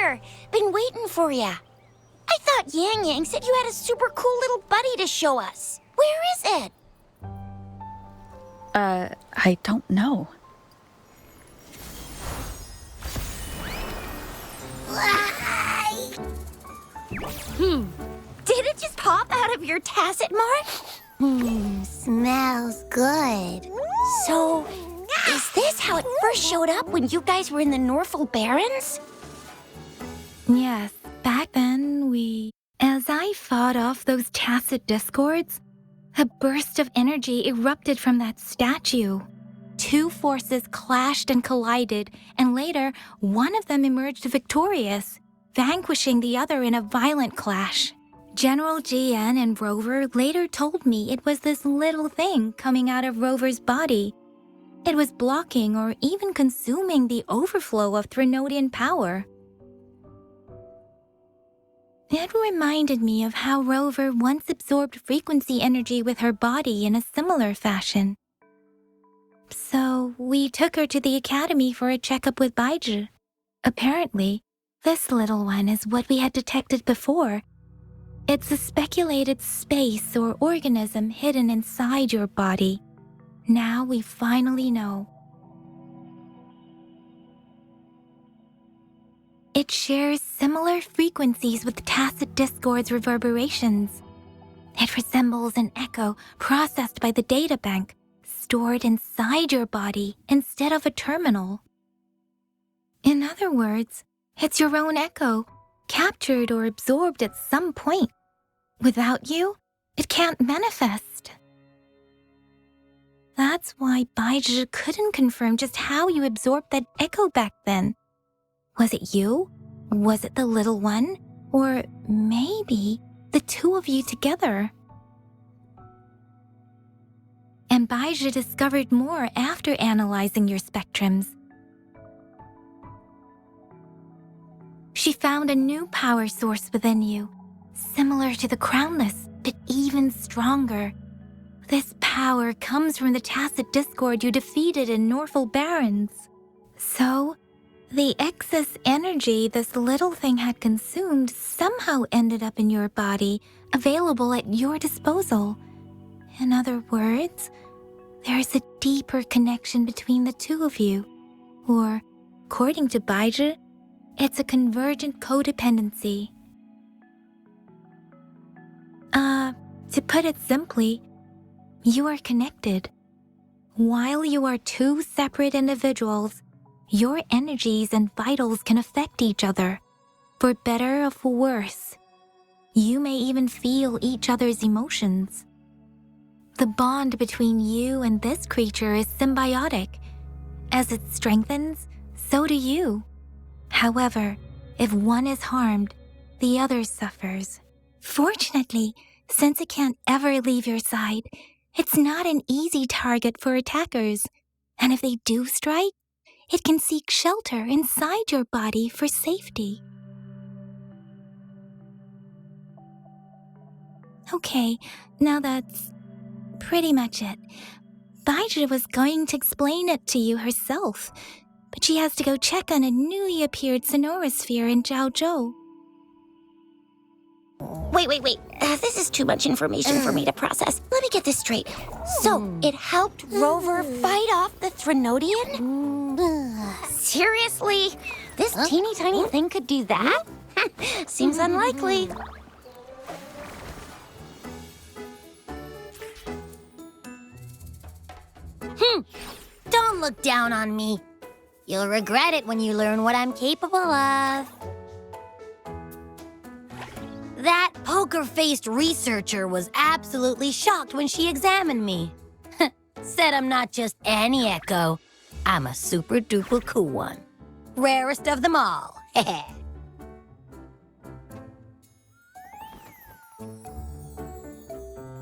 here. Been waiting for ya. I thought Yang Yang said you had a super cool little buddy to show us. Where is it? I don't know. Did it just pop out of your tacit mark? Smells good. So, is this how it first showed up when you guys were in the Norfolk Barrens? Yes, back then As I fought off those tacit discords, a burst of energy erupted from that statue. Two forces clashed and collided, and later, one of them emerged victorious, vanquishing the other in a violent clash. General GN and Rover later told me it was this little thing coming out of Rover's body. It was blocking or even consuming the overflow of Threnodian power. It reminded me of how Rover once absorbed frequency energy with her body in a similar fashion. So we took her to the academy for a checkup with KB. Apparently, this little one is what we had detected before. It's a speculated space or organism hidden inside your body. Now we finally know. It shares similar frequencies with tacit discord's reverberations. It resembles an echo processed by the data bank, stored inside your body instead of a terminal. In other words, it's your own echo, captured or absorbed at some point. Without you, it can't manifest. That's why KB couldn't confirm just how you absorbed that echo back then. Was it you? Was it the little one? Or maybe the two of you together? And KB discovered more after analyzing your spectrums. She found a new power source within you, similar to the Crownless, but even stronger. This power comes from the tacit discord you defeated in Norfolk Barrens. So, the excess energy this little thing had consumed somehow ended up in your body, available at your disposal. In other words, there's a deeper connection between the two of you. Or, according to KB, it's a convergent codependency. To put it simply, you are connected. While you are two separate individuals, your energies and vitals can affect each other, for better or for worse. You may even feel each other's emotions. The bond between you and this creature is symbiotic. As it strengthens, so do you. However, if one is harmed, the other suffers. Fortunately, since it can't ever leave your side, it's not an easy target for attackers. And if they do strike, it can seek shelter inside your body for safety. Okay, now that's pretty much it. KB was going to explain it to you herself, but she has to go check on a newly appeared sonorosphere in ʤaozhou. Wait. This is too much information for me to process. Let me get this straight. So, it helped Rover fight off the Threnodian? Seriously? This teeny tiny thing could do that? Seems unlikely. Don't look down on me. You'll regret it when you learn what I'm capable of. That poker-faced researcher was absolutely shocked when she examined me. Said I'm not just any echo. I'm a super-duper cool one. Rarest of them all.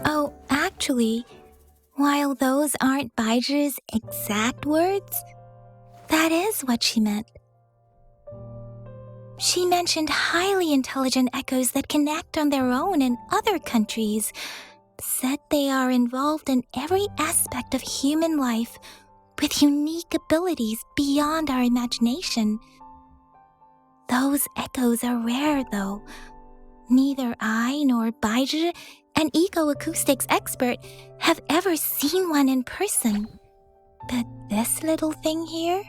Oh, actually, while those aren't KB exact words, that is what she meant. She mentioned highly intelligent echoes that can act on their own in other countries, said they are involved in every aspect of human life with unique abilities beyond our imagination. Those echoes are rare, though. Neither I nor KB, an eco-acoustics expert, have ever seen one in person. But this little thing here,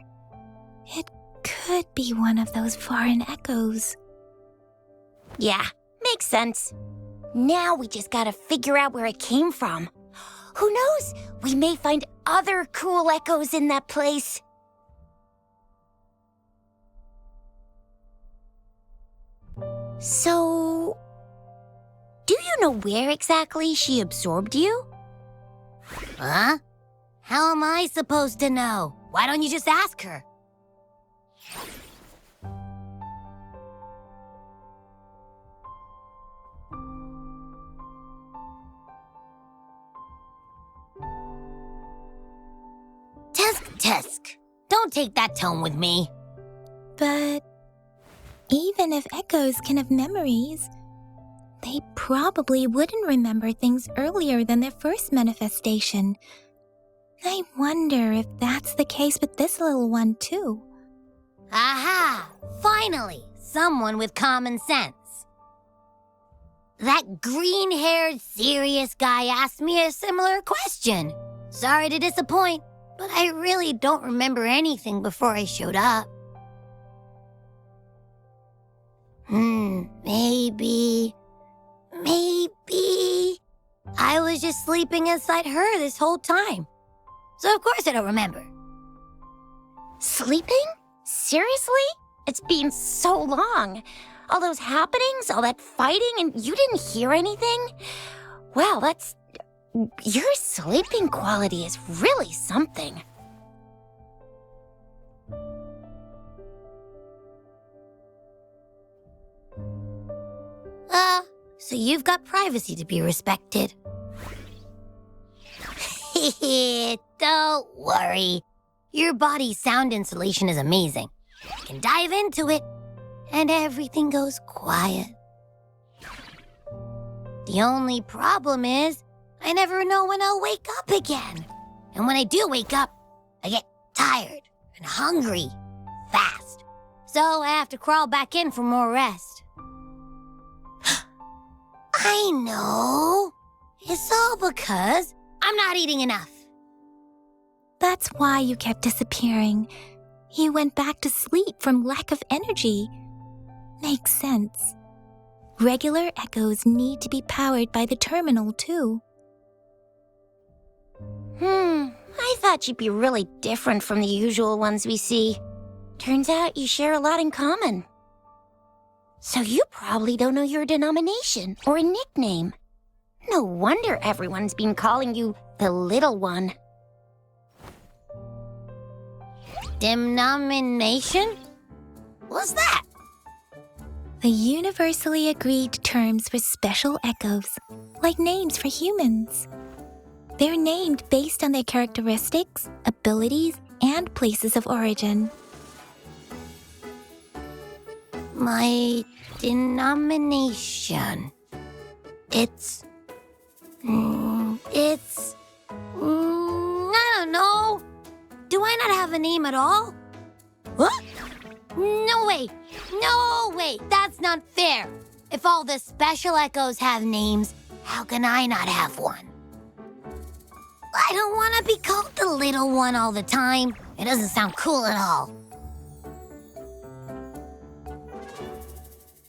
it could be one of those foreign echoes. Yeah, makes sense. Now we just gotta figure out where it came from. Who knows? We may find other cool echoes in that place. So, do you know where exactly she absorbed you? Huh? How am I supposed to know? Why don't you just ask her? Tusk. Don't take that tone with me. But even if echoes can have memories, they probably wouldn't remember things earlier than their first manifestation. I wonder if that's the case with this little one, too. Aha! Finally, someone with common sense. That green-haired, serious guy asked me a similar question. Sorry to disappoint, but I really don't remember anything before I showed up. Maybe I was just sleeping inside her this whole time. So of course I don't remember. Sleeping? Seriously? It's been so long. All those happenings, all that fighting, and you didn't hear anything? Wow, your sleeping quality is really something. So you've got privacy to be respected. Don't worry. Your body's sound insulation is amazing. I can dive into it, and everything goes quiet. The only problem is, I never know when I'll wake up again. And when I do wake up, I get tired and hungry fast. So I have to crawl back in for more rest. I know. It's all because I'm not eating enough. That's why you kept disappearing. You went back to sleep from lack of energy. Makes sense. Regular echoes need to be powered by the terminal, too. I thought you'd be really different from the usual ones we see. Turns out you share a lot in common. So you probably don't know your denomination or a nickname. No wonder everyone's been calling you the Little One. Denomination? What's that? The universally agreed terms for special echoes, like names for humans. They're named based on their characteristics, abilities, and places of origin. My denomination. It's... I don't know. Do I not have a name at all? What? No way. No way. That's not fair. If all the special echoes have names, how can I not have one? I don't want to be called the little one all the time. It doesn't sound cool at all.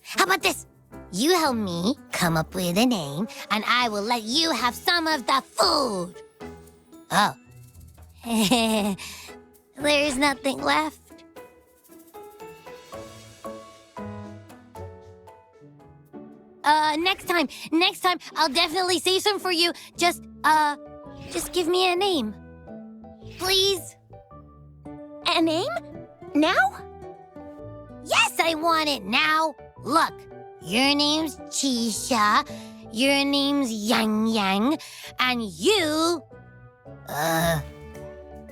How about this? You help me come up with a name, and I will let you have some of the food. Oh. There's nothing left. Next time, I'll definitely save some for you. Just give me a name. Please? A name? Now? Yes, I want it now. Look, your name's Chisha, your name's Yang Yang, and your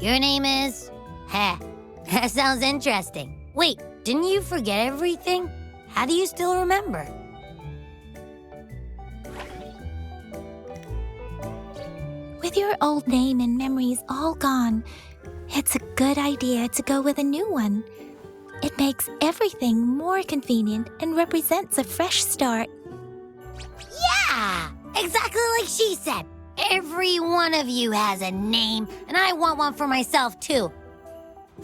name is... That sounds interesting. Wait, didn't you forget everything? How do you still remember? With your old name and memories all gone, it's a good idea to go with a new one. It makes everything more convenient and represents a fresh start. Yeah, exactly like she said. Every one of you has a name, and I want one for myself, too.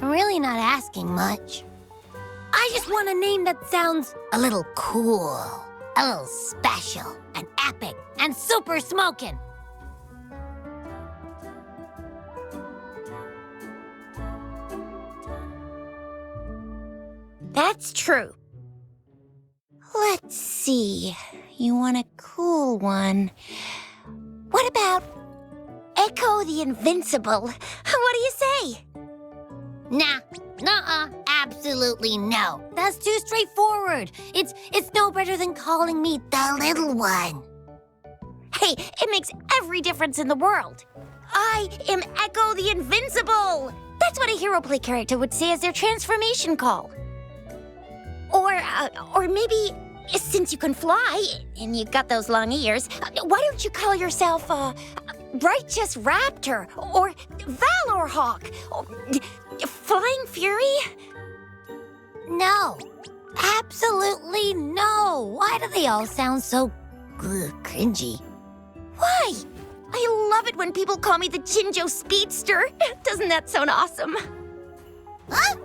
I'm really not asking much. I just want a name that sounds a little cool, a little special, and epic, and super smokin'. That's true. Let's see. You want a cool one. What about Echo the Invincible? What do you say? Nah, nuh-uh, absolutely no. That's too straightforward. It's no better than calling me the little one. Hey, it makes every difference in the world. I am Echo the Invincible. That's what a hero play character would say as their transformation call. Or maybe, since you can fly, and you've got those long ears, why don't you call yourself, Righteous Raptor, or Valor Hawk, or Flying Fury? No, absolutely no. Why do they all sound so cringy? Why? I love it when people call me the Jinjo Speedster. Doesn't that sound awesome? Huh?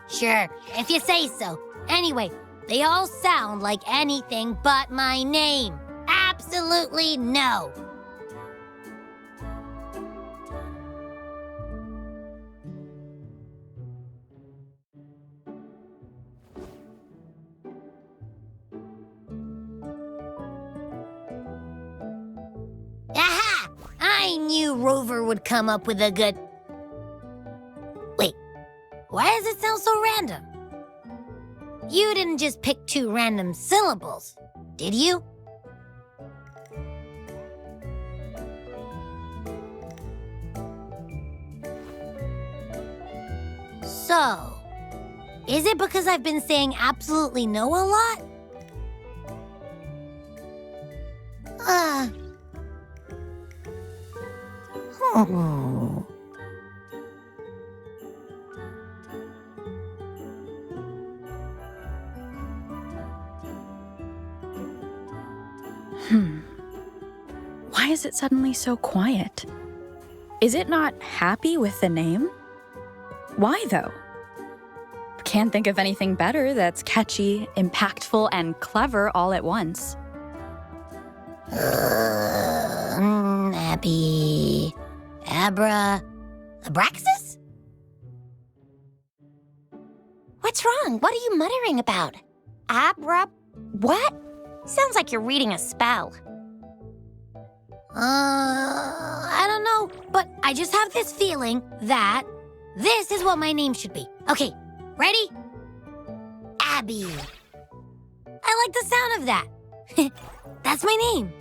Sure, if you say so. Anyway, they all sound like anything but my name. Absolutely no. Aha! I knew Rover would come up with a good... Wait, why does it sound so random? You didn't just pick two random syllables, did you? So, is it because I've been saying absolutely no a lot? Why is it suddenly so quiet? Is it not happy with the name? Why, though? Can't think of anything better that's catchy, impactful, and clever all at once. Abby... Abraxas? What's wrong? What are you muttering about? What? Sounds like you're reading a spell. I don't know, but I just have this feeling that this is what my name should be. Okay, ready? Abby. I like the sound of that. That's my name.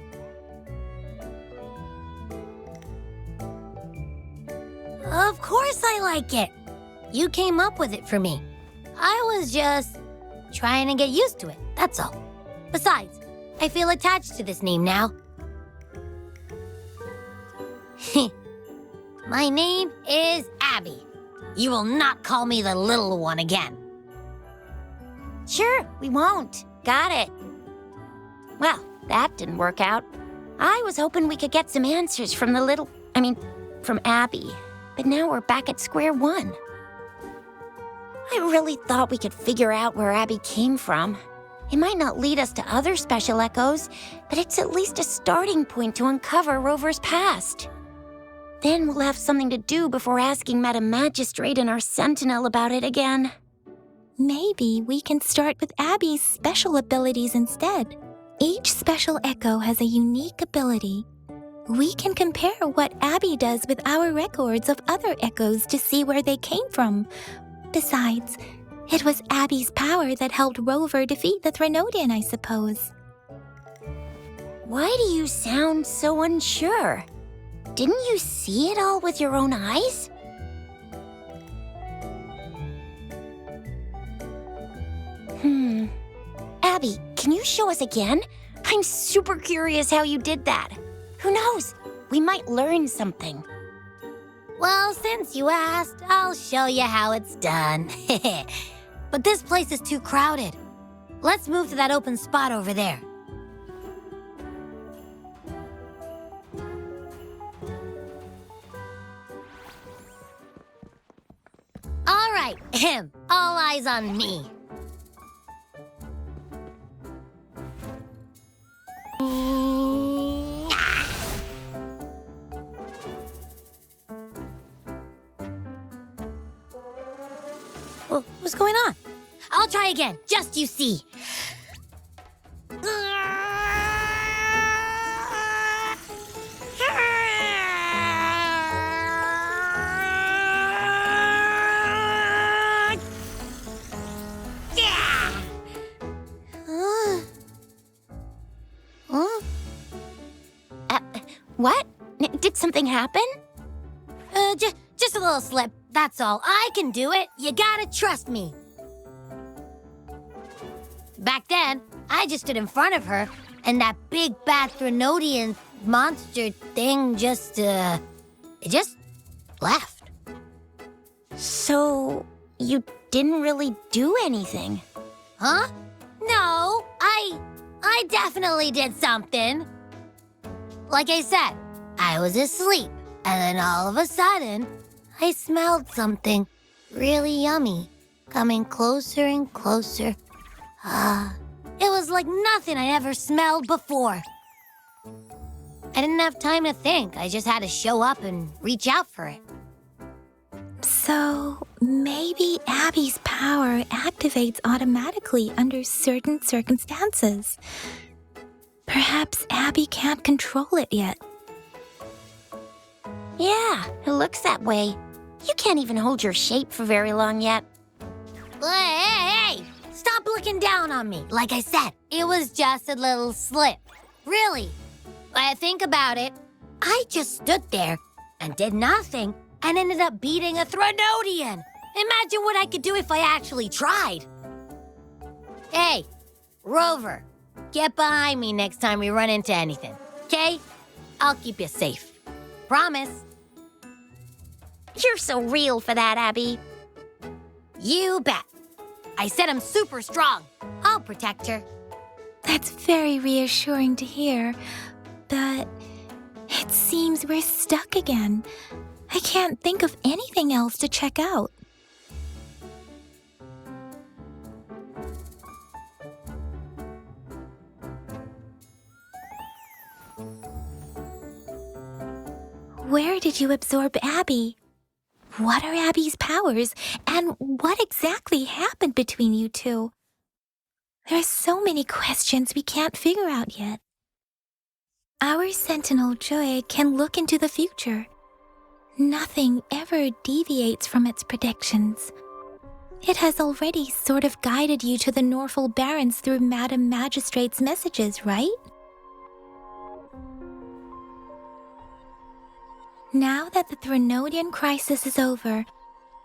Of course I like it. You came up with it for me. I was just trying to get used to it, that's all. Besides, I feel attached to this name now. My name is Abby. You will not call me the little one again. Sure, we won't. Got it. Well, that didn't work out. I was hoping we could get some answers from from Abby. But now we're back at square one. I really thought we could figure out where Abby came from. It might not lead us to other special echoes, but it's at least a starting point to uncover Rover's past. Then we'll have something to do before asking Madam Magistrate and our Sentinel about it again. Maybe we can start with Abby's special abilities instead. Each special echo has a unique ability. We can compare what Abby does with our records of other echoes to see where they came from. Besides, it was Abby's power that helped Rover defeat the Threnodian, I suppose. Why do you sound so unsure? Didn't you see it all with your own eyes? Abby, can you show us again? I'm super curious how you did that. Who knows? We might learn something. Well, since you asked, I'll show you how it's done. But this place is too crowded. Let's move to that open spot over there. All right, all eyes on me. What's going on? I'll try again, just you see. What? Did something happen? Just a little slip, that's all. I can do it. You gotta trust me. Back then, I just stood in front of her, and that big bad Threnodian monster thing just left. So, you didn't really do anything? Huh? No, I definitely did something. Like I said, I was asleep, and then all of a sudden, I smelled something really yummy coming closer and closer. It was like nothing I ever smelled before. I didn't have time to think. I just had to show up and reach out for it. So, maybe Abby's power activates automatically under certain circumstances. Perhaps Abby can't control it yet. Yeah, it looks that way. You can't even hold your shape for very long yet. Hey! Stop looking down on me. Like I said, it was just a little slip. Really. When I think about it, I just stood there and did nothing and ended up beating a Threnodian. Imagine what I could do if I actually tried. Hey, Rover, get behind me next time we run into anything, okay? I'll keep you safe. Promise. You're so real for that, Abby. You bet. I said I'm super strong. I'll protect her. That's very reassuring to hear, but it seems we're stuck again. I can't think of anything else to check out. Where did you absorb Abby? What are Abby's powers, and what exactly happened between you two? There are so many questions we can't figure out yet. Our Sentinel Joy can look into the future. Nothing ever deviates from its predictions. It has already sort of guided you to the Norfolk Barrens through Madam Magistrate's messages, right? Now that the Threnodian crisis is over,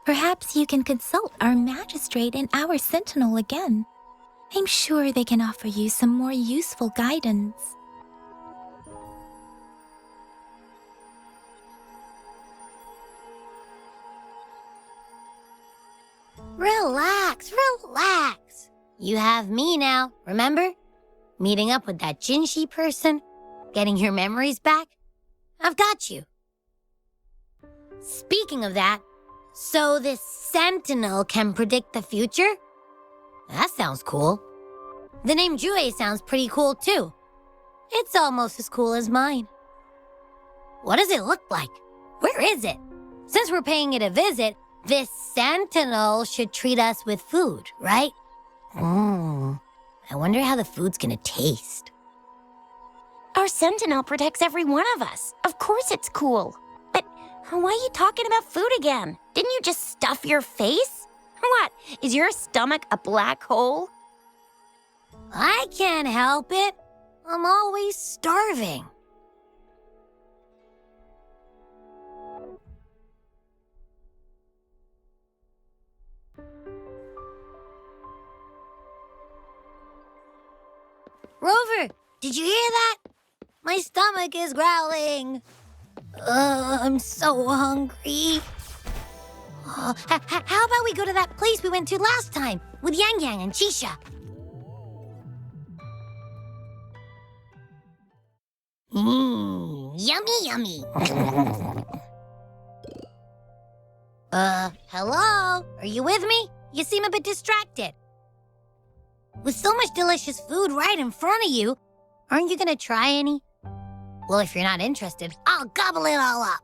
perhaps you can consult our Magistrate and our Sentinel again. I'm sure they can offer you some more useful guidance. Relax, relax. You have me now, remember? Meeting up with that Jinshi person, getting your memories back. I've got you. Speaking of that, so this Sentinel can predict the future? That sounds cool. The name Jue sounds pretty cool too. It's almost as cool as mine. What does it look like? Where is it? Since we're paying it a visit, this Sentinel should treat us with food, right? I wonder how the food's gonna taste. Our Sentinel protects every one of us. Of course it's cool. But why are you talking about food again? Didn't you just stuff your face? What, is your stomach a black hole? I can't help it. I'm always starving. Rover, did you hear that? My stomach is growling. I'm so hungry. How about we go to that place we went to last time with Yang Yang and Chisha? Yummy, yummy. Hello? Are you with me? You seem a bit distracted. With so much delicious food right in front of you, aren't you gonna try any? Well, if you're not interested, I'll gobble it all up.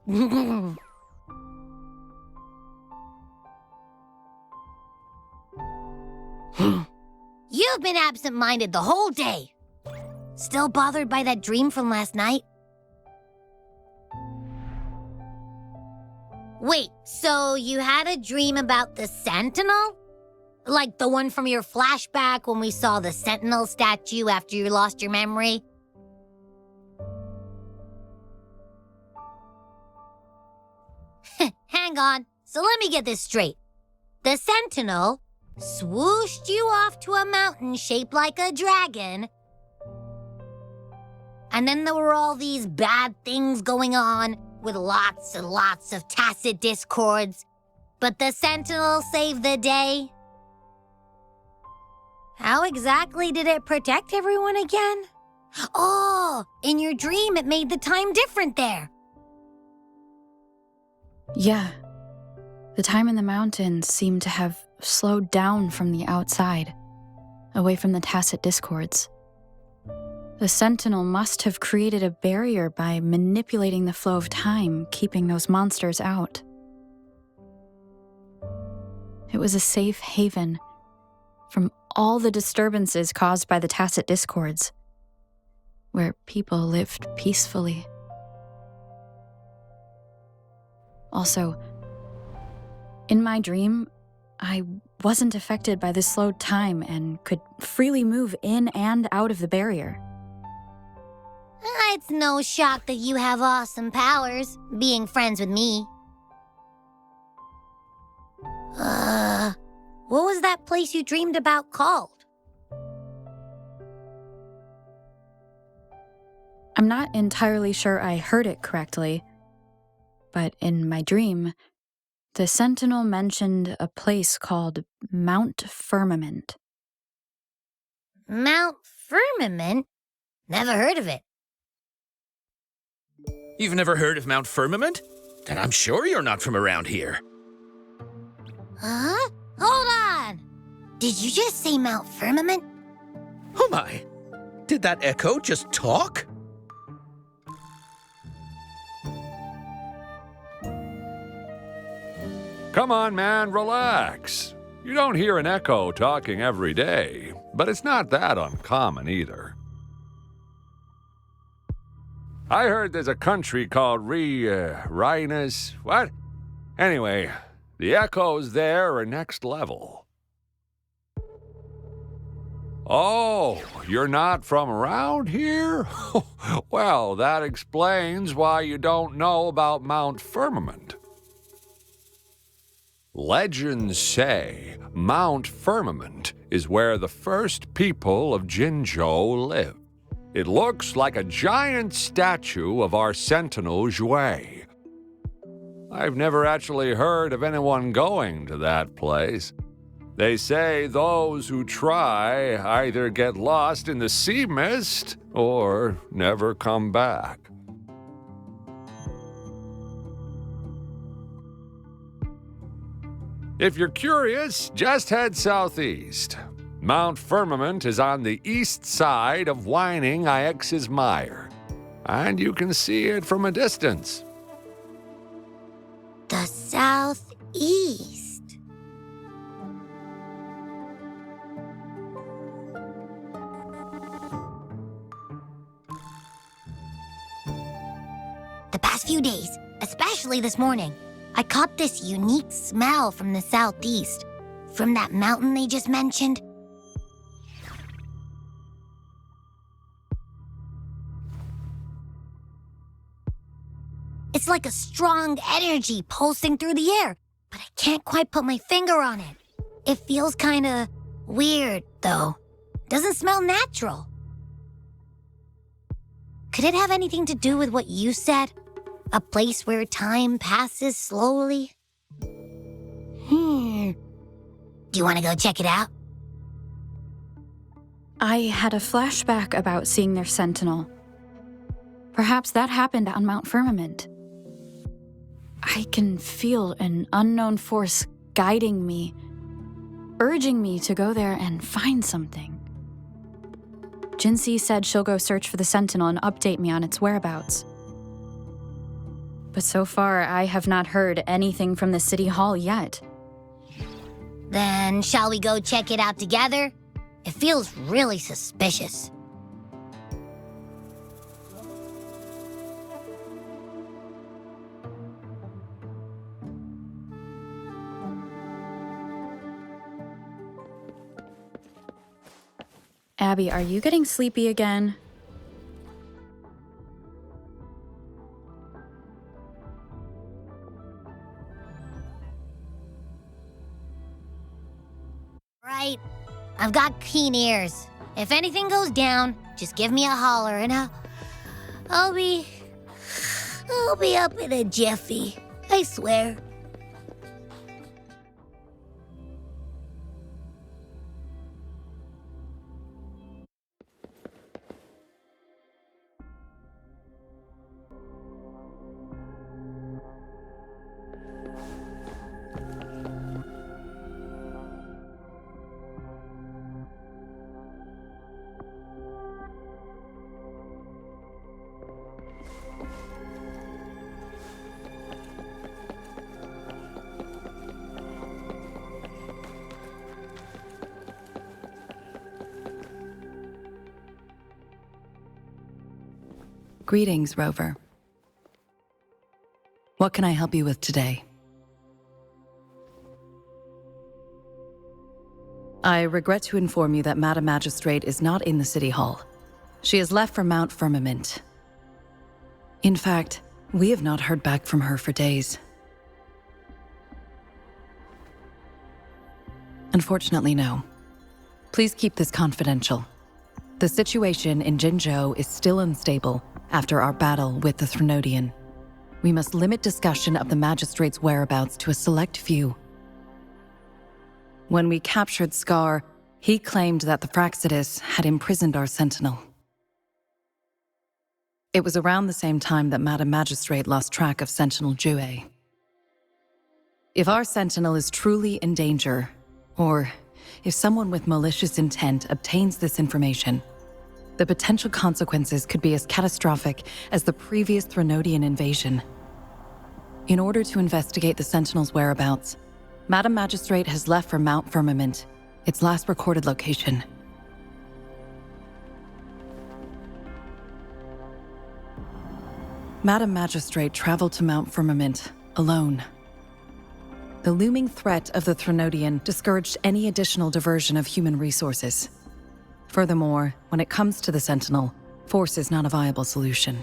You've been absent-minded the whole day. Still bothered by that dream from last night? Wait, so you had a dream about the Sentinel? Like the one from your flashback when we saw the Sentinel statue after you lost your memory? Hang on, so let me get this straight. The Sentinel swooshed you off to a mountain shaped like a dragon, and then there were all these bad things going on with lots and lots of tacit discords, but the Sentinel saved the day. How exactly did it protect everyone again? Oh, in your dream it made the time different there. Yeah. The time in the mountains seemed to have slowed down from the outside, away from the tacit discords. The Sentinel must have created a barrier by manipulating the flow of time, keeping those monsters out. It was a safe haven from all the disturbances caused by the tacit discords, where people lived peacefully. Also, in my dream, I wasn't affected by the slowed time and could freely move in and out of the barrier. It's no shock that you have awesome powers, being friends with me. What was that place you dreamed about called? I'm not entirely sure I heard it correctly, but in my dream, the Sentinel mentioned a place called Mount Firmament. Mount Firmament? Never heard of it. You've never heard of Mount Firmament? Then I'm sure you're not from around here. Huh? Hold on! Did you just say Mount Firmament? Oh my! Did that echo just talk? Come on, man, relax. You don't hear an echo talking every day, but it's not that uncommon either. I heard there's a country called Rhinus. What? Anyway, the echoes there are next level. Oh, you're not from around here? Well, that explains why you don't know about Mount Firmament. Legends say Mount Firmament is where the first people of Jinzhou lived. It looks like a giant statue of our Sentinel Jöi. I've never actually heard of anyone going to that place. They say those who try either get lost in the sea mist or never come back. If you're curious, just head southeast. Mount Firmament is on the east side of Whining Ix's Mire, and you can see it from a distance. The southeast. The past few days, especially this morning, I caught this unique smell from the southeast, from that mountain they just mentioned. It's like a strong energy pulsing through the air, but I can't quite put my finger on it. It feels kinda weird, though. Doesn't smell natural. Could it have anything to do with what you said? A place where time passes slowly? Do you want to go check it out? I had a flashback about seeing their sentinel. Perhaps that happened on Mount Firmament. I can feel an unknown force guiding me, urging me to go there and find something. Jinsei said she'll go search for the sentinel and update me on its whereabouts. But so far, I have not heard anything from the City Hall yet. Then shall we go check it out together? It feels really suspicious. Abby, are you getting sleepy again? Right. I've got keen ears. If anything goes down, just give me a holler and I'll be up in a jiffy. I swear. Greetings, Rover. What can I help you with today? I regret to inform you that Madam Magistrate is not in the City Hall. She has left for Mount Firmament. In fact, we have not heard back from her for days. Unfortunately, no. Please keep this confidential. The situation in Jinzhou is still unstable after our battle with the Threnodian. We must limit discussion of the Magistrate's whereabouts to a select few. When we captured Scar, he claimed that the Fraxidus had imprisoned our Sentinel. It was around the same time that Madam Magistrate lost track of Sentinel Jue. If our Sentinel is truly in danger, or if someone with malicious intent obtains this information, the potential consequences could be as catastrophic as the previous Threnodian invasion. In order to investigate the Sentinel's whereabouts, Madam Magistrate has left for Mount Firmament, its last recorded location. Madam Magistrate traveled to Mount Firmament alone. The looming threat of the Threnodian discouraged any additional diversion of human resources. Furthermore, when it comes to the Sentinel, force is not a viable solution.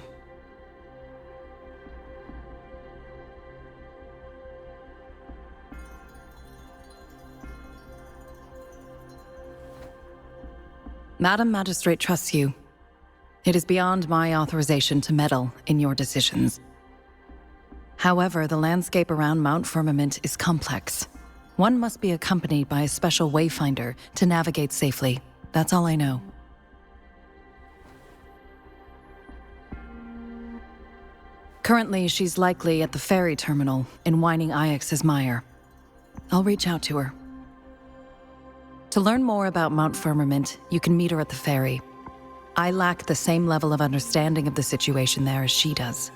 Madam Magistrate trusts you. It is beyond my authorization to meddle in your decisions. However, the landscape around Mount Firmament is complex. One must be accompanied by a special wayfinder to navigate safely. That's all I know. Currently, she's likely at the ferry terminal in Whining Ix's Mire. I'll reach out to her. To learn more about Mount Firmament, you can meet her at the ferry. I lack the same level of understanding of the situation there as she does.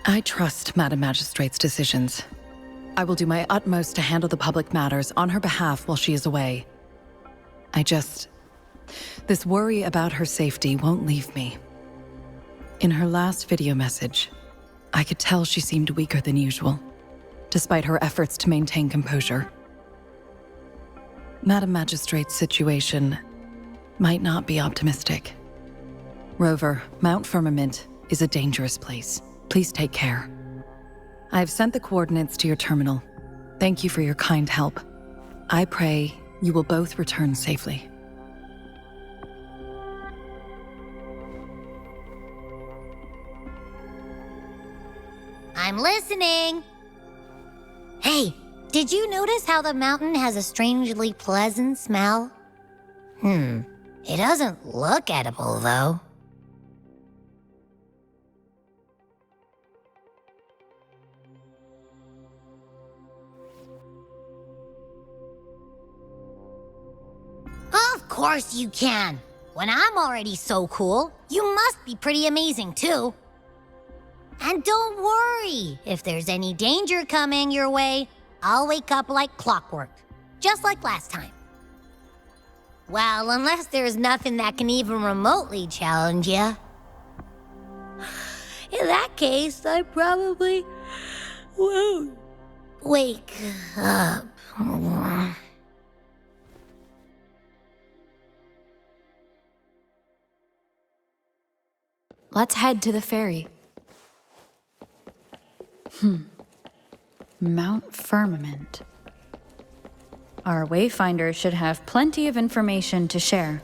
I trust Madam Magistrate's decisions. I will do my utmost to handle the public matters on her behalf while she is away. This worry about her safety won't leave me. In her last video message, I could tell she seemed weaker than usual, despite her efforts to maintain composure. Madam Magistrate's situation might not be optimistic. Rover, Mount Firmament is a dangerous place. Please take care. I have sent the coordinates to your terminal. Thank you for your kind help. I pray you will both return safely. I'm listening. Hey, did you notice how the mountain has a strangely pleasant smell? It doesn't look edible, though. Of course you can. When I'm already so cool, you must be pretty amazing, too. And don't worry, if there's any danger coming your way, I'll wake up like clockwork, just like last time. Well, unless there's nothing that can even remotely challenge you. In that case, I probably won't wake up. Let's head to the ferry. Mount Firmament. Our Wayfinder should have plenty of information to share.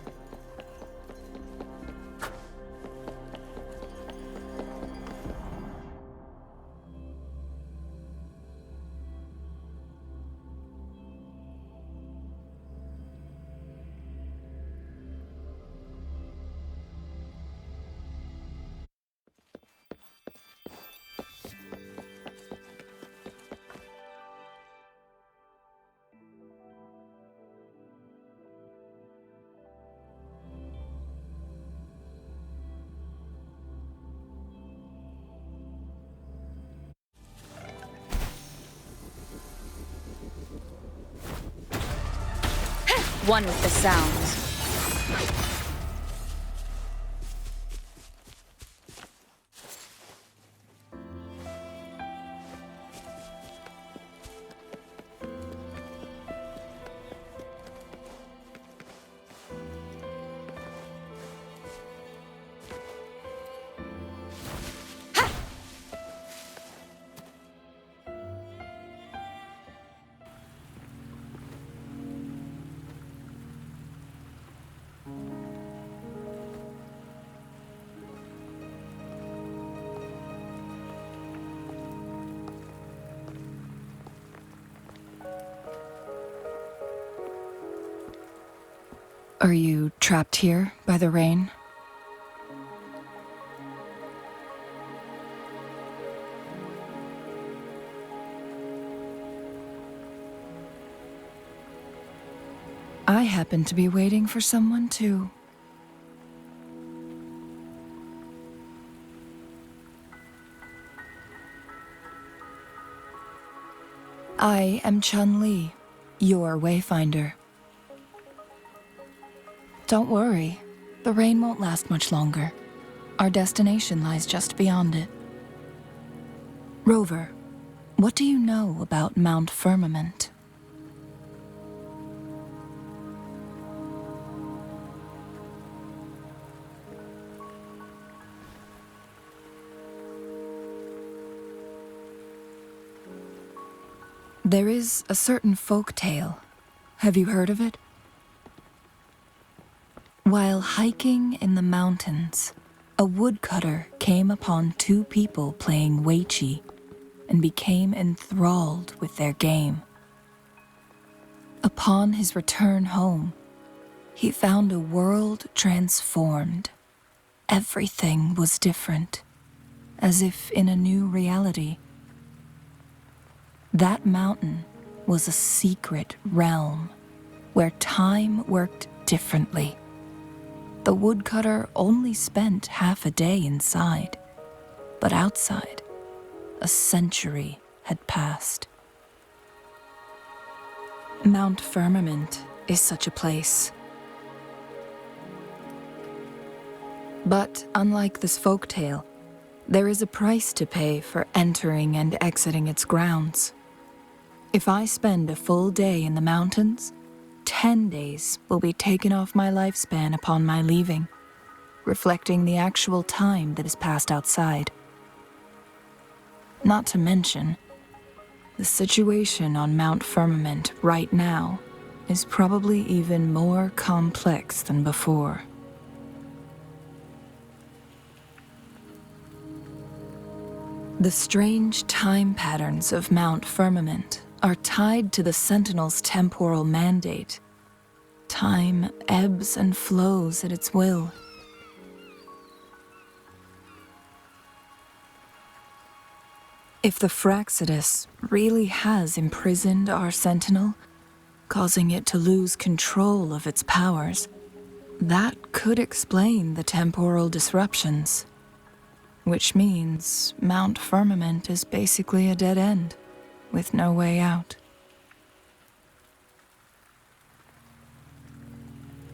One with the sounds. Are you trapped here by the rain? I happen to be waiting for someone too. I am Chun-Li, your Wayfinder. Don't worry, the rain won't last much longer. Our destination lies just beyond it. Rover, what do you know about Mount Firmament? There is a certain folk tale. Have you heard of it? While hiking in the mountains, a woodcutter came upon two people playing weiqi and became enthralled with their game. Upon his return home, he found a world transformed. Everything was different, as if in a new reality. That mountain was a secret realm where time worked differently. The woodcutter only spent half a day inside, but outside, a century had passed. Mount Firmament is such a place. But unlike this folktale, there is a price to pay for entering and exiting its grounds. If I spend a full day in the mountains, 10 days will be taken off my lifespan upon my leaving, reflecting the actual time that is passed outside. Not to mention, the situation on Mount Firmament right now is probably even more complex than before. The strange time patterns of Mount Firmament are tied to the Sentinel's temporal mandate. Time ebbs and flows at its will. If the Fractsidus really has imprisoned our Sentinel, causing it to lose control of its powers, that could explain the temporal disruptions. Which means Mount Firmament is basically a dead end, with no way out.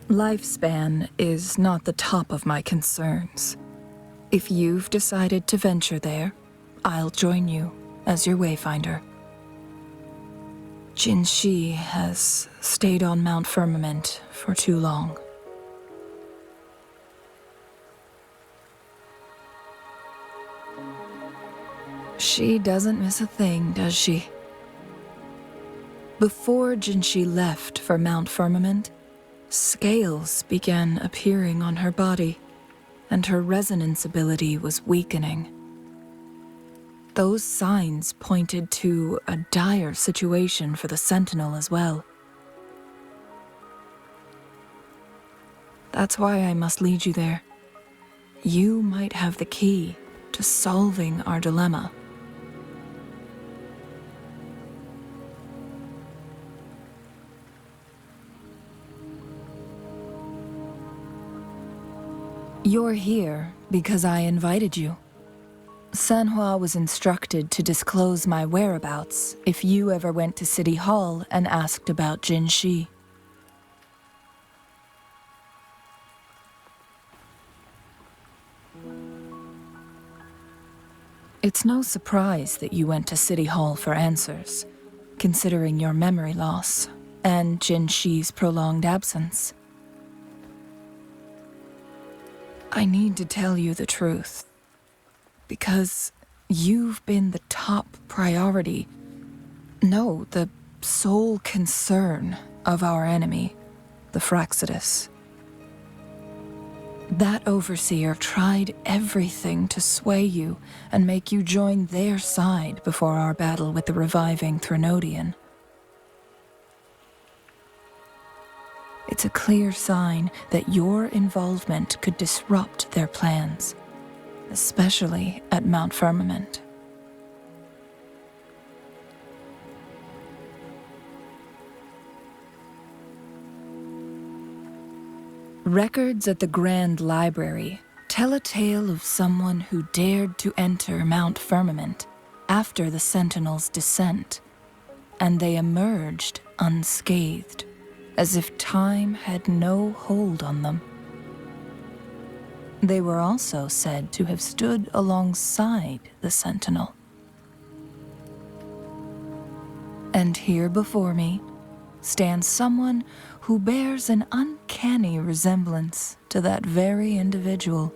Lifespan is not the top of my concerns. If you've decided to venture there, I'll join you as your wayfinder. Jinshi has stayed on Mount Firmament for too long. She doesn't miss a thing, does she? Before Jinshi left for Mount Firmament, scales began appearing on her body, and her resonance ability was weakening. Those signs pointed to a dire situation for the Sentinel as well. That's why I must lead you there. You might have the key to solving our dilemma. You're here because I invited you. Sanhua was instructed to disclose my whereabouts if you ever went to City Hall and asked about Jinshi. It's no surprise that you went to City Hall for answers, considering your memory loss and Jinshi's prolonged absence. I need to tell you the truth, because you've been the top priority, no, the sole concern of our enemy, the Fractsidus. That overseer tried everything to sway you and make you join their side before our battle with the reviving Threnodian. It's a clear sign that your involvement could disrupt their plans, especially at Mount Firmament. Records at the Grand Library tell a tale of someone who dared to enter Mount Firmament after the Sentinel's descent, and they emerged unscathed, as if time had no hold on them. They were also said to have stood alongside the Sentinel. And here before me stands someone who bears an uncanny resemblance to that very individual.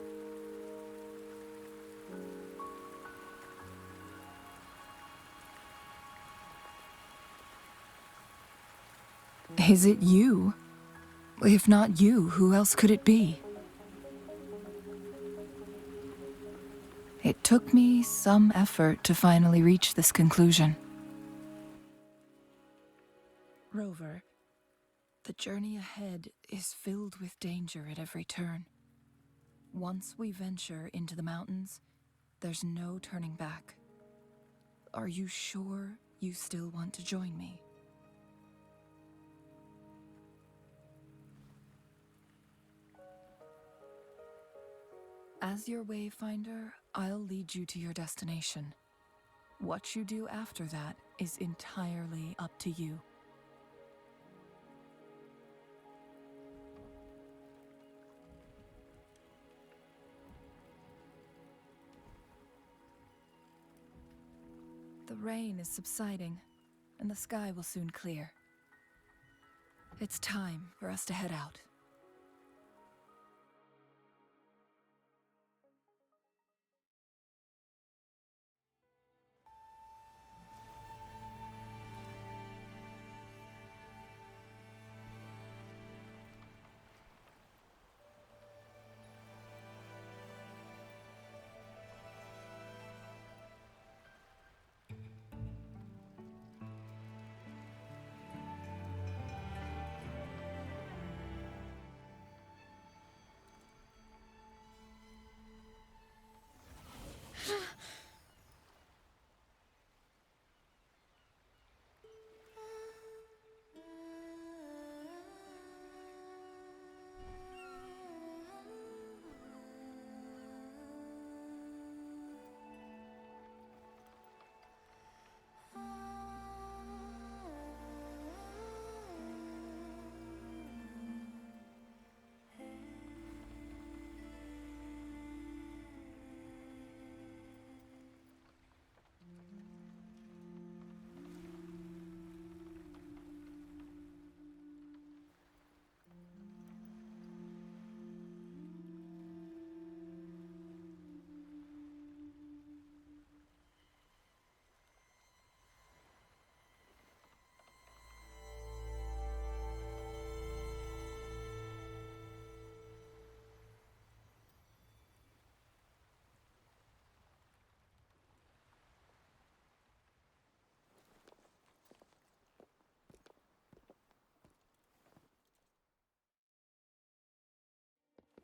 Is it you? If not you, who else could it be? It took me some effort to finally reach this conclusion. Rover, the journey ahead is filled with danger at every turn. Once we venture into the mountains, there's no turning back. Are you sure you still want to join me? As your wayfinder, I'll lead you to your destination. What you do after that is entirely up to you. The rain is subsiding, and the sky will soon clear. It's time for us to head out.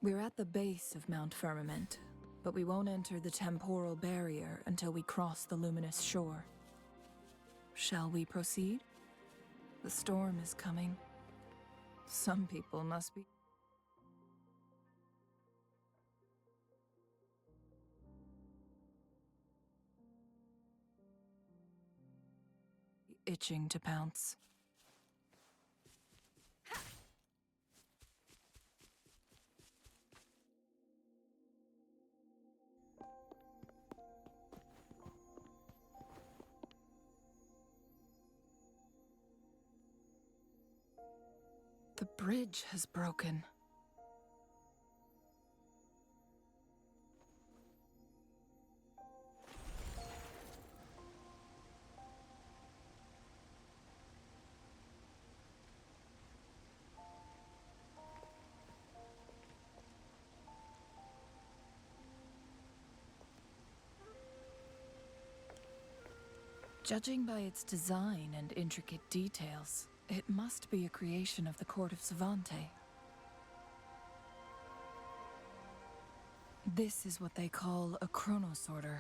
We're at the base of Mount Firmament, but we won't enter the temporal barrier until we cross the luminous shore. Shall we proceed? The storm is coming. Some people must be itching to pounce. The bridge has broken. Judging by its design and intricate details, it must be a creation of the court of ßŌ̌vante. This is what they call a chronosorter.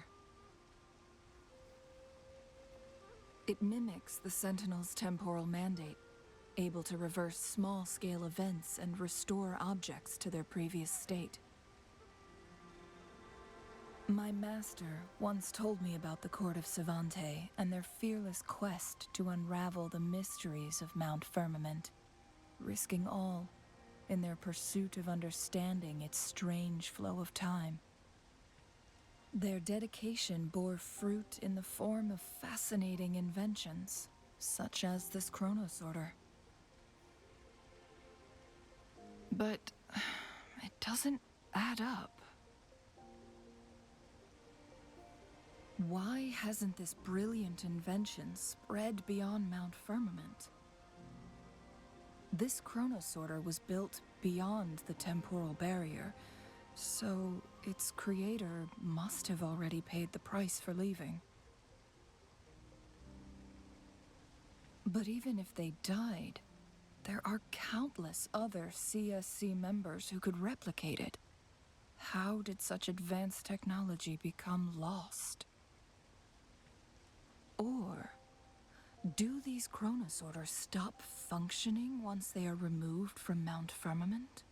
It mimics the Sentinel's temporal mandate, able to reverse small-scale events and restore objects to their previous state. My master once told me about the court of ßŌvante and their fearless quest to unravel the mysteries of Mount Firmament, risking all in their pursuit of understanding its strange flow of time. Their dedication bore fruit in the form of fascinating inventions, such as this chronosorter. But it doesn't add up. Why hasn't this brilliant invention spread beyond Mount Firmament? This chronosorter was built beyond the temporal barrier, so its creator must have already paid the price for leaving. But even if they died, there are countless other CSC members who could replicate it. How did such advanced technology become lost? Or do these chronosorters stop functioning once they are removed from Mount Firmament?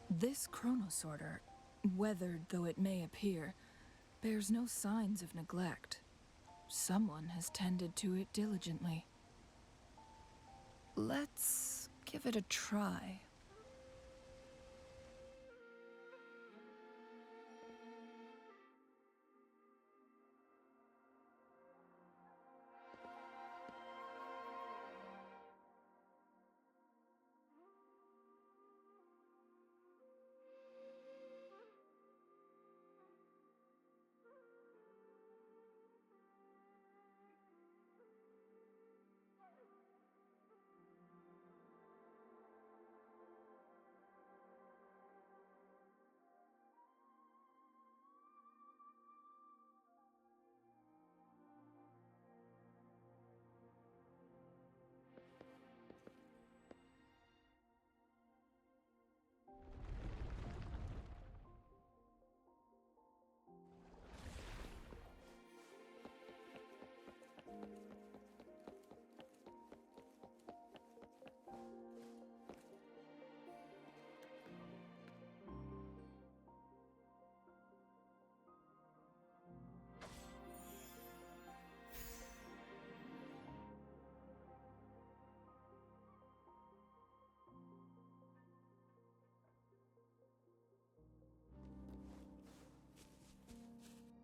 This chronosorter, weathered though it may appear, bears no signs of neglect. Someone has tended to it diligently. Let's give it a try.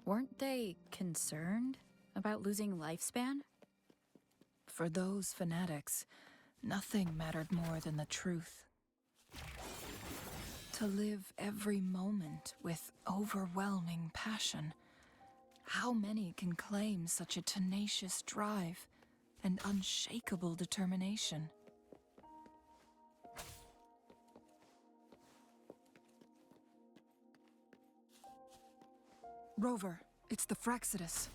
Weren't they concerned about losing lifespan? For those fanatics, nothing mattered more than the truth. To live every moment with overwhelming passion. How many can claim such a tenacious drive and unshakable determination? Rover, It's the Fraxidus.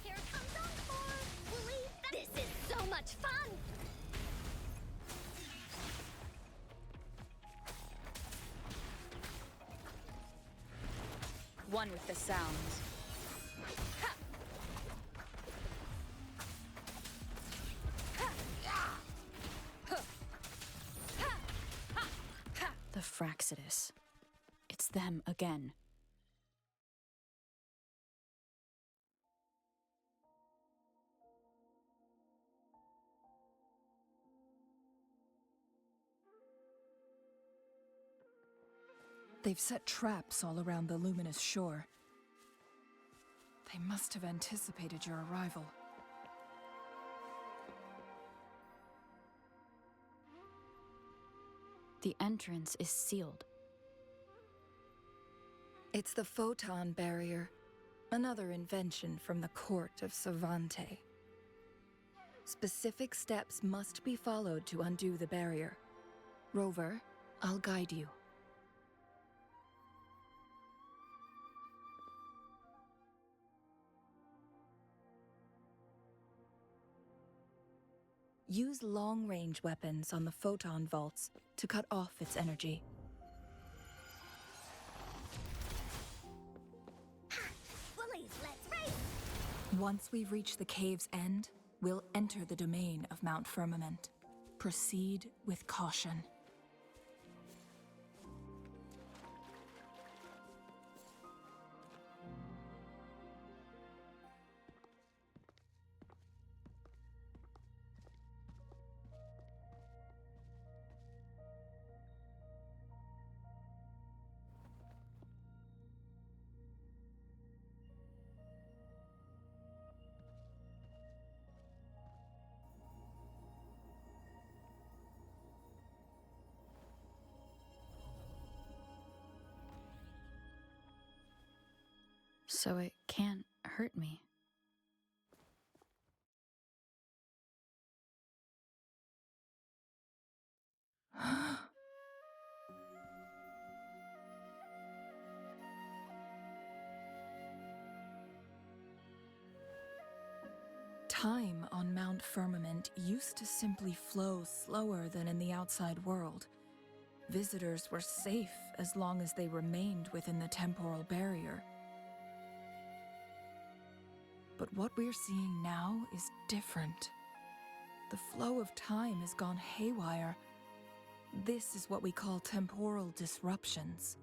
Here comes Encore! Willie, this is so much fun! One with the sounds. The Fraxidus. It's them again. They've set traps all around the luminous shore. They must have anticipated your arrival. The entrance is sealed. It's the photon barrier, another invention from the court of ģeForce. Specific steps must be followed to undo the barrier. Rover, I'll guide you. Use long-range weapons on the photon vaults to cut off its energy. Willies, let's race! Once we've reached the cave's end, we'll enter the domain of Mount Firmament. Proceed with caution. So it can't hurt me. Time on Mount Firmament used to simply flow slower than in the outside world. Visitors were safe as long as they remained within the temporal barrier. But what we're seeing now is different. The flow of time has gone haywire. This is what we call temporal disruptions.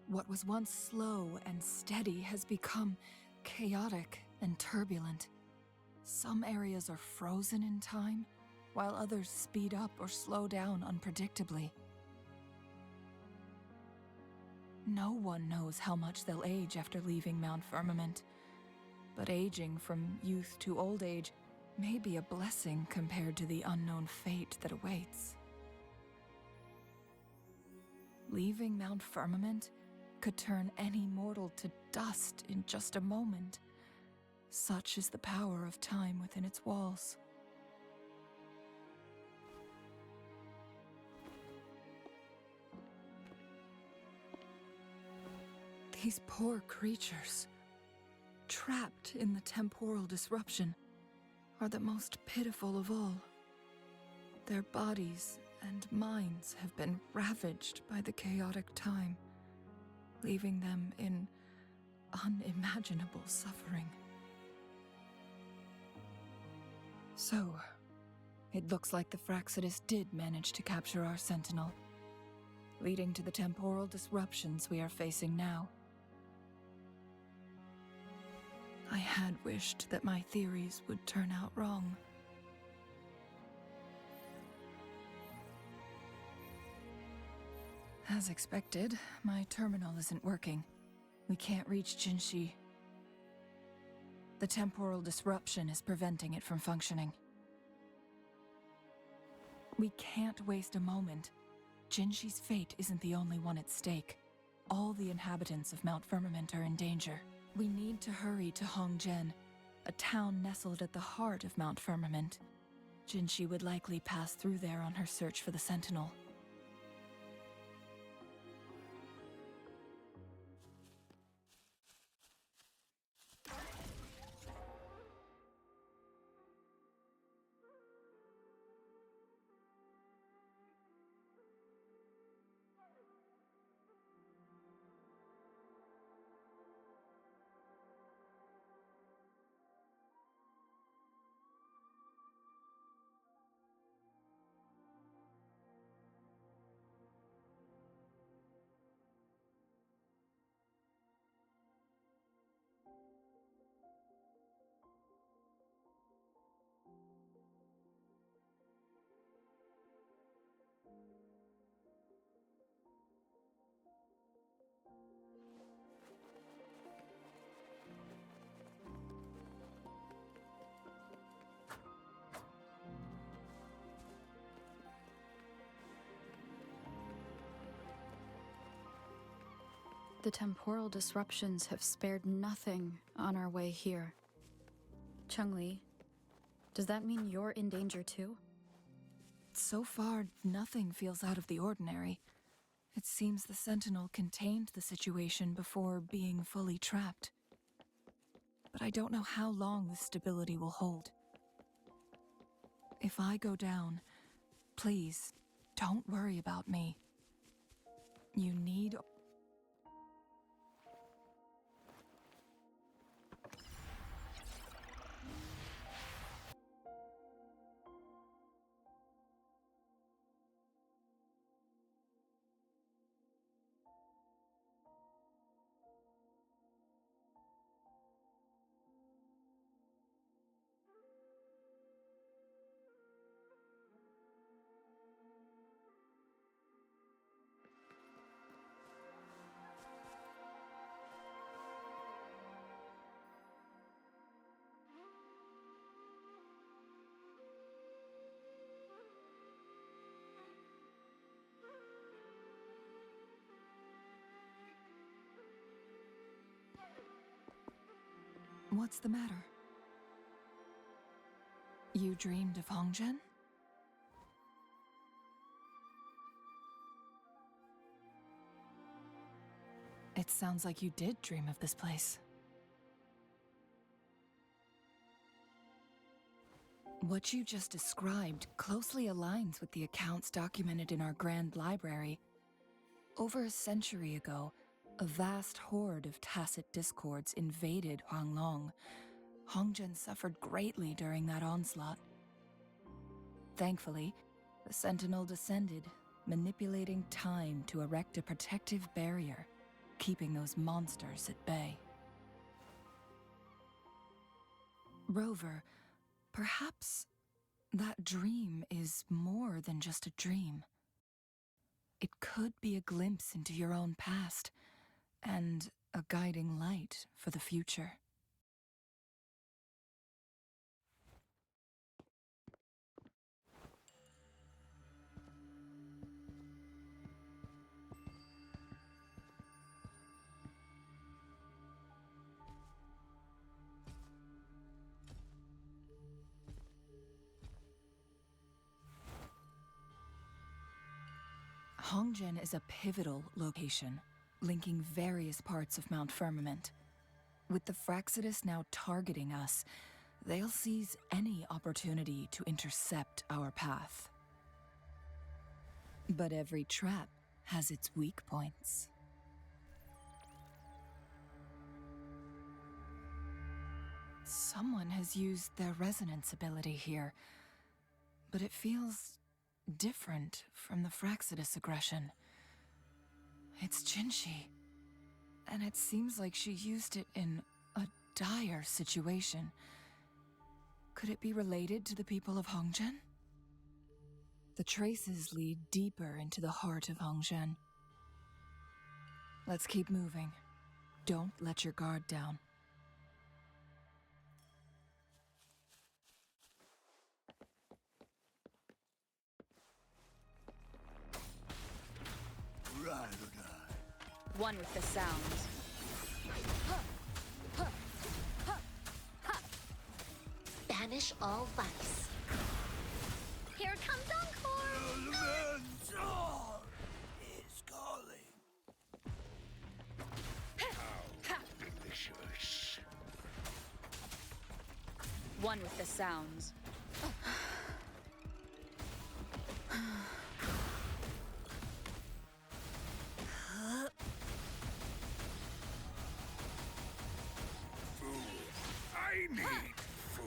What was once slow and steady has become chaotic and turbulent. Some areas are frozen in time, while others speed up or slow down unpredictably. No one knows how much they'll age after leaving Mount Firmament, but aging from youth to old age may be a blessing compared to the unknown fate that awaits. Leaving Mount Firmament could turn any mortal to dust in just a moment. Such is the power of time within its walls. These poor creatures, trapped in the temporal disruption, are the most pitiful of all. Their bodies and minds have been ravaged by the chaotic time, leaving them in unimaginable suffering. So, it looks like the Fraxidus did manage to capture our sentinel, leading to the temporal disruptions we are facing now. I had wished that my theories would turn out wrong. As expected, my terminal isn't working. We can't reach Jinshi. The temporal disruption is preventing it from functioning. We can't waste a moment. Jinshi's fate isn't the only one at stake. All the inhabitants of Mount Firmament are in danger. We need to hurry to Hongzhen, a town nestled at the heart of Mount Firmament. Jinshi would likely pass through there on her search for the Sentinel. The temporal disruptions have spared nothing on our way here. Changli, does that mean you're in danger too? So far, nothing feels out of the ordinary. It seems the Sentinel contained the situation before being fully trapped. But I don't know how long this stability will hold. If I go down, please, don't worry about me. You need... What's the matter? You dreamed of Hongzhen? It sounds like you did dream of this place. What you just described closely aligns with the accounts documented in our Grand Library. Over a century ago, a vast horde of tacit discords invaded Huanglong. Hongzhen suffered greatly during that onslaught. Thankfully, the Sentinel descended, manipulating time to erect a protective barrier, keeping those monsters at bay. Rover, perhaps that dream is more than just a dream. It could be a glimpse into your own past, and a guiding light for the future. Hongzhen is a pivotal location, linking various parts of Mount Firmament. With the Fraxidus now targeting us, they'll seize any opportunity to intercept our path. But every trap has its weak points. Someone has used their resonance ability here, but it feels different from the Fraxidus aggression. It's Jinshi, and it seems like she used it in a dire situation. Could it be related to the people of Hongzhen? The traces lead deeper into the heart of Hongzhen. Let's keep moving. Don't let your guard down. Ride or die. One with the sounds. Banish all vice. Here comes Encore! Elemental is calling. How delicious. One with the sounds. I need food.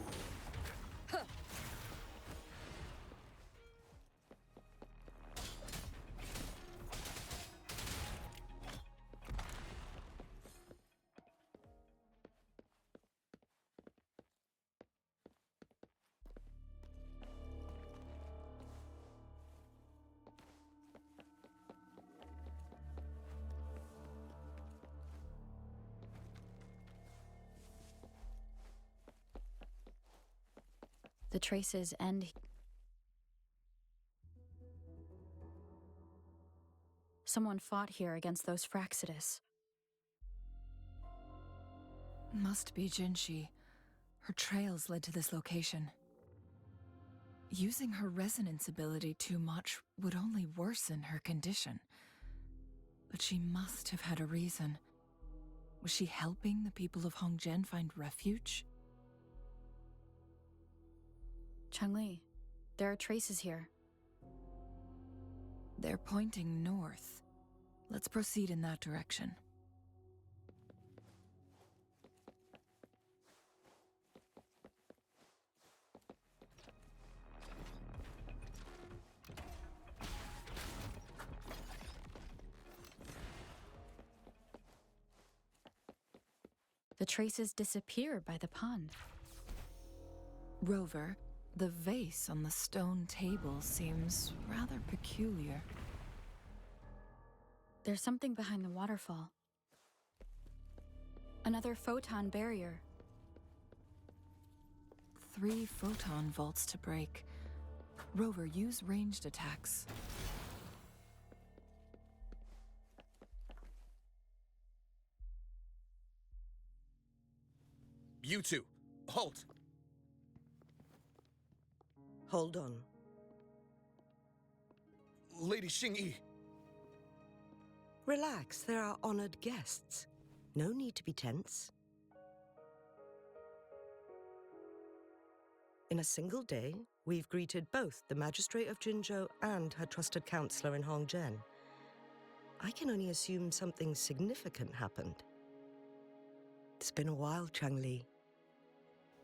The traces end. Someone fought here against those Fraxidus. Must be Jinshi. Her trails led to this location. Using her resonance ability too much would only worsen her condition. But she must have had a reason. Was she helping the people of Hongzhen find refuge? Changli, there are traces here. They're pointing north. Let's proceed in that direction. The traces disappear by the pond. Rover, the vase on the stone table seems rather peculiar. There's something behind the waterfall. Another photon barrier. 3 photon vaults to break. Rover, use ranged attacks. You two, halt! Hold on. Lady Xingyi. Relax, there are honored guests. No need to be tense. In a single day, we've greeted both the Magistrate of Jinzhou and her trusted counselor in Hongzhen. I can only assume something significant happened. It's been a while, Changli.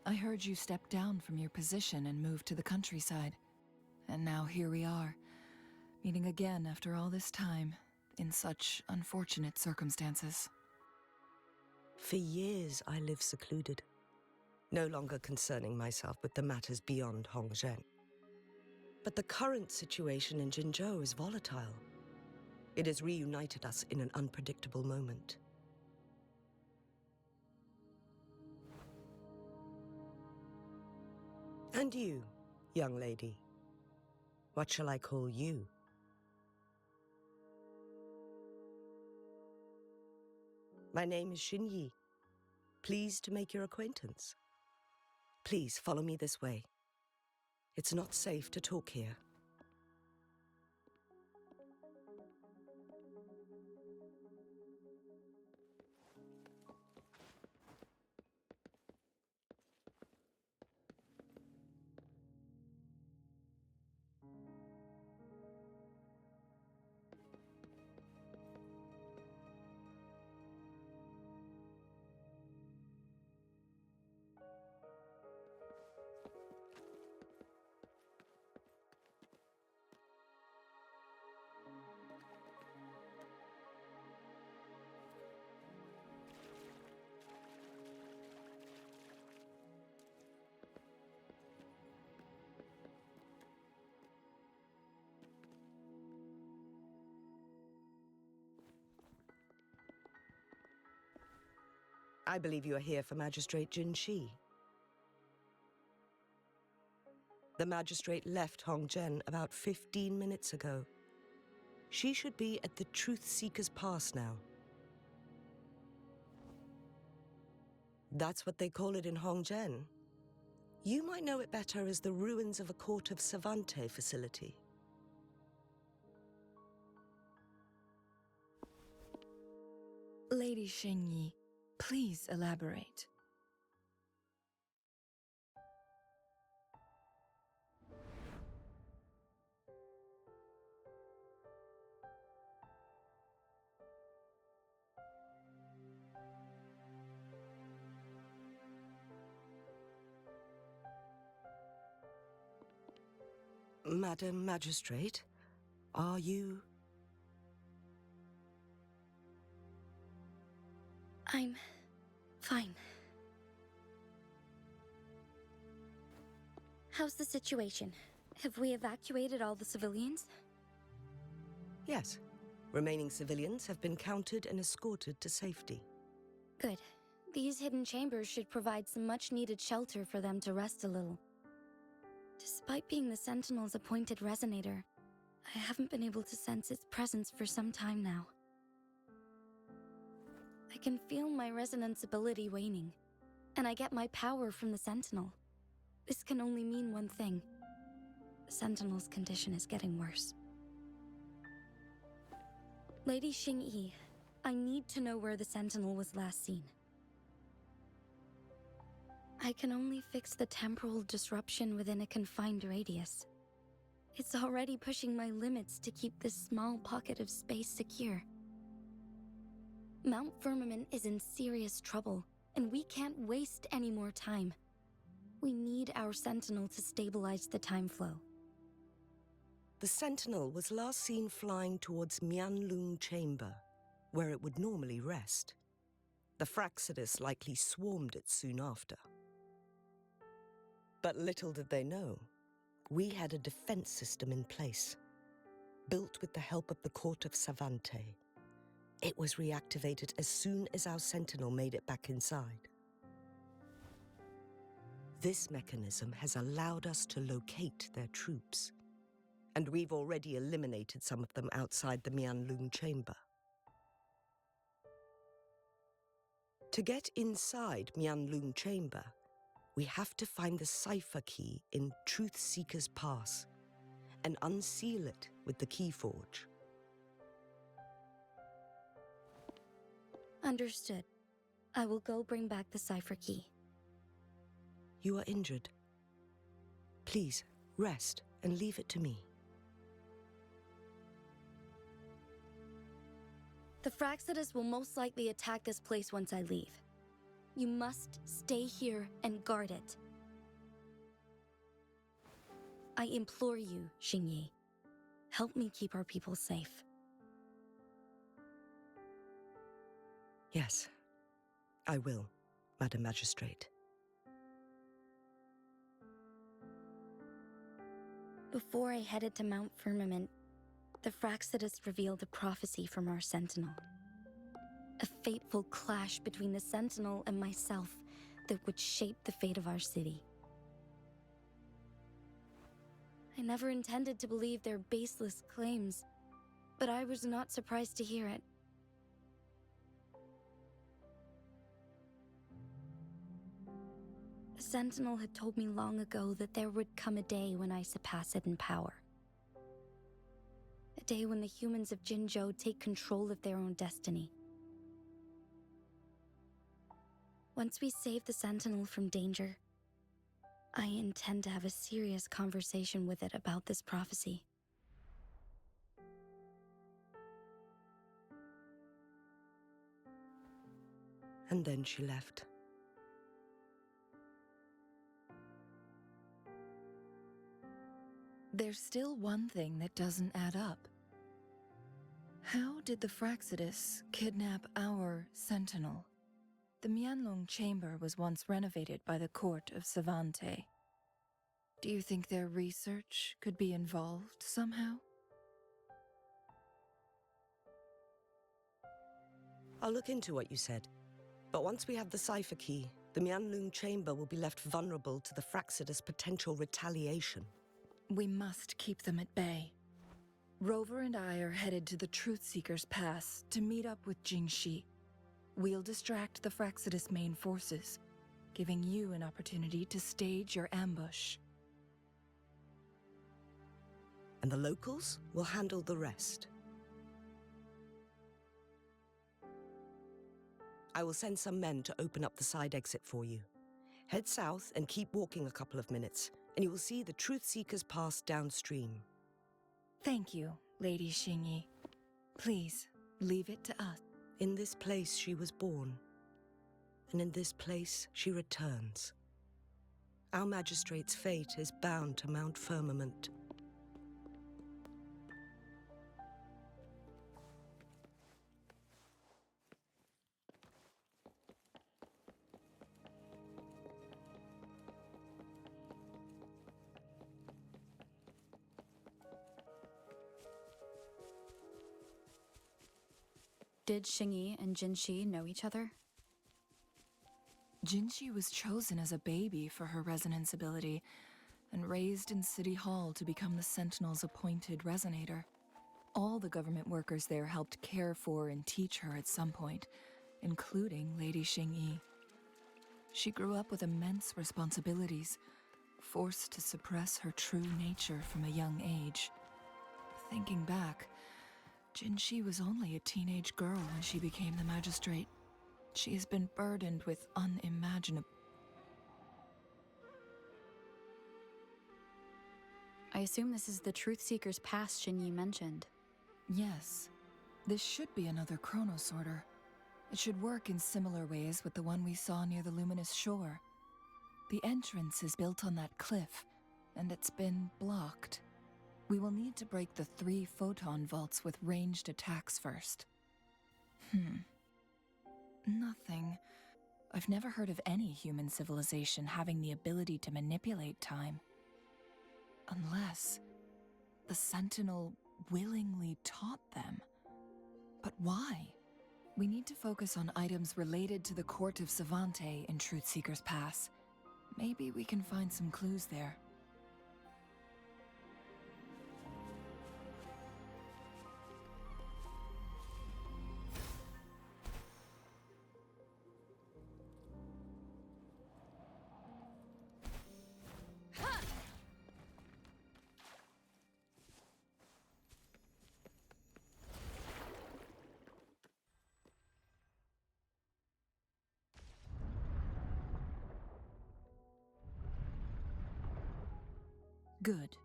I heard you step down from your position and move to the countryside. And now here we are, meeting again after all this time, in such unfortunate circumstances. For years, I lived secluded, no longer concerning myself with the matters beyond Hongzhen. But the current situation in Jinzhou is volatile. It has reunited us in an unpredictable moment. And you, young lady, what shall I call you? My name is Xingyi. Pleased to make your acquaintance. Please follow me this way. It's not safe to talk here. I believe you are here for Magistrate Jinshi. The magistrate left Hongzhen about 15 minutes ago. She should be at the Truth Seeker's Pass now. That's what they call it in Hongzhen. You might know it better as the ruins of a Court of ßōᴜᴜ facility. Lady Xingyi, please elaborate. Madam Magistrate, are you... I'm fine. How's the situation? Have we evacuated all the civilians? Yes. Remaining civilians have been counted and escorted to safety. Good. These hidden chambers should provide some much-needed shelter for them to rest a little. Despite being the Sentinel's appointed resonator, I haven't been able to sense its presence for some time now. I can feel my resonance ability waning, and I get my power from the Sentinel. This can only mean one thing. The Sentinel's condition is getting worse. Lady Xingyi, I need to know where the Sentinel was last seen. I can only fix the temporal disruption within a confined radius. It's already pushing my limits to keep this small pocket of space secure. Mount Firmament is in serious trouble, and we can't waste any more time. We need our Sentinel to stabilize the time flow. The Sentinel was last seen flying towards Mianlung Chamber, where it would normally rest. The Fraxidus likely swarmed it soon after. But little did they know, we had a defense system in place, built with the help of the Court of Savante. It was reactivated as soon as our Sentinel made it back inside. This mechanism has allowed us to locate their troops, and we've already eliminated some of them outside the Mianlung Chamber. To get inside Mianlung Chamber, we have to find the cipher key in Truth Seeker's Pass and unseal it with the Keyforge. Understood. I will go bring back the cipher key. You are injured. Please, rest and leave it to me. The Fraxidus will most likely attack this place once I leave. You must stay here and guard it. I implore you, Xingyi. Help me keep our people safe. Yes, I will, Madam Magistrate. Before I headed to Mount Firmament, the Fraxidus revealed a prophecy from our Sentinel. A fateful clash between the Sentinel and myself that would shape the fate of our city. I never intended to believe their baseless claims, but I was not surprised to hear it. The Sentinel had told me long ago that there would come a day when I surpass it in power. A day when the humans of Jinzhou take control of their own destiny. Once we save the Sentinel from danger, I intend to have a serious conversation with it about this prophecy. And then she left. There's still one thing that doesn't add up. How did the Fraxidus kidnap our Sentinel? The Mianlung Chamber was once renovated by the Court of Savante. Do you think their research could be involved somehow? I'll look into what you said. But once we have the cipher key, the Mianlung Chamber will be left vulnerable to the Fraxidus' potential retaliation. We must keep them at bay. Rover and I are headed to the Truth Seeker's Pass to meet up with Jingxi. We'll distract the Fraxidus' main forces, giving you an opportunity to stage your ambush. And the locals will handle the rest. I will send some men to open up the side exit for you. Head south and keep walking a couple of minutes, and you will see the Truth Seeker's Pass downstream. Thank you, Lady Xingyi. Please, leave it to us. In this place she was born, and in this place she returns. Our magistrate's fate is bound to Mount Firmament. Did Xingyi and Jinxi know each other? Jinxi was chosen as a baby for her resonance ability and raised in City Hall to become the Sentinel's appointed resonator. All the government workers there helped care for and teach her at some point, including Lady Xingyi. She grew up with immense responsibilities, forced to suppress her true nature from a young age. Thinking back, Jinxi was only a teenage girl when she became the magistrate. She has been burdened with unimaginable... I assume this is the Truth Seeker's Pass Xingyi mentioned. Yes. This should be another chronosorter. It should work in similar ways with the one we saw near the luminous shore. The entrance is built on that cliff, and it's been blocked. We will need to break the 3 photon vaults with ranged attacks first. Nothing. I've never heard of any human civilization having the ability to manipulate time. Unless the Sentinel willingly taught them. But why? We need to focus on items related to the Court of ßAvante in Truth Seeker's Pass. Maybe we can find some clues there. Good.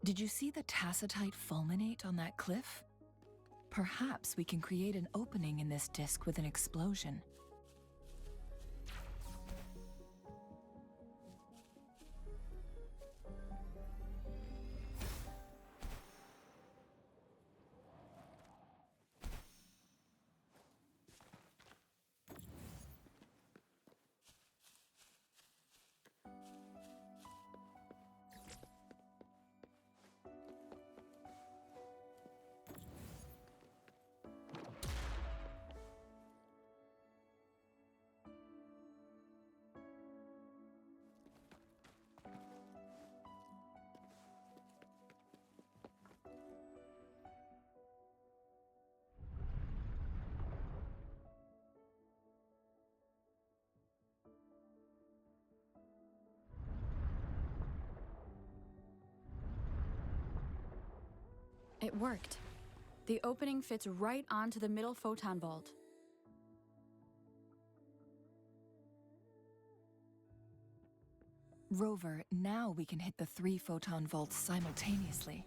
Did you see the tacitite fulminate on that cliff? Perhaps we can create an opening in this disk with an explosion. It worked. The opening fits right onto the middle photon vault. Rover, now we can hit the 3 photon vaults simultaneously.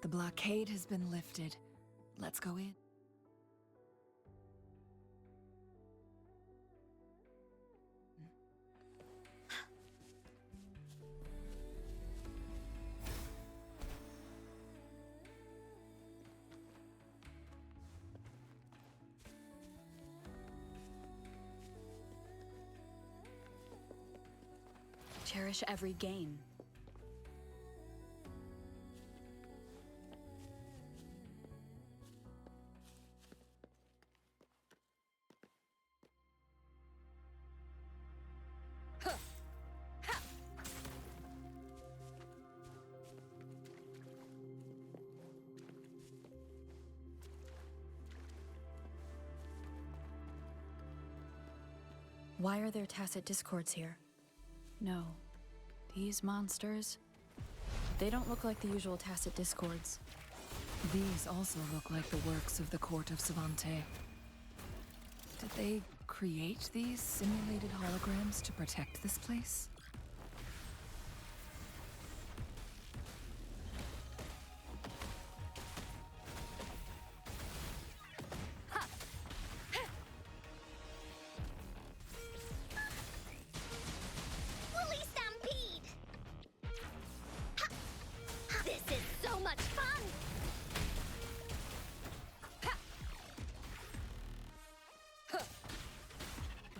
The blockade has been lifted. Let's go in. Cherish every gain. Why are there tacit discords here? No. These monsters, they don't look like the usual tacit discords. These also look like the works of the Court of ßAvante. Did they create these simulated holograms to protect this place?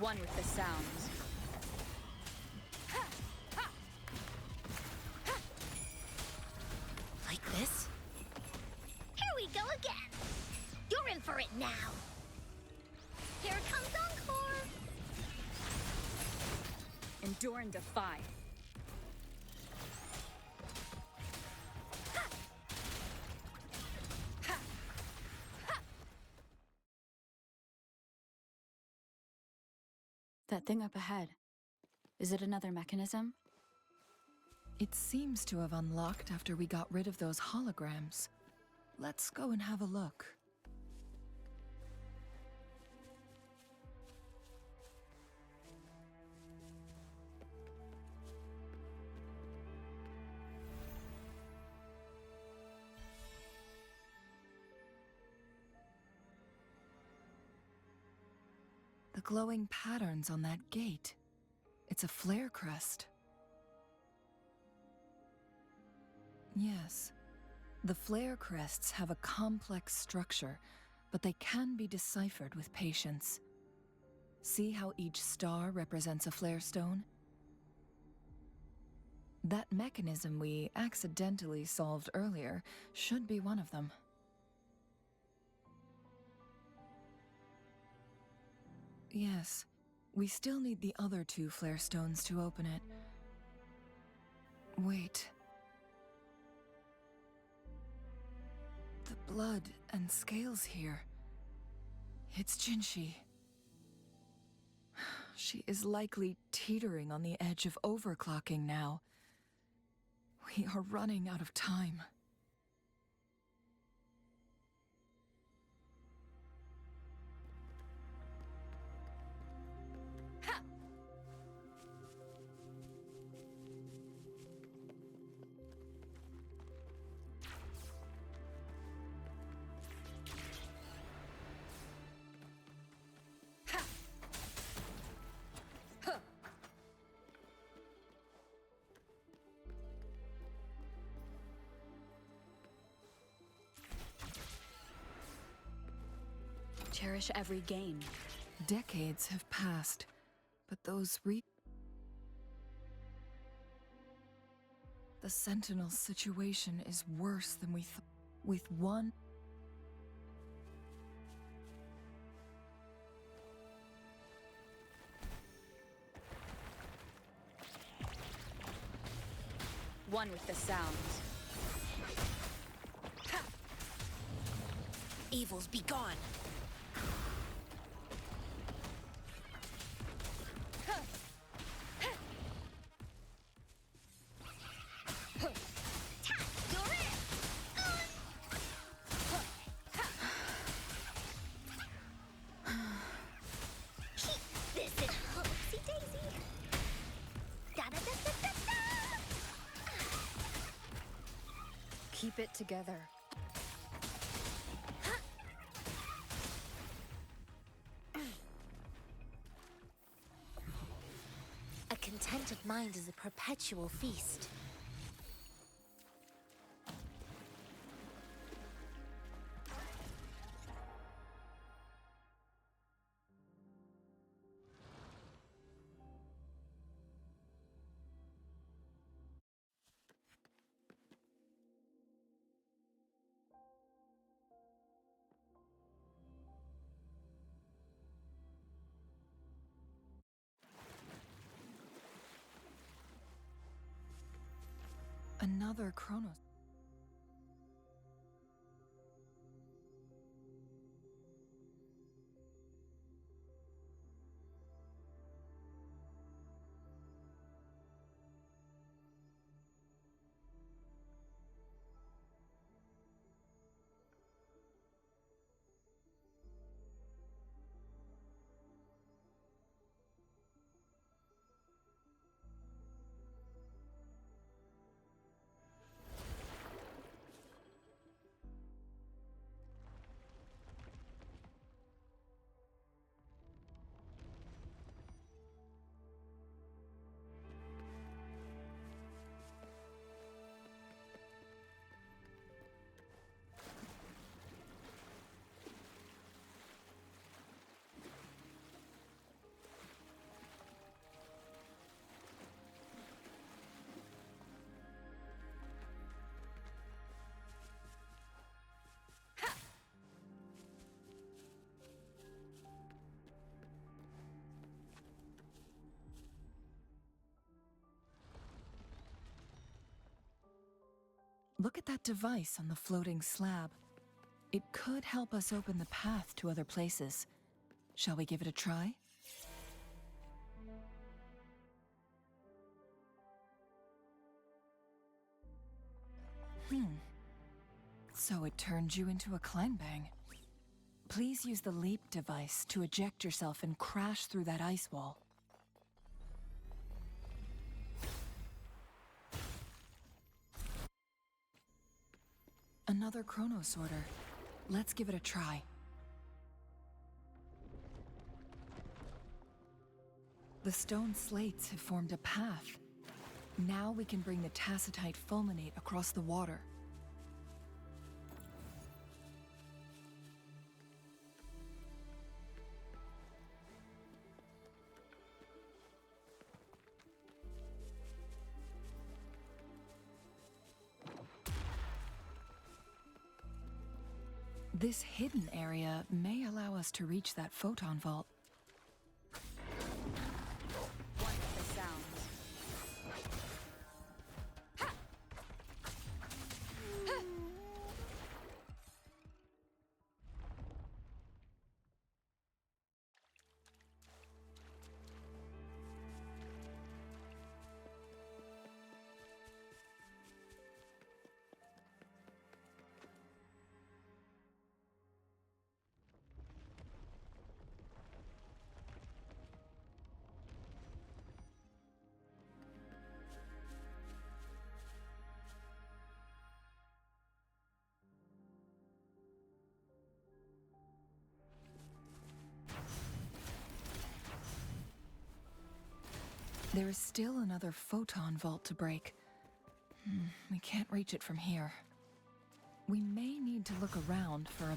One with the sounds. Like this? Here we go again. You're in for it now. Here comes Encore. Endure and defy. That thing up ahead. Is it another mechanism? It seems to have unlocked after we got rid of those holograms. Let's go and have a look. The glowing patterns on that gate. It's a flare crest. Yes. The flare crests have a complex structure, but they can be deciphered with patience. See how each star represents a flare stone? That mechanism we accidentally solved earlier should be one of them. Yes, we still need the other 2 flare stones to open it. Wait. The blood and scales here. It's Jinshi. She is likely teetering on the edge of overclocking now. We are running out of time. Cherish every gain. Decades have passed, but those The Sentinel situation is worse than we thought. With one... One with the sounds. Evils be gone. Keep it together. A contented mind is a perpetual feast. Another Chronos. Look at that device on the floating slab. It could help us open the path to other places. Shall we give it a try? So it turned you into a Kleinbang. Please use the leap device to eject yourself and crash through that ice wall. Another chrono sorter. Let's give it a try. The stone slates have formed a path. Now we can bring the tacitite fulminate across the water. This hidden area may allow us to reach that photon vault. One of the sounds. There is still another photon vault to break. We can't reach it from here. We may need to look around for a...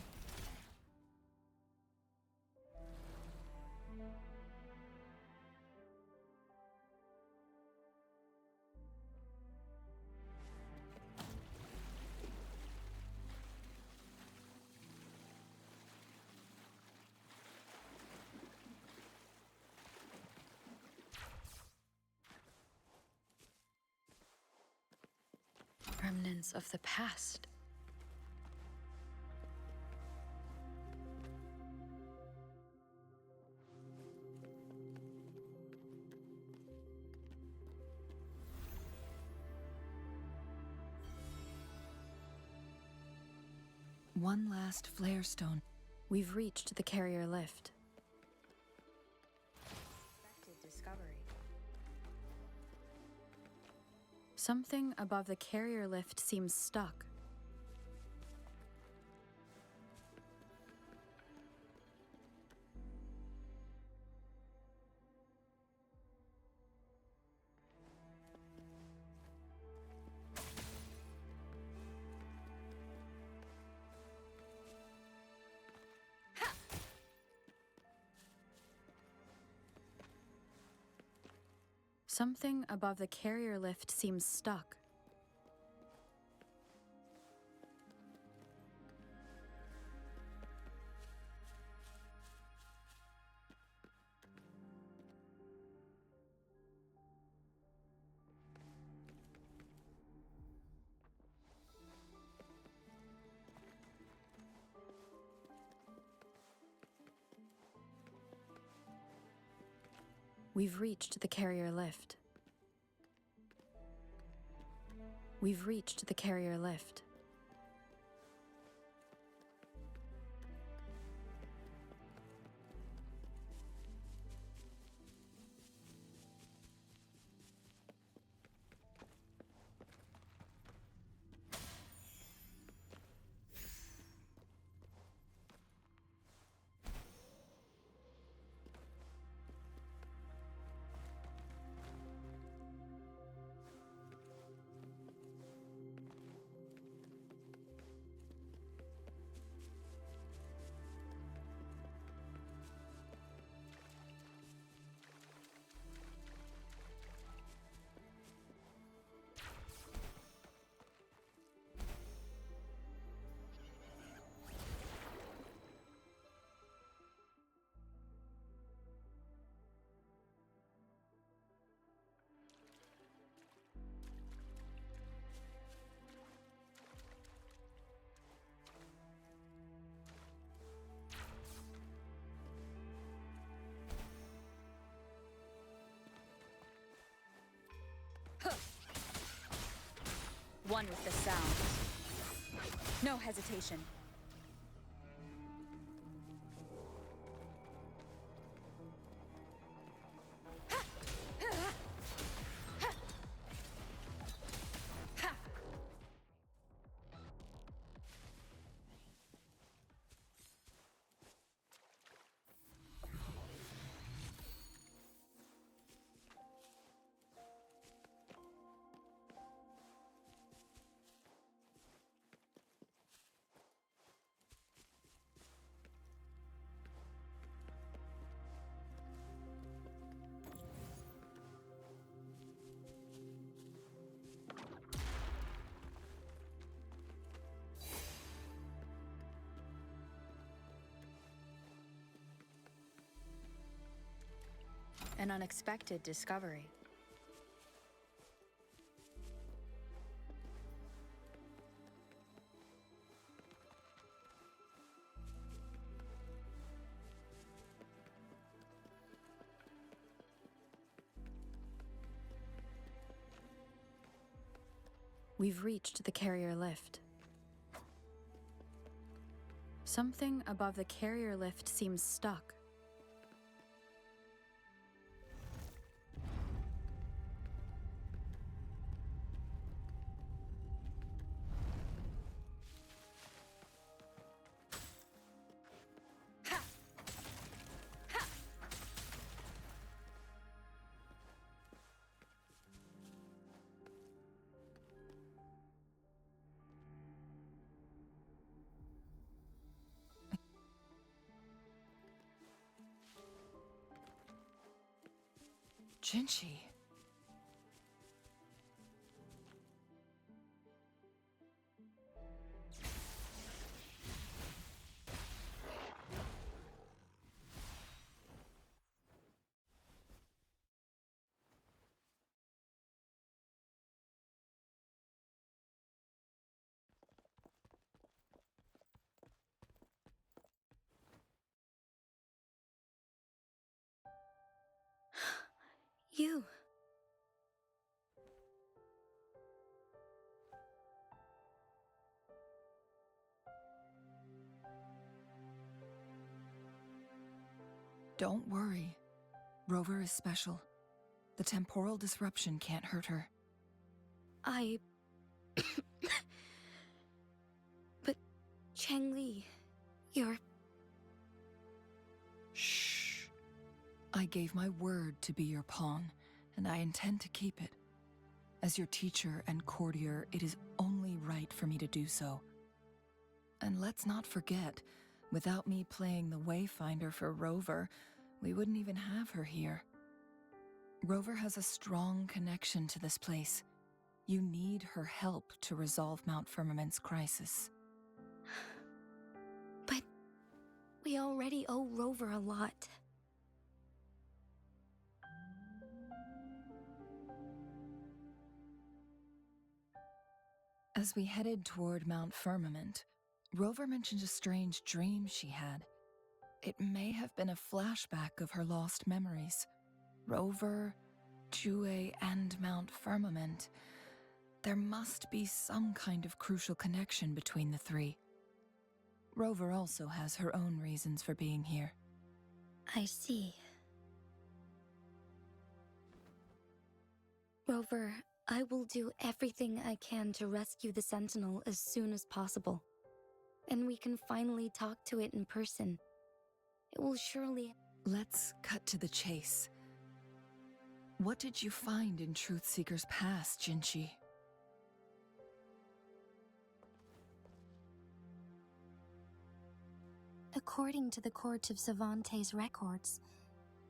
Remnants of the past. One last flare stone. We've reached the carrier lift. Expected discovery. Something above the carrier lift seems stuck. Something above the carrier lift seems stuck. We've reached the carrier lift. We've reached the carrier lift. One with the sound. No hesitation. An unexpected discovery. We've reached the carrier lift. Something above the carrier lift seems stuck. Jinchi. You. Don't worry. Rover is special. The temporal disruption can't hurt her. But Changli, you're... Shh. I gave my word to be your pawn, and I intend to keep it. As your teacher and courtier, it is only right for me to do so. And let's not forget, without me playing the Wayfinder for Rover, we wouldn't even have her here. Rover has a strong connection to this place. You need her help to resolve Mount Firmament's crisis. But we already owe Rover a lot. As we headed toward Mount Firmament, Rover mentioned a strange dream she had. It may have been a flashback of her lost memories. Rover, Jue, and Mount Firmament. There must be some kind of crucial connection between the three. Rover also has her own reasons for being here. I see. Rover, I will do everything I can to rescue the Sentinel as soon as possible. And we can finally talk to it in person. It will surely... Let's cut to the chase. What did you find in Truthseeker's past, Jinchi? According to the Court of ģeForce's records,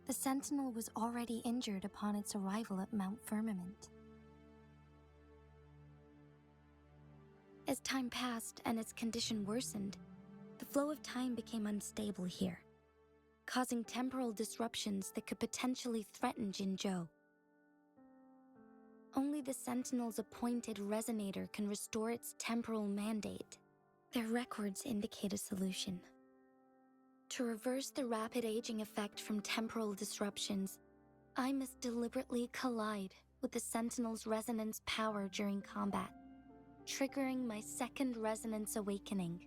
the Sentinel was already injured upon its arrival at Mount Firmament. As time passed and its condition worsened, the flow of time became unstable here, causing temporal disruptions that could potentially threaten Jinzhou. Only the Sentinel's appointed resonator can restore its temporal mandate. Their records indicate a solution. To reverse the rapid aging effect from temporal disruptions, I must deliberately collide with the Sentinel's resonance power during combat. triggering my second resonance awakening.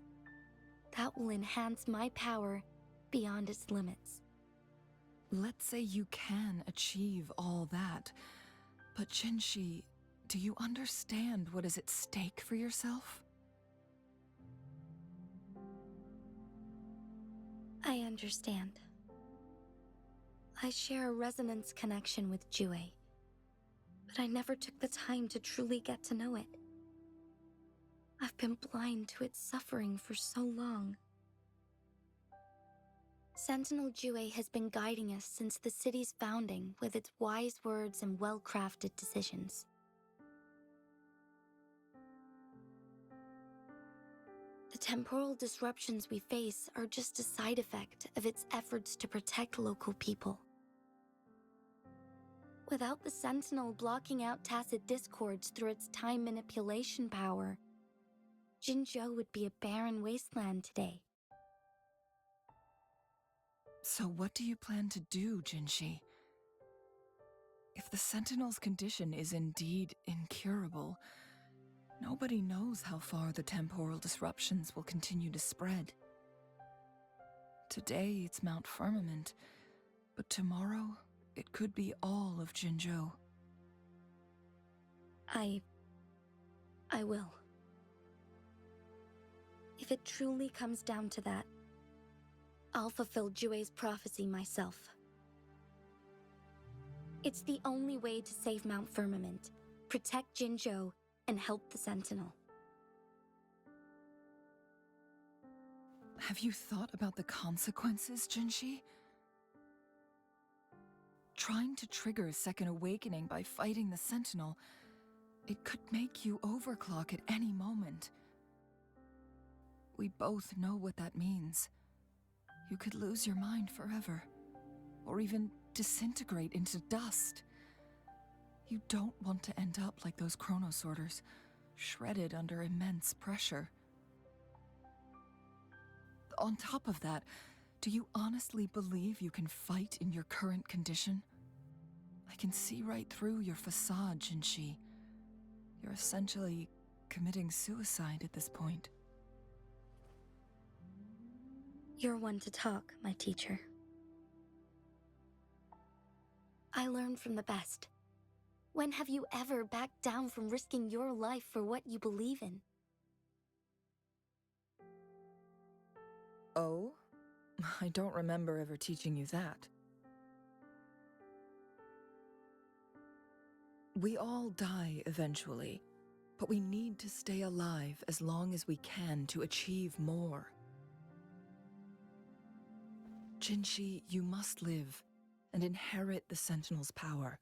That will enhance my power beyond its limits. Let's say you can achieve all that, but Jinshi, do you understand what is at stake for yourself? I understand. I share a resonance connection with Jue, but I never took the time to truly get to know it. I've been blind to its suffering for so long. Sentinel Jue has been guiding us since the city's founding with its wise words and well-crafted decisions. The temporal disruptions we face are just a side effect of its efforts to protect local people. Without the Sentinel blocking out tacit discords through its time manipulation power, Jinzhou would be a barren wasteland today. So what do you plan to do, Jinshi? If the Sentinel's condition is indeed incurable, nobody knows how far the temporal disruptions will continue to spread. Today it's Mount Firmament, but tomorrow it could be all of Jinzhou. I will. If it truly comes down to that, I'll fulfill Jue's prophecy myself. It's the only way to save Mount Firmament, protect Jinzhou, and help the Sentinel. Have you thought about the consequences, Jinshi? Trying to trigger a second awakening by fighting the Sentinel, it could make you overclock at any moment. We both know what that means. You could lose your mind forever, or even disintegrate into dust. You don't want to end up like those chronosorters, shredded under immense pressure. On top of that, do you honestly believe you can fight in your current condition? I can see right through your facade, Jinshi. You're essentially committing suicide at this point. You're one to talk, my teacher. I learn from the best. When have you ever backed down from risking your life for what you believe in? Oh? I don't remember ever teaching you that. We all die eventually, but we need to stay alive as long as we can to achieve more. Jinshi, you must live and inherit the Sentinel's power.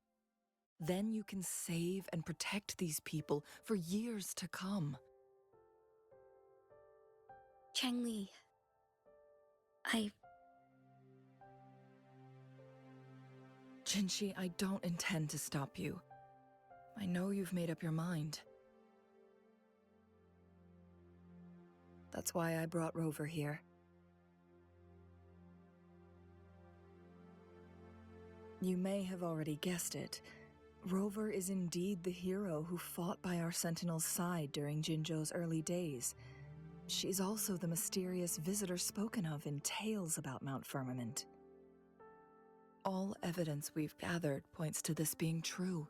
Then you can save and protect these people for years to come. Changli, Jinshi, I don't intend to stop you. I know you've made up your mind. That's why I brought Rover here. You may have already guessed it. Rover is indeed the hero who fought by our Sentinel's side during Jinzhou's early days. She's also the mysterious visitor spoken of in tales about Mount Firmament. All evidence we've gathered points to this being true.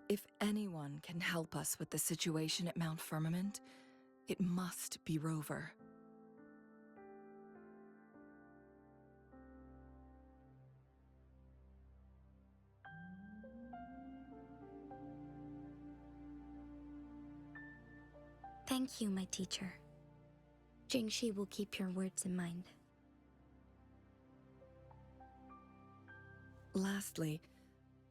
If anyone can help us with the situation at Mount Firmament, it must be Rover. thank you, my teacher. Jingxi will keep your words in mind. Lastly,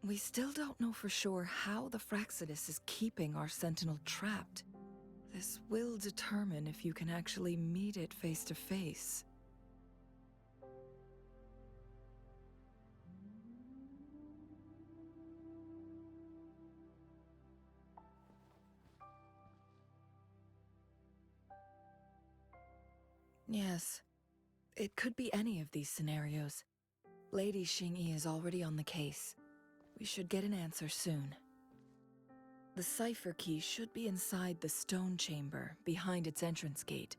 we still don't know for sure how the Fraxidus is keeping our Sentinel trapped. This will determine if you can actually meet it face to face. Yes, it could be any of these scenarios. Lady Xingyi is already on the case. We should get an answer soon. The cipher key should be inside the stone chamber, behind its entrance gate.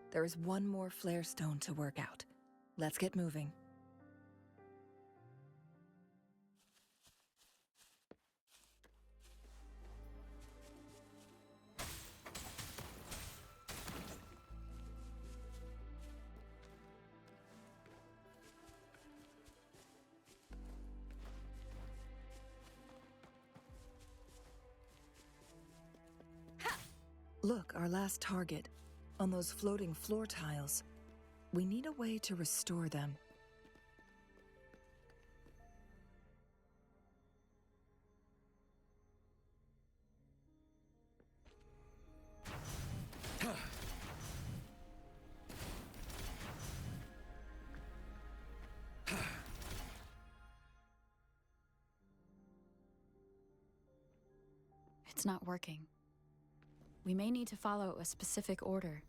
There is one more flare stone to work out. Let's get moving. Look, our last target, on those floating floor tiles. We need a way to restore them. It's not working. We may need to follow a specific order.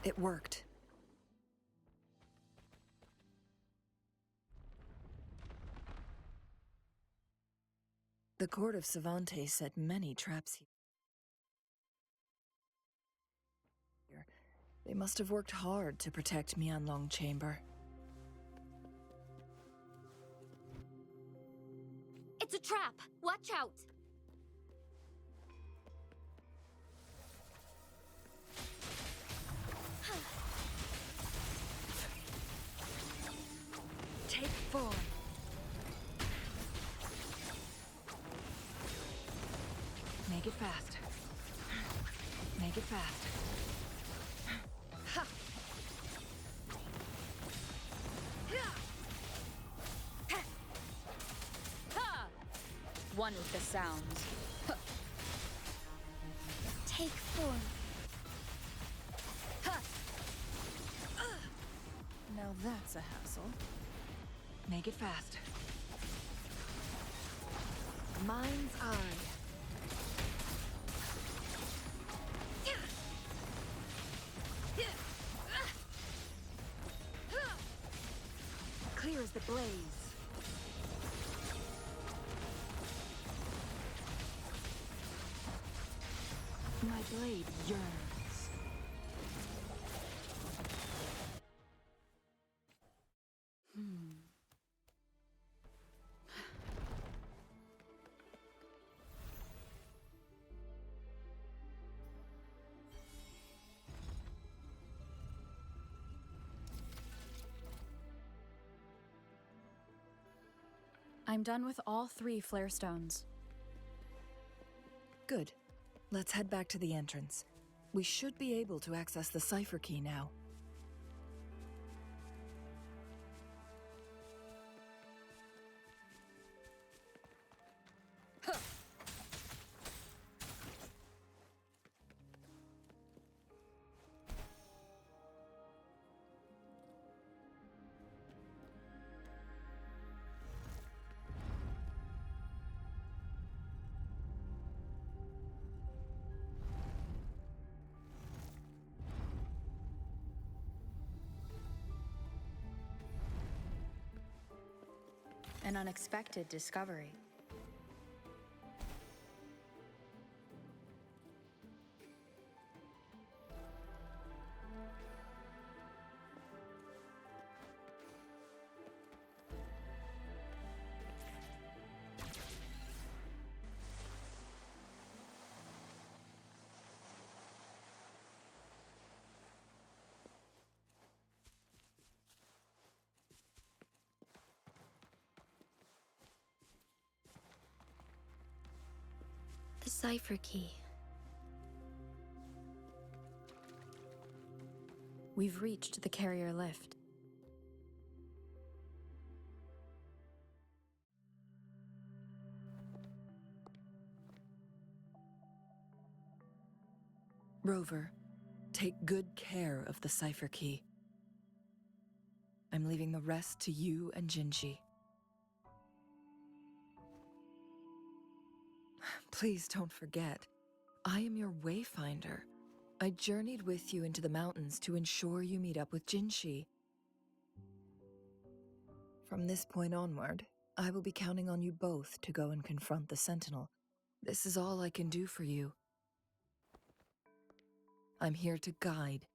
It worked. The court of ßヴsöᴛᴜ set many traps here. They must have worked hard to protect Mianlong Chamber. It's a trap! Watch out! Take 4. Make it fast. Make it fast. Ha! Ha! One with the sounds. Take 4. Now that's a hassle. Make it fast. Mind's eye. Clear as the blaze. My blade yearns. I'm done with all 3 flare stones. Good. Let's head back to the entrance. We should be able to access the cipher key now. An unexpected discovery. The cipher key. We've reached the carrier lift. Rover, take good care of the cipher key. I'm leaving the rest to you and Jinji. Please don't forget, I am your wayfinder. I journeyed with you into the mountains to ensure you meet up with Jinshi. From this point onward, I will be counting on you both to go and confront the Sentinel. This is all I can do for you. I'm here to guide,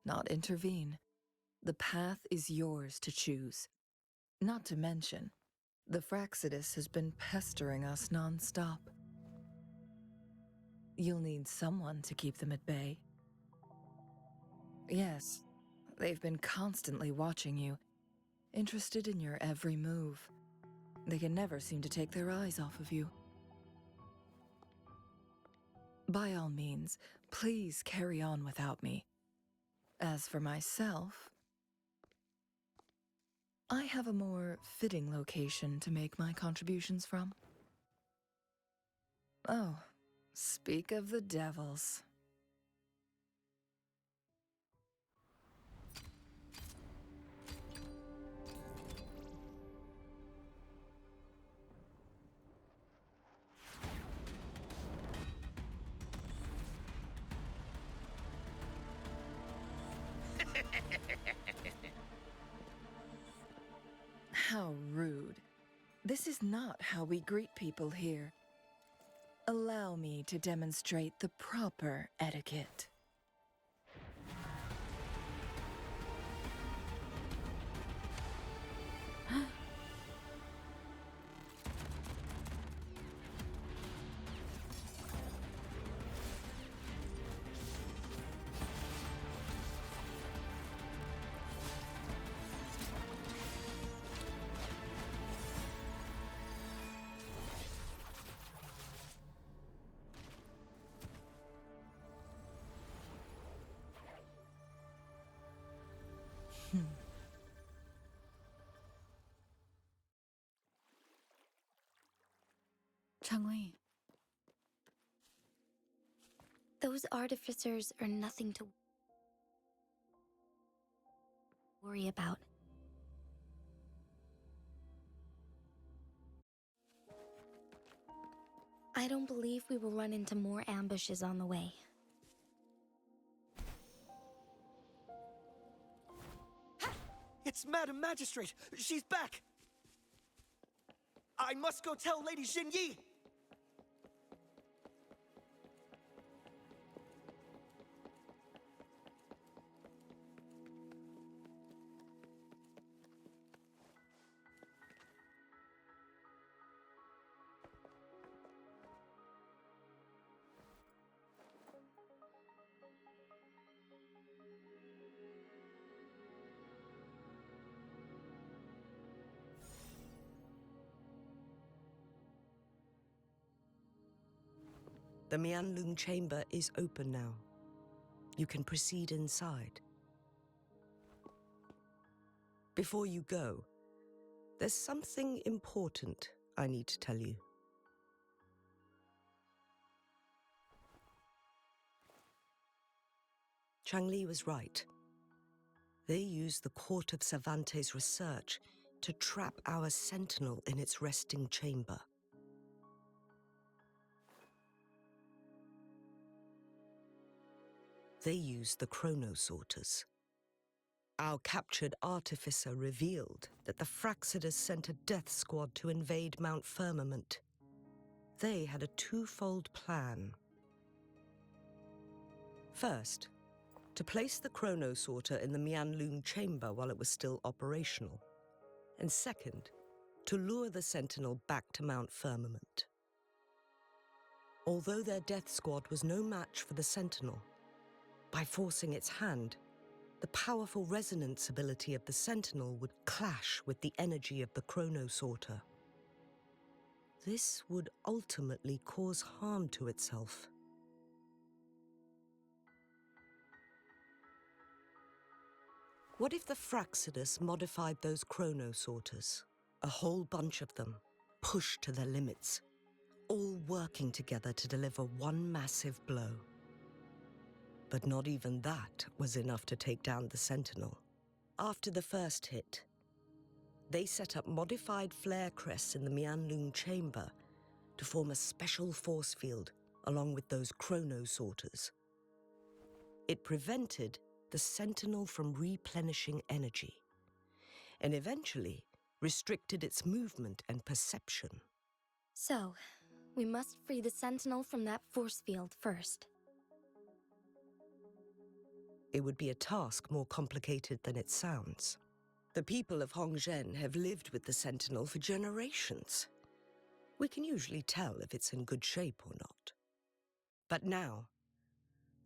not intervene. The path is yours to choose. Not to mention, the Fraccidus has been pestering us non-stop. You'll need someone to keep them at bay. Yes, they've been constantly watching you, interested in your every move. They can never seem to take their eyes off of you. By all means, please carry on without me. As for myself, I have a more fitting location to make my contributions from. Oh, speak of the devils. How rude. This is not how we greet people here. Allow me to demonstrate the proper etiquette. Changli. Those artificers are nothing to worry about. I don't believe we will run into more ambushes on the way. It's Madam Magistrate! She's back! I must go tell Lady Jinyi! The Mianlung chamber is open now. You can proceed inside. Before you go, there's something important I need to tell you. Changli was right. They used the Court of Cervantes' research to trap our sentinel in its resting chamber. They used the chronosorters. Our captured artificer revealed that the Fraccidus sent a death squad to invade Mount Firmament. They had a twofold plan. First, to place the chronosorter in the Mianlung chamber while it was still operational. And second, to lure the Sentinel back to Mount Firmament. Although their death squad was no match for the Sentinel, by forcing its hand, the powerful resonance ability of the Sentinel would clash with the energy of the chronosorter. This would ultimately cause harm to itself. What if the Fraccidus modified those chronosorters? A whole bunch of them, pushed to their limits, all working together to deliver one massive blow. But not even that was enough to take down the Sentinel. After the first hit, they set up modified flare crests in the Mianlung chamber to form a special force field along with those chronosorters. It prevented the Sentinel from replenishing energy, and eventually restricted its movement and perception. So, we must free the Sentinel from that force field first. It would be a task more complicated than it sounds. The people of Hongzhen have lived with the Sentinel for generations. We can usually tell if it's in good shape or not. But now,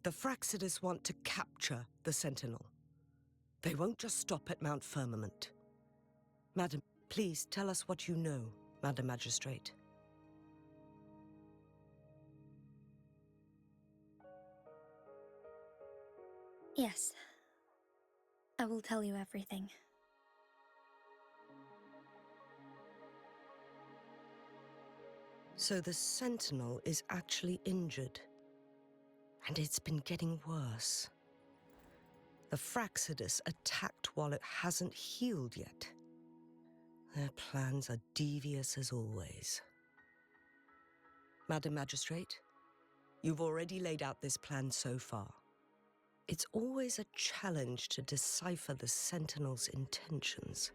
the Fraxidus want to capture the Sentinel. They won't just stop at Mount Firmament. Madam, please tell us what you know, Madam Magistrate. Yes. I will tell you everything. So the Sentinel is actually injured. And it's been getting worse. The Fraxidus attacked while it hasn't healed yet. Their plans are devious as always. Madam Magistrate, you've already laid out this plan so far. It's always a challenge to decipher the Sentinel's intentions.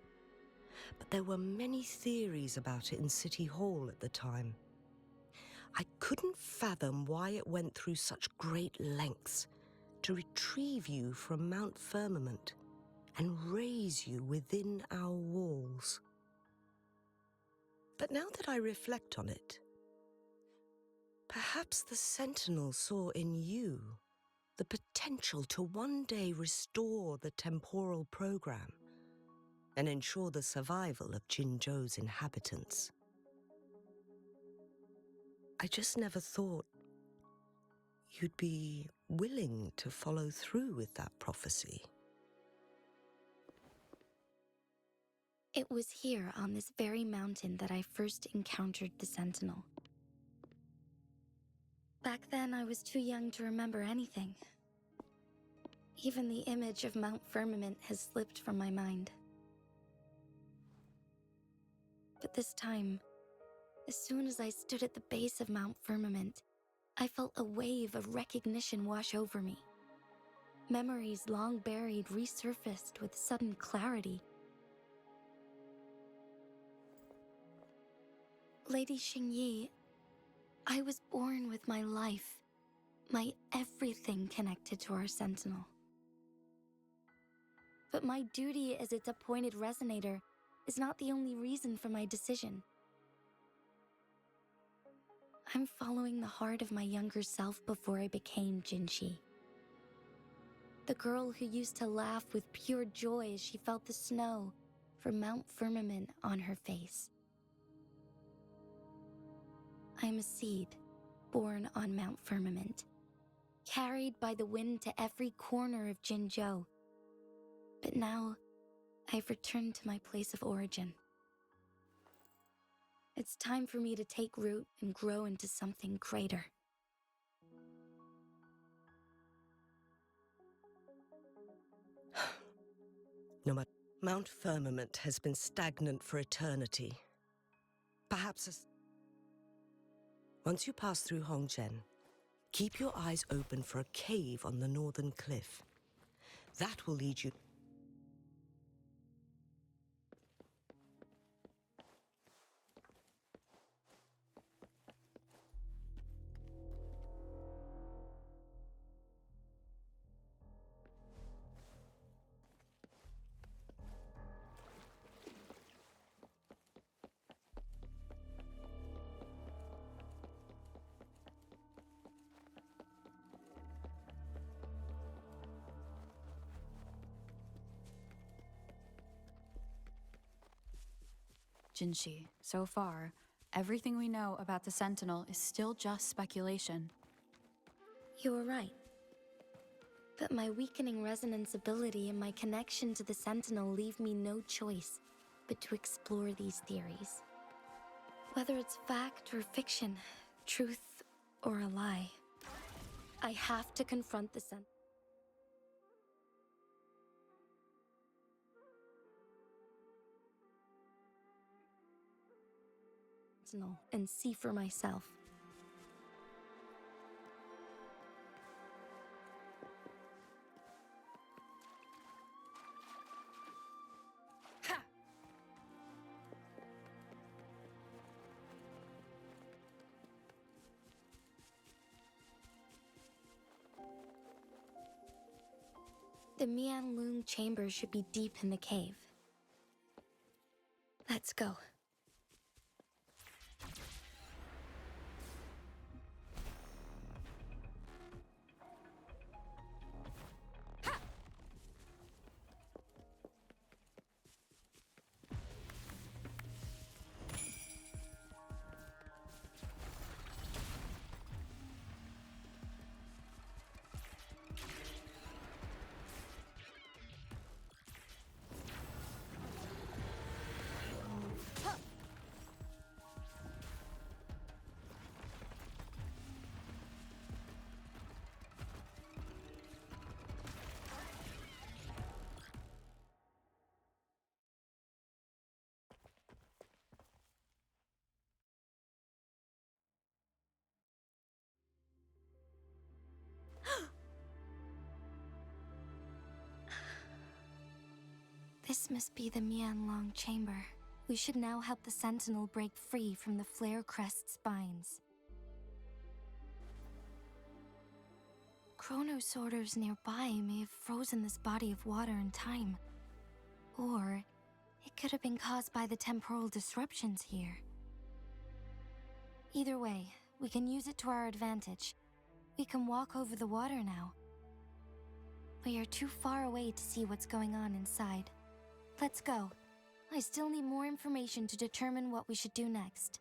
But there were many theories about it in City Hall at the time. I couldn't fathom why it went through such great lengths to retrieve you from Mount Firmament and raise you within our walls. But now that I reflect on it, perhaps the Sentinel saw in you the potential to one day restore the temporal program and ensure the survival of Jinzhou's inhabitants. I just never thought you'd be willing to follow through with that prophecy. It was here on this very mountain that I first encountered the Sentinel. Back then, I was too young to remember anything. Even the image of Mount Firmament has slipped from my mind. But this time, as soon as I stood at the base of Mount Firmament, I felt a wave of recognition wash over me. Memories long buried resurfaced with sudden clarity. Lady Xingyi, I was born with my life, my everything connected to our Sentinel. But my duty as its appointed resonator is not the only reason for my decision. I'm following the heart of my younger self before I became Jinshi. The girl who used to laugh with pure joy as she felt the snow from Mount Firmament on her face. I'm a seed born on Mount Firmament, carried by the wind to every corner of Jinzhou. But now, I've returned to my place of origin. It's time for me to take root and grow into something greater. No matter, Mount Firmament has been stagnant for eternity. Perhaps once you pass through Hongzhen, keep your eyes open for a cave on the northern cliff. That will lead you. Jinshi, so far, everything we know about the Sentinel is still just speculation. You were right. But my weakening resonance ability and my connection to the Sentinel leave me no choice but to explore these theories. Whether it's fact or fiction, truth or a lie, I have to confront the Sentinel. sentinel and see for myself. The Mianlung chamber should be deep in the cave. Let's go. This must be the Mianlong chamber. We should now help the Sentinel break free from the Flare Crest's binds. Chronosorters nearby may have frozen this body of water in time. Or it could have been caused by the temporal disruptions here. Either way, we can use it to our advantage. We can walk over the water now. We are too far away to see what's going on inside. Let's go. I still need more information to determine what we should do next.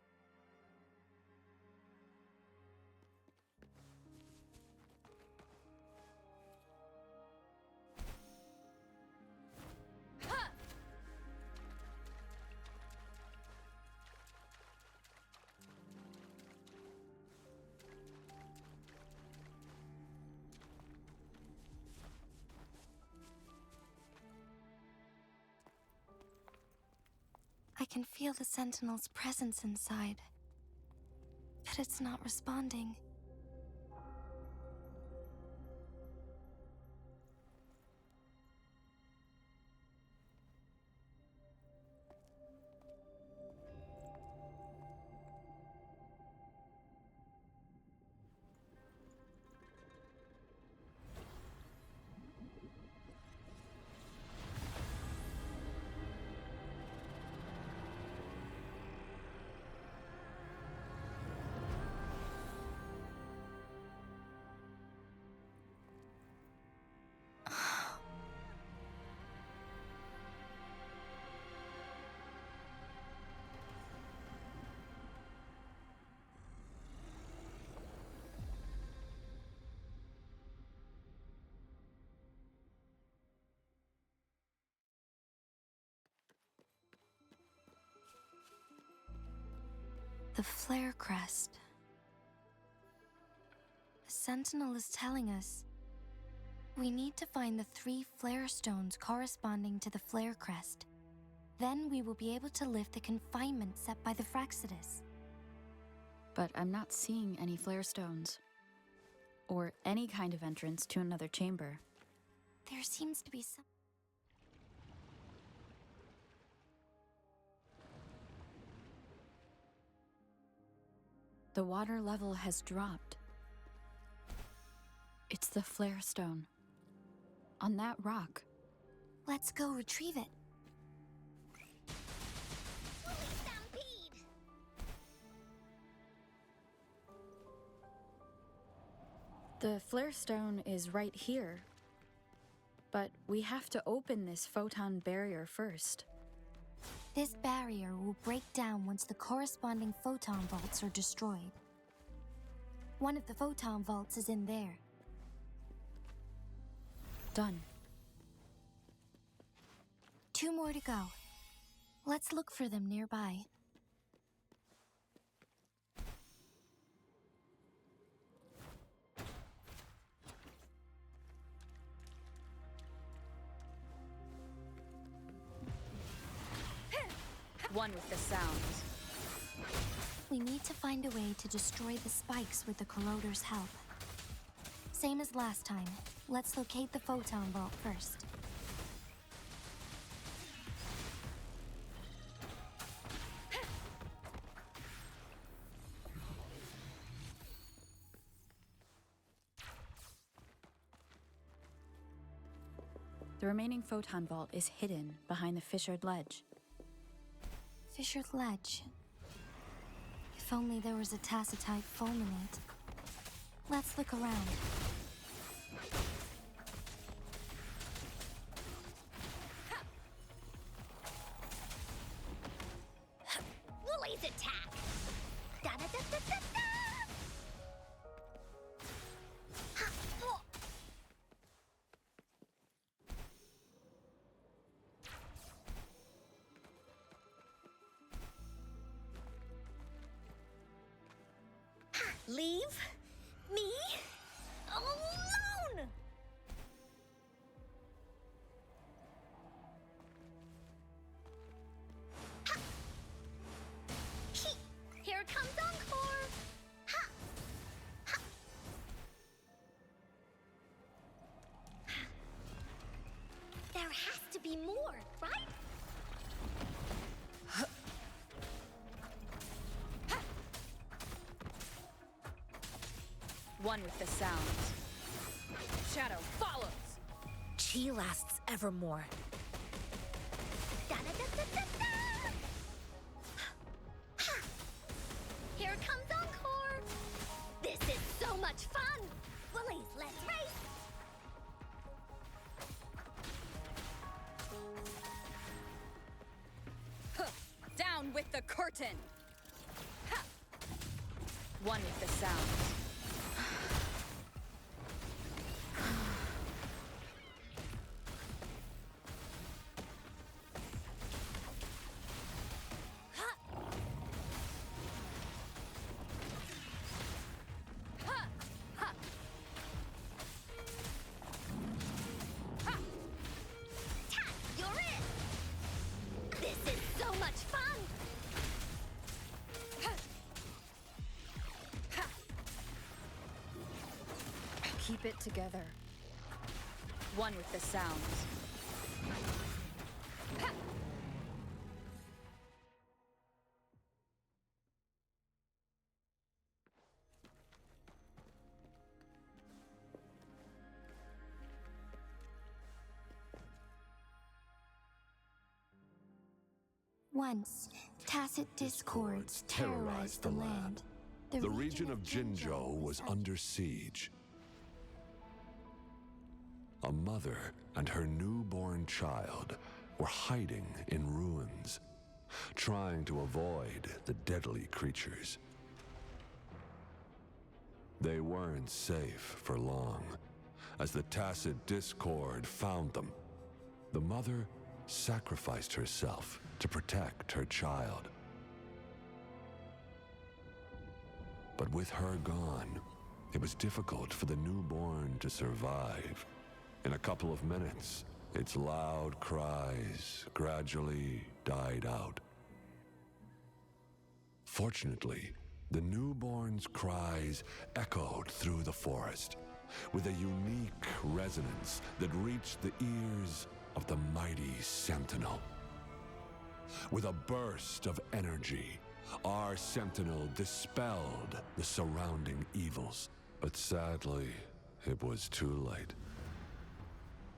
I can feel the Sentinel's presence inside, but it's not responding. The Flare Crest. The Sentinel is telling us we need to find the 3 flare stones corresponding to the Flare Crest. Then we will be able to lift the confinement set by the Fraxidus. But I'm not seeing any flare stones, or any kind of entrance to another chamber. There seems to be some... The water level has dropped. It's the flare stone. On that rock. Let's go retrieve it. The flare stone is right here. But we have to open this photon barrier first. This barrier will break down once the corresponding photon vaults are destroyed. One of the photon vaults is in there. Done. 2 more to go. Let's look for them nearby. One with the sounds. We need to find a way to destroy the spikes with the corroder's help. Same as last time. Let's locate the photon vault first. The remaining photon vault is hidden behind the fissured ledge. Fissured ledge. If only there was a tacitite fulminate. Let's look around. Woolly's attack! Da-da-da-da-da-da! Leave me alone! Here comes Encore! There has to be more, right? One with the sounds. Shadow follows. Chi lasts evermore. Da-da-da-da-da-da! Here comes Encore! This is so much fun! Woolies, let's race! Down with the curtain. Ha! One with the sounds. Keep it together. One with the sounds. Once, tacit discords terrorized the land. The region of Jinzhou was under siege. A mother and her newborn child were hiding in ruins, trying to avoid the deadly creatures. They weren't safe for long, as the tacit discord found them. The mother sacrificed herself to protect her child. But with her gone, it was difficult for the newborn to survive. In a couple of minutes, its loud cries gradually died out. Fortunately, the newborn's cries echoed through the forest with a unique resonance that reached the ears of the mighty Sentinel. With a burst of energy, our Sentinel dispelled the surrounding evils. But sadly, it was too late.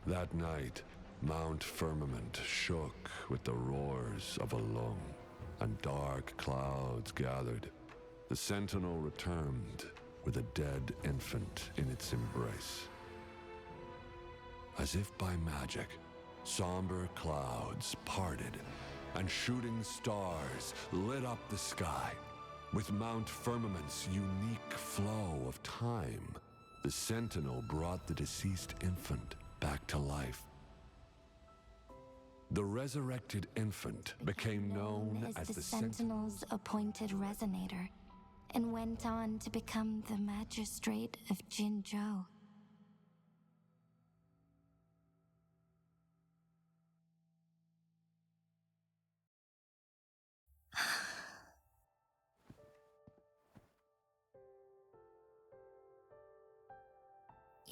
That night, Mount Firmament shook with the roars of a lung, and dark clouds gathered. The Sentinel returned with a dead infant in its embrace. As if by magic, somber clouds parted, and shooting stars lit up the sky. With Mount Firmament's unique flow of time, the Sentinel brought the deceased infant back to life. The resurrected infant became known as the Sentinel's appointed resonator, and went on to become the magistrate of Jinzhou.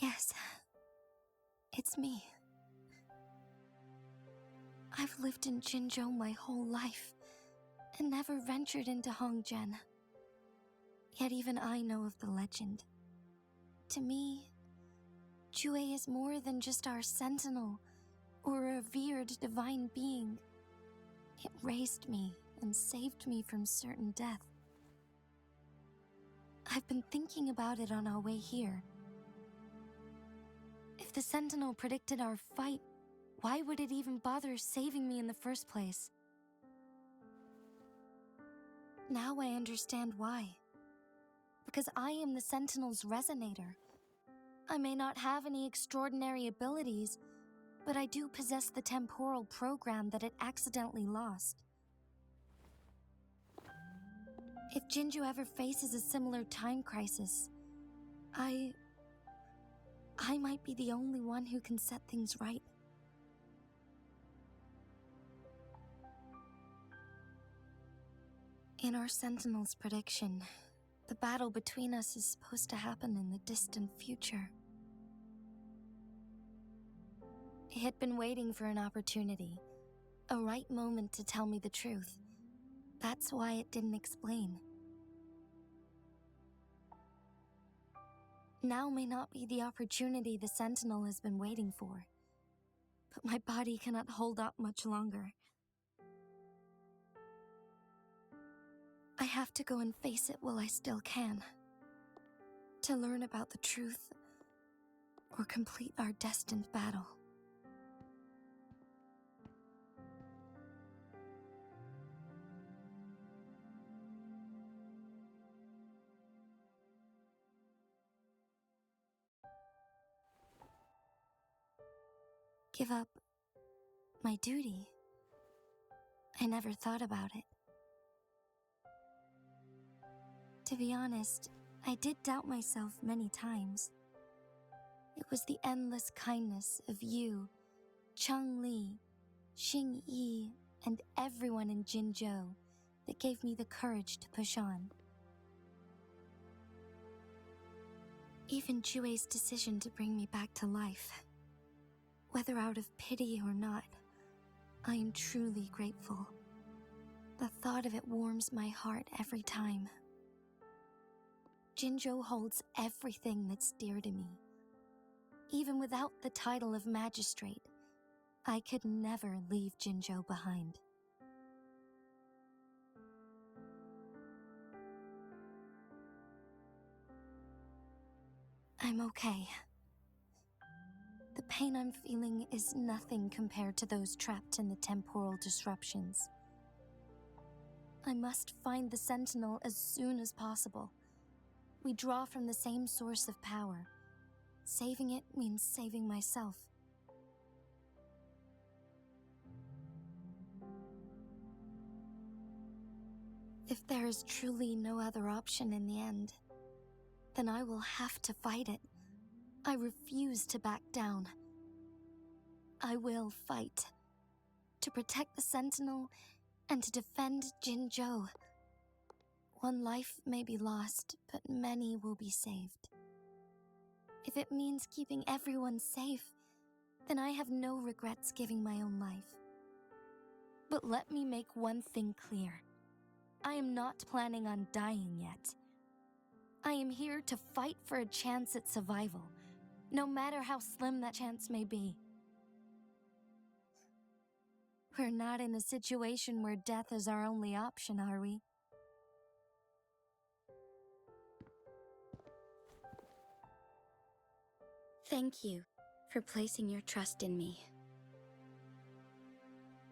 Yes, it's me. I've lived in Jinzhou my whole life and never ventured into Hongzhen. Yet even I know of the legend. To me, Jue is more than just our sentinel or a revered divine being. It raised me and saved me from certain death. I've been thinking about it on our way here. If the sentinel predicted our fight, why would it even bother saving me in the first place? Now I understand why. Because I am the sentinel's resonator. I may not have any extraordinary abilities, but I do possess the temporal program that it accidentally lost. If Jinzhou ever faces a similar time crisis, I might be the only one who can set things right. In our Sentinel's prediction, the battle between us is supposed to happen in the distant future. It had been waiting for an opportunity, a right moment to tell me the truth. That's why it didn't explain. Now may not be the opportunity the Sentinel has been waiting for, but my body cannot hold up much longer. I have to go and face it while I still can, to learn about the truth or complete our destined battle. Give up my duty? I never thought about it. To be honest, I did doubt myself many times. It was the endless kindness of you, Changli, Xingyi, and everyone in Jinzhou that gave me the courage to push on. Even Jue's decision to bring me back to life, whether out of pity or not, I am truly grateful. The thought of it warms my heart every time. Jinzhou holds everything that's dear to me. Even without the title of magistrate, I could never leave Jinzhou behind. I'm okay. The pain I'm feeling is nothing compared to those trapped in the temporal disruptions. I must find the Sentinel as soon as possible. We draw from the same source of power. Saving it means saving myself. If there is truly no other option in the end, then I will have to fight it. I refuse to back down. I will fight. To protect the Sentinel and to defend Jinzhou. One life may be lost, but many will be saved. If it means keeping everyone safe, then I have no regrets giving my own life. But let me make one thing clear. I am not planning on dying yet. I am here to fight for a chance at survival, no matter how slim that chance may be. We're not in a situation where death is our only option, are we? Thank you for placing your trust in me.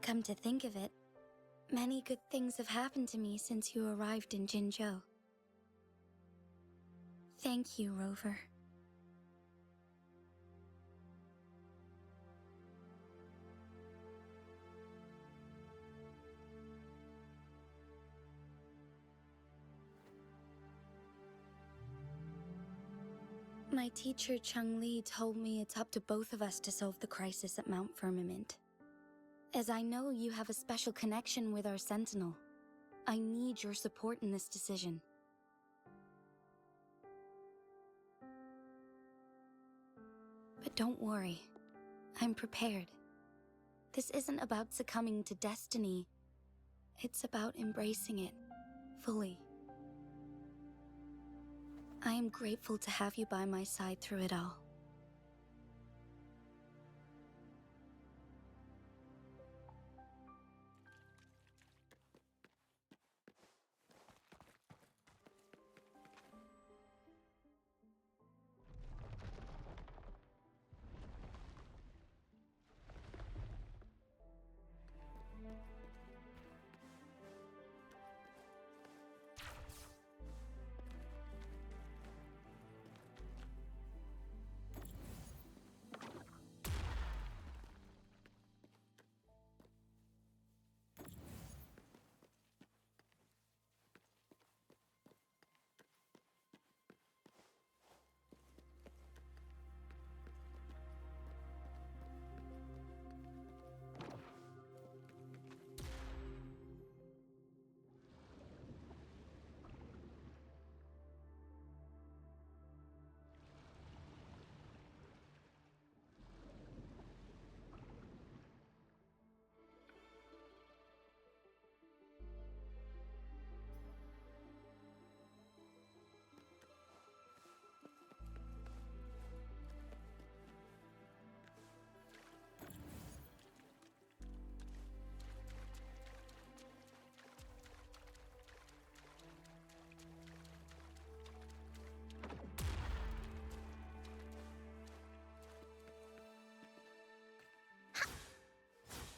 Come to think of it, many good things have happened to me since you arrived in Jinzhou. Thank you, Rover. My teacher Changli told me it's up to both of us to solve the crisis at Mount Firmament. As I know you have a special connection with our Sentinel, I need your support in this decision. But don't worry. I'm prepared. This isn't about succumbing to destiny. It's about embracing it fully. I am grateful to have you by my side through it all.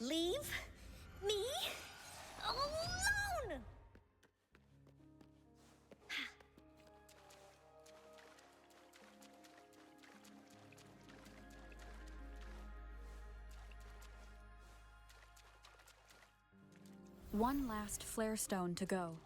Leave me alone! One last flare stone to go.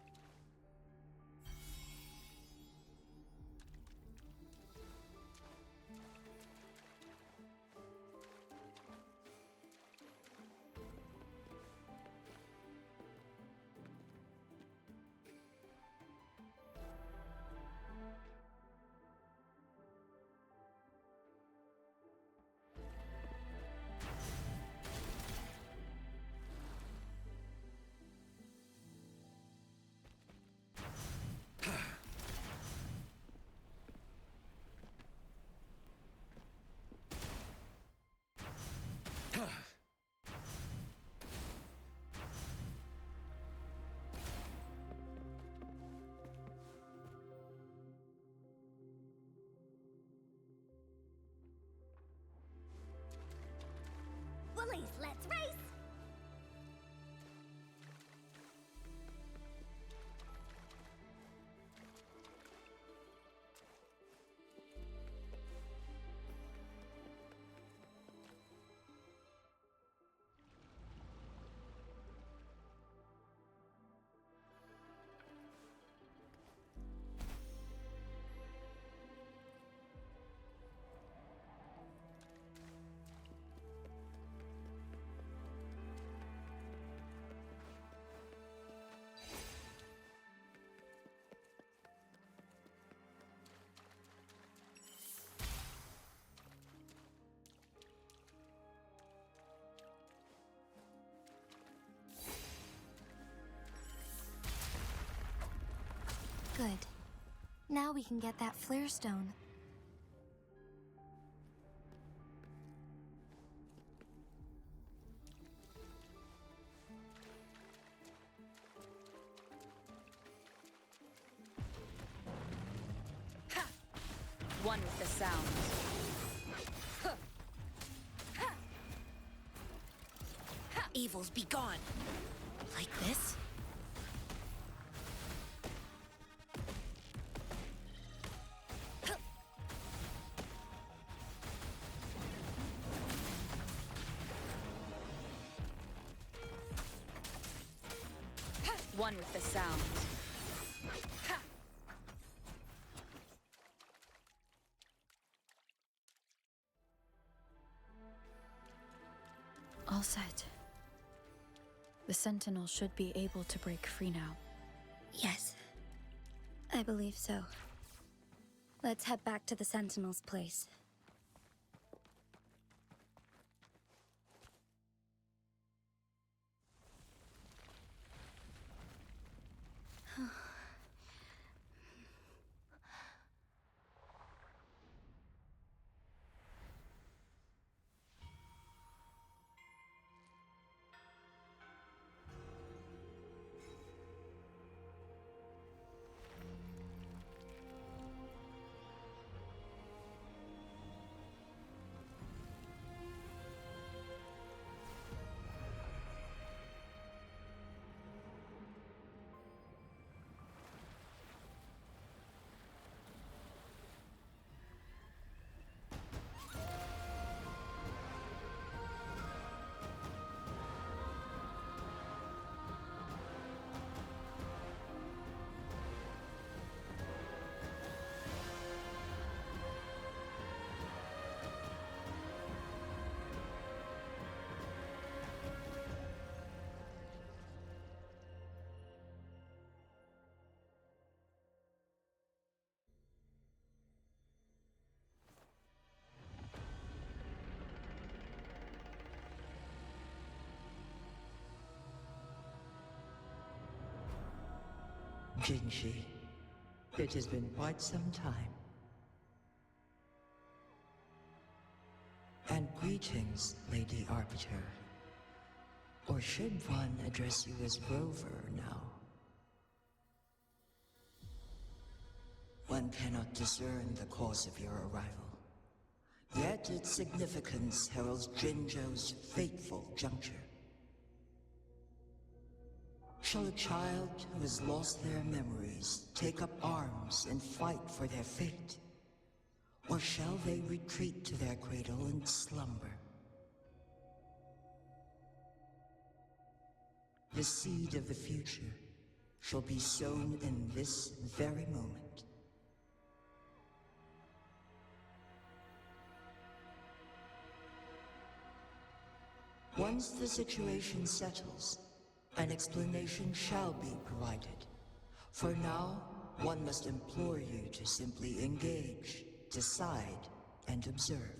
Bullies, let's race! Good. Now we can get that flare stone. One with the sound. Evils be gone. Like this? One with the sound. All set. The Sentinel should be able to break free now. Yes, I believe so. Let's head back to the Sentinel's place. Jinshi, it has been quite some time. And greetings, Lady Arbiter. Or should one address you as Rover now? One cannot discern the cause of your arrival. Yet its significance heralds Jinzhou's fateful juncture. Shall a child who has lost their memories take up arms and fight for their fate? Or shall they retreat to their cradle and slumber? The seed of the future shall be sown in this very moment. Once the situation settles, an explanation shall be provided. For now, one must implore you to simply engage, decide, and observe.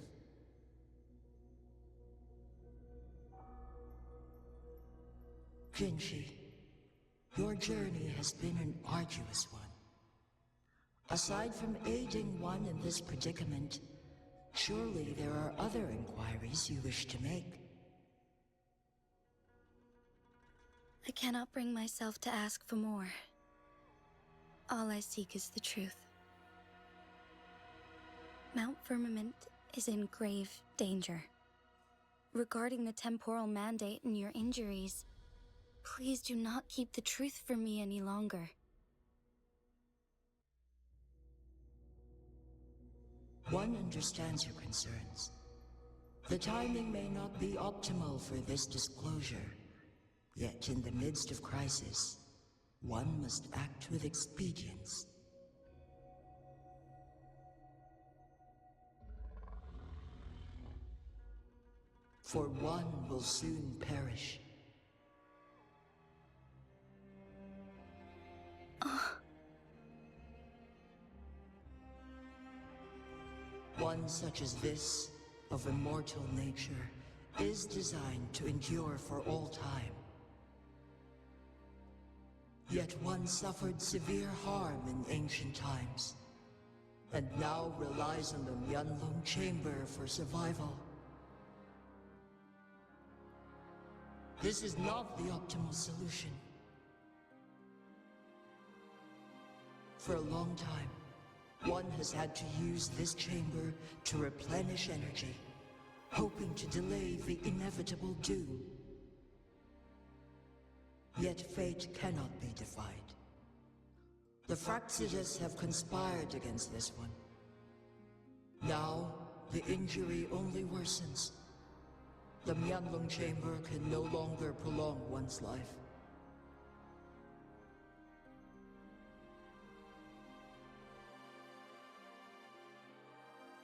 Jinshi, your journey has been an arduous one. Aside from aiding one in this predicament, surely there are other inquiries you wish to make. I cannot bring myself to ask for more. All I seek is the truth. Mount Firmament is in grave danger. Regarding the temporal mandate and your injuries, please do not keep the truth from me any longer. One understands your concerns. The timing may not be optimal for this disclosure. Yet in the midst of crisis, one must act with expedience. For one will soon perish. One such as this, of immortal nature, is designed to endure for all time. Yet one suffered severe harm in ancient times, and now relies on the Myanlong Chamber for survival. This is not the optimal solution. For a long time, one has had to use this chamber to replenish energy, hoping to delay the inevitable doom. Yet fate cannot be defied. The Fraxidas have conspired against this one. Now, the injury only worsens. The Myanlong Chamber can no longer prolong one's life.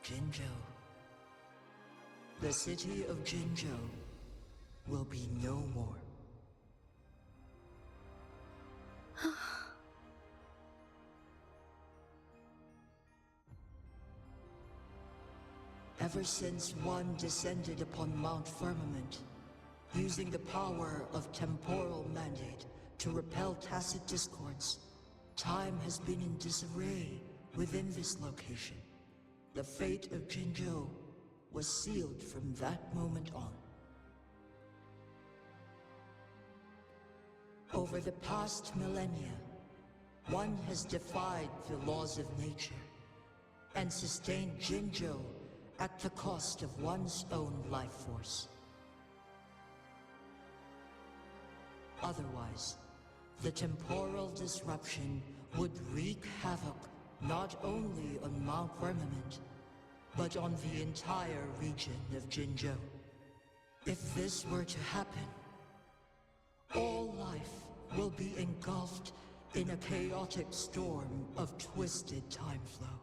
Jinzhou. The city of Jinzhou will be no more. Ever since one descended upon Mount Firmament, using the power of temporal mandate to repel tacit discords, time has been in disarray within this location. The fate of Jinzhou was sealed from that moment on. Over the past millennia, one has defied the laws of nature and sustained Jinzhou at the cost of one's own life force. Otherwise, the temporal disruption would wreak havoc not only on Mount Firmament, but on the entire region of Jinzhou. If this were to happen, all life will be engulfed in a chaotic storm of twisted time flow.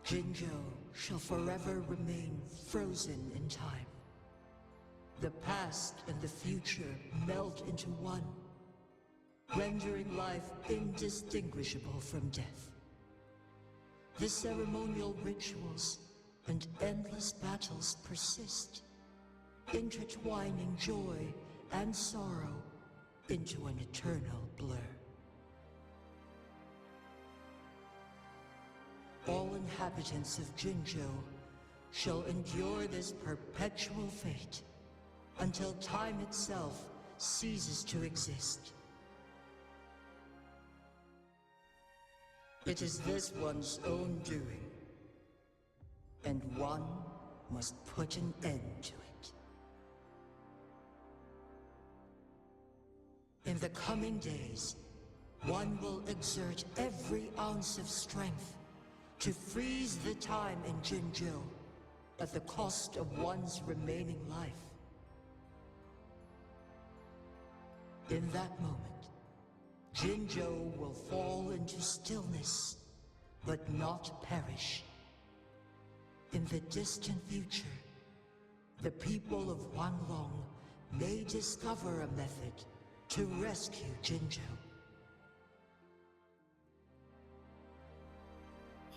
Jinzhou shall forever remain frozen in time. The past and the future meld into one, rendering life indistinguishable from death. The ceremonial rituals, and endless battles persist, intertwining joy and sorrow into an eternal blur. All inhabitants of Jinzhou shall endure this perpetual fate until time itself ceases to exist. It is this one's own doing, and one must put an end to it. In the coming days, one will exert every ounce of strength to freeze the time in Jinzhou at the cost of one's remaining life. In that moment, Jinzhou will fall into stillness, but not perish. In the distant future, the people of Wanglong may discover a method to rescue Jinzhou.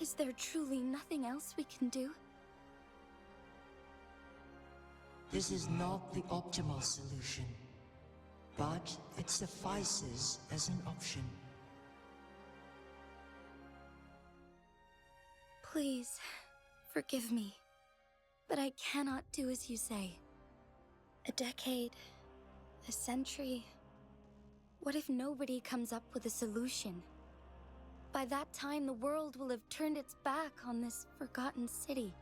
Is there truly nothing else we can do? This is not the optimal solution, but it suffices as an option. Please, forgive me, but I cannot do as you say. A decade, a century. What if nobody comes up with a solution? By that time, the world will have turned its back on this forgotten city.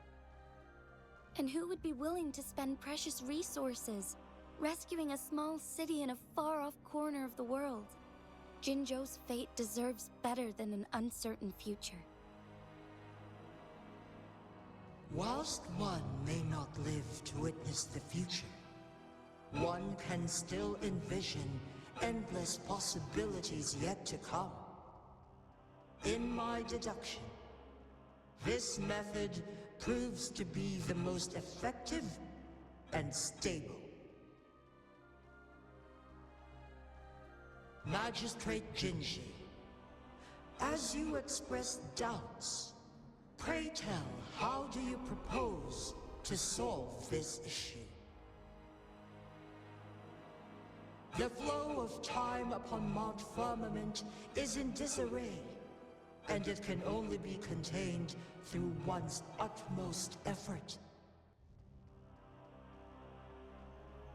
And who would be willing to spend precious resources rescuing a small city in a far-off corner of the world? Jinzhou's fate deserves better than an uncertain future. Whilst one may not live to witness the future, one can still envision endless possibilities yet to come. In my deduction, this method proves to be the most effective and stable. Magistrate Jinji, as you express doubts, pray tell, how do you propose to solve this issue? The flow of time upon Mount Firmament is in disarray, and it can only be contained through one's utmost effort.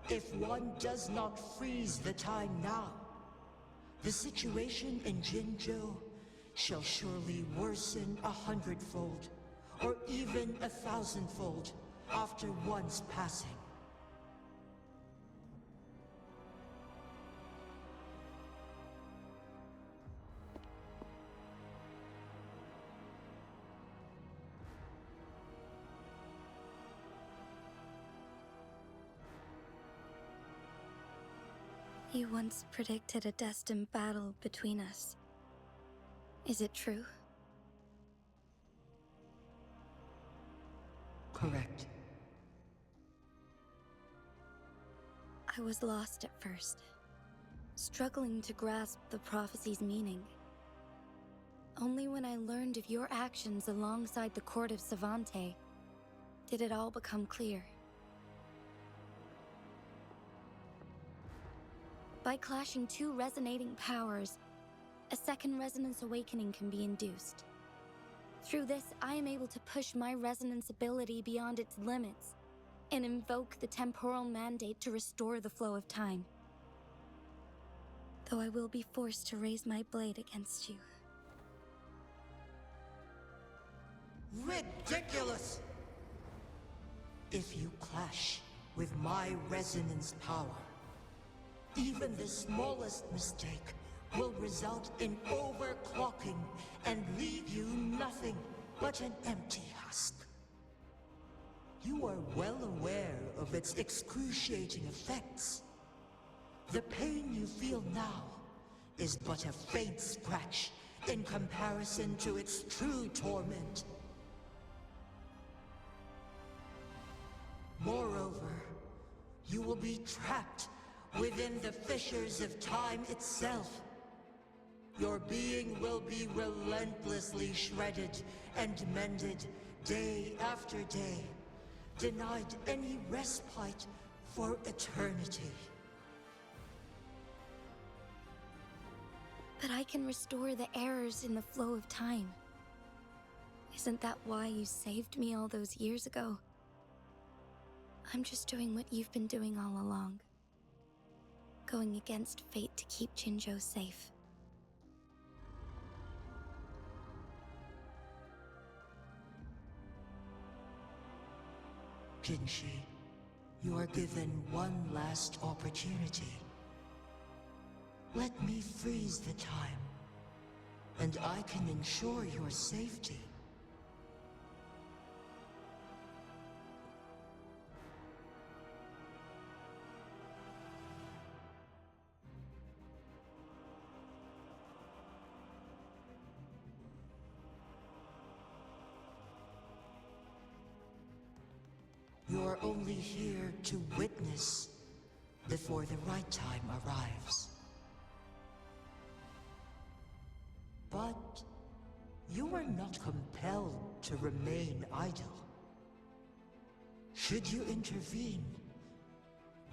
If one does not freeze the time now, the situation in Jinzhou shall surely worsen 100-fold, or even 1,000-fold after one's passing. You once predicted a destined battle between us. Is it true? Correct. I was lost at first, struggling to grasp the prophecy's meaning. Only when I learned of your actions alongside the court of सँ仨 did it all become clear. By clashing two resonating powers, a second resonance awakening can be induced. Through this, I am able to push my resonance ability beyond its limits and invoke the temporal mandate to restore the flow of time. Though I will be forced to raise my blade against you. Ridiculous! If you clash with my resonance power, even the smallest mistake will result in overclocking and leave you nothing but an empty husk. You are well aware of its excruciating effects. The pain you feel now is but a faint scratch in comparison to its true torment. Moreover, you will be trapped within the fissures of time itself. Your being will be relentlessly shredded and mended day after day, denied any respite for eternity. But I can restore the errors in the flow of time. Isn't that why you saved me all those years ago? I'm just doing what you've been doing all along. Going against fate to keep Jinzhou safe. Jinshi, you are given one last opportunity. Let me freeze the time, and I can ensure your safety. You're only here to witness before the right time arrives. But you are not compelled to remain idle. Should you intervene,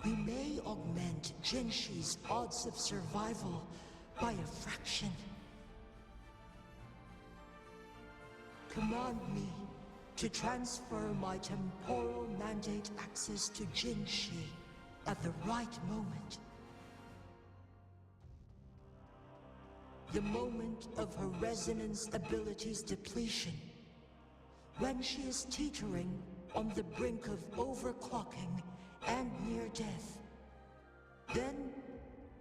we may augment Jinshi's odds of survival by a fraction. Command me to transfer my temporal mandate access to Jinshi at the right moment. The moment of her resonance ability's depletion, when she is teetering on the brink of overclocking and near death. Then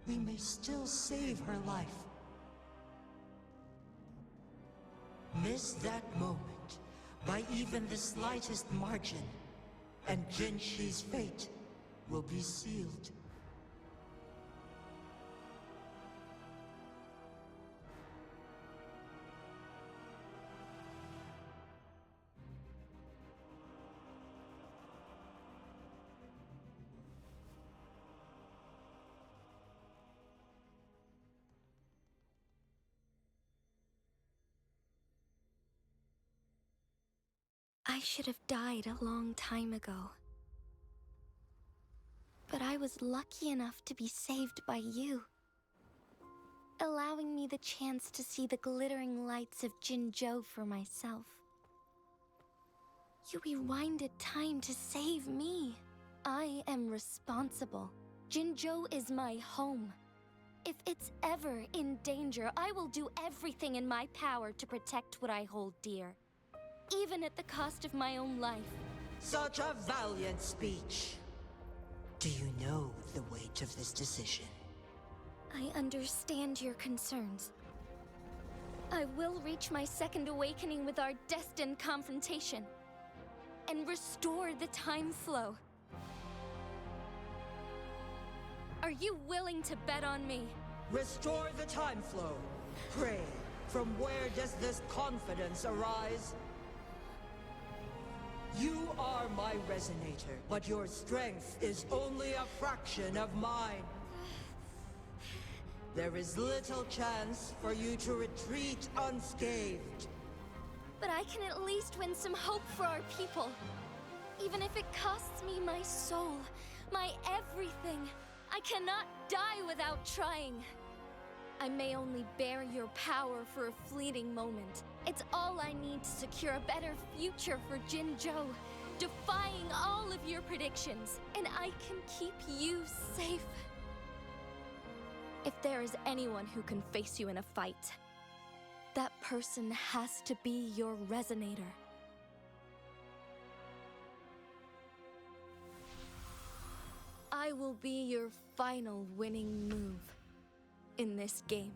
we may still save her life. Miss that moment by even the slightest margin, and Jinshi's fate will be sealed. I should have died a long time ago. But I was lucky enough to be saved by you, allowing me the chance to see the glittering lights of Jinzhou for myself. You rewinded time to save me. I am responsible. Jinzhou is my home. If it's ever in danger, I will do everything in my power to protect what I hold dear, even at the cost of my own life. Such a valiant speech. Do you know the weight of this decision? I understand your concerns. I will reach my second awakening with our destined confrontation, and restore the time flow. Are you willing to bet on me? Restore the time flow. Pray, from where does this confidence arise? You are my resonator, but your strength is only a fraction of mine. There is little chance for you to retreat unscathed. But I can at least win some hope for our people. Even if it costs me my soul, my everything. I cannot die without trying. I may only bear your power for a fleeting moment. It's all I need to secure a better future for Jinzhou, defying all of your predictions, and I can keep you safe. If there is anyone who can face you in a fight, that person has to be your resonator. I will be your final winning move in this game.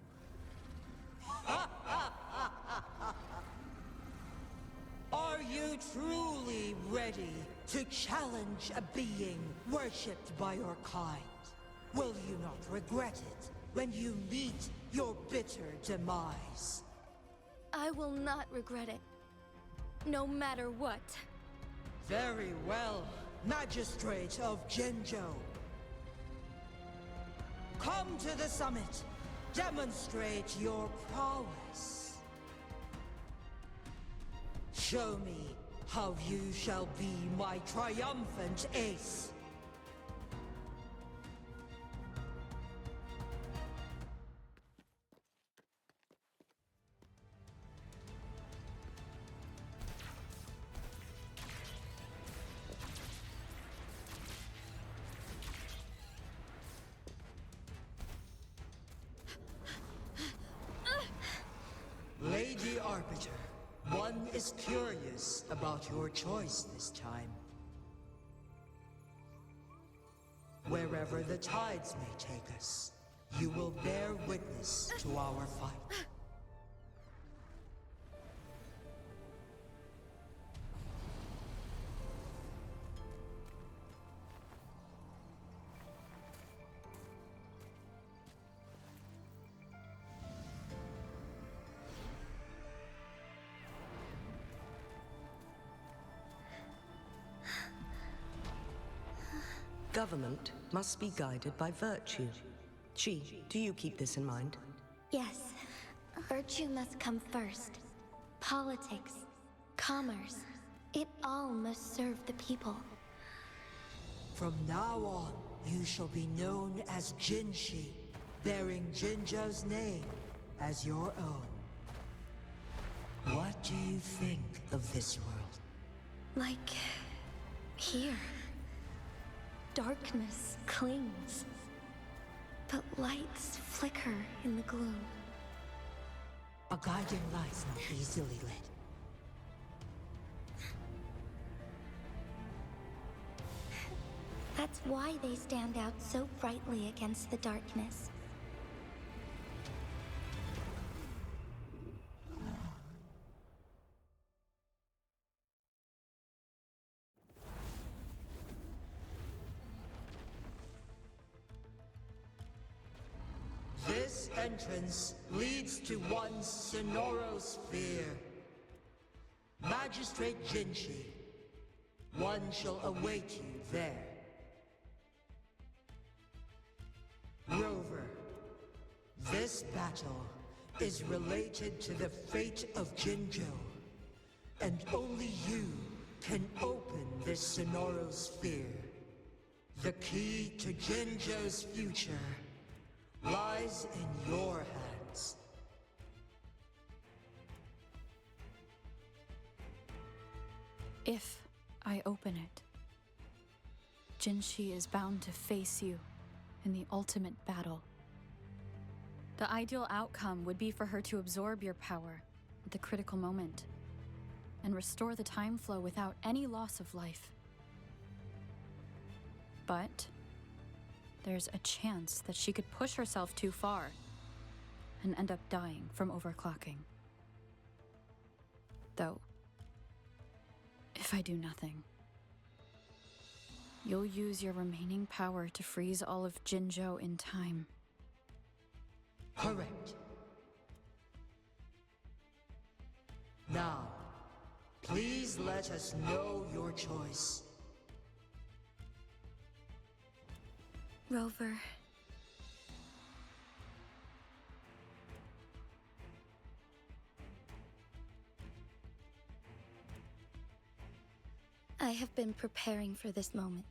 Are you truly ready to challenge a being worshipped by your kind? Will you not regret it when you meet your bitter demise? I will not regret it, no matter what. Very well, Magistrate of Jinzhou. Come to the summit. Demonstrate your prowess. Show me how you shall be my triumphant ace. Lady Arbiter, one is curious about your choice this time. Wherever the tides may take us, you will bear witness to our fight. Government must be guided by virtue. Chi, do you keep this in mind? Yes, virtue must come first. Politics, commerce, it all must serve the people. From now on, you shall be known as Jinshi, bearing Jinzhou's name as your own. What do you think of this world? Like here. Darkness clings, but lights flicker in the gloom. A guiding light's not easily lit. That's why they stand out so brightly against the darkness. This entrance leads to one's Sonorosphere. Magistrate Jinshi, one shall await you there. Rover, this battle is related to the fate of Jinzhou, and only you can open this Sonorosphere. The key to Jinzhou's future lies in your hands. If I open it, Jinshi is bound to face you in the ultimate battle. The ideal outcome would be for her to absorb your power at the critical moment and restore the time flow without any loss of life. But there's a chance that she could push herself too far and end up dying from overclocking. Though, if I do nothing, you'll use your remaining power to freeze all of Jinzhou in time. Correct. Now, please let us know your choice. Rover. I have been preparing for this moment.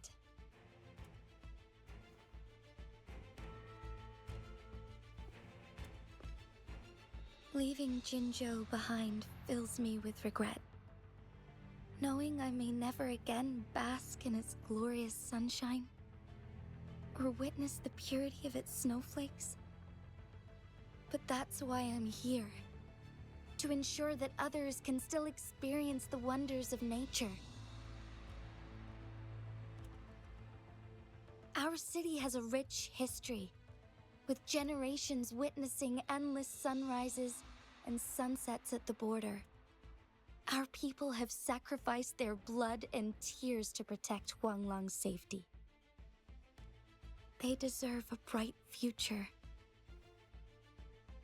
Leaving Jinzhou behind fills me with regret. Knowing I may never again bask in its glorious sunshine, or witness the purity of its snowflakes. But that's why I'm here. To ensure that others can still experience the wonders of nature. Our city has a rich history, with generations witnessing endless sunrises and sunsets at the border. Our people have sacrificed their blood and tears to protect Huanglang's safety. They deserve a bright future.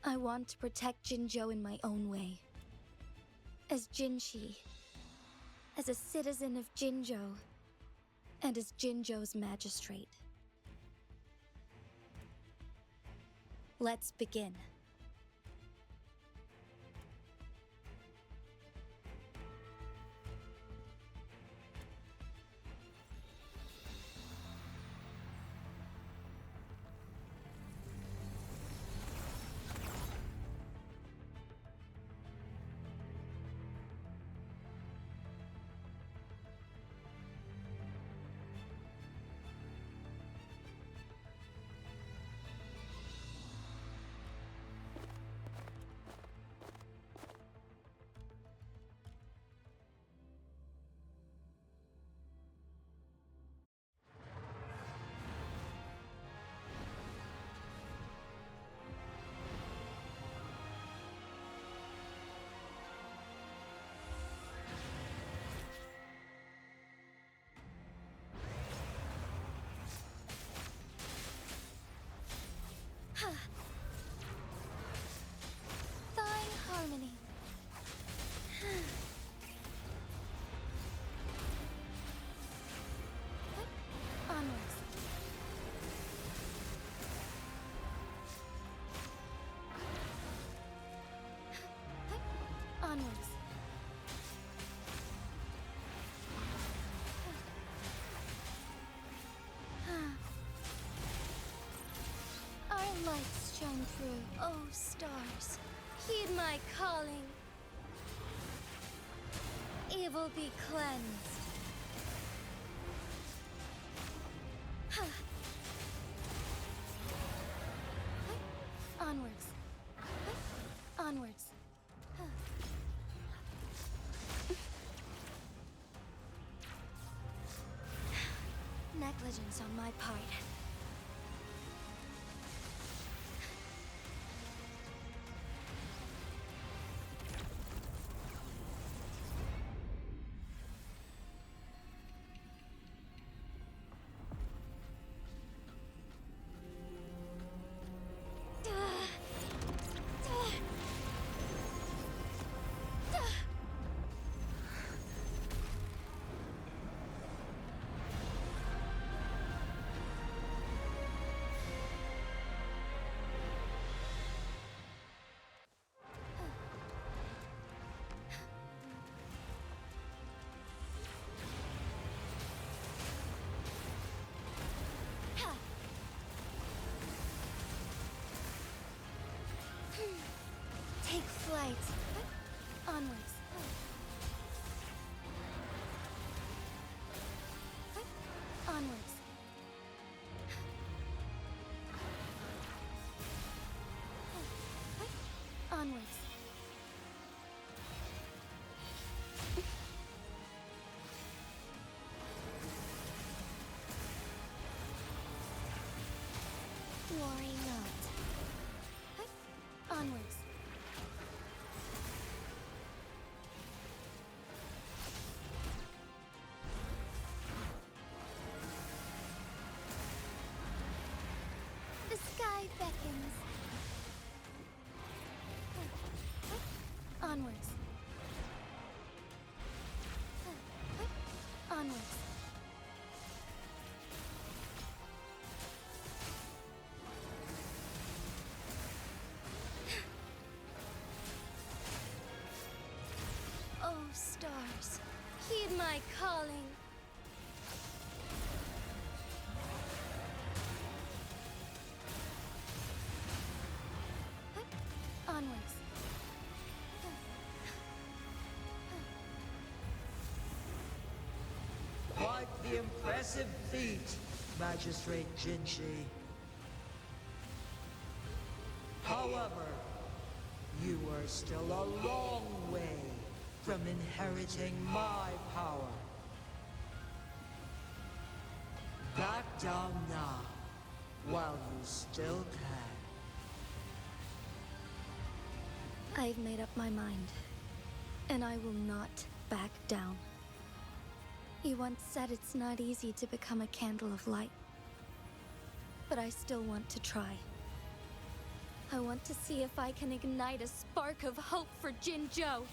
I want to protect Jinzhou in my own way. As Jinshi, as a citizen of Jinzhou, and as Jinzhou's magistrate. Let's begin. shine through. Oh, stars, heed my calling. Evil be cleansed. Onwards. Onwards. Negligence on my part. Take flight. Onwards. Onwards. Onwards. Worry not. Onwards. The sky beckons. Onwards. Onwards. Oh, stars, heed my calling. Onwards. Quite the impressive feat, Magistrate Jinshi. However, you are still a long way from inheriting my power. Back down now, while you still can. I've made up my mind, and I will not back down. You once said it's not easy to become a candle of light, but I still want to try. I want to see if I can ignite a spark of hope for Jinzhou.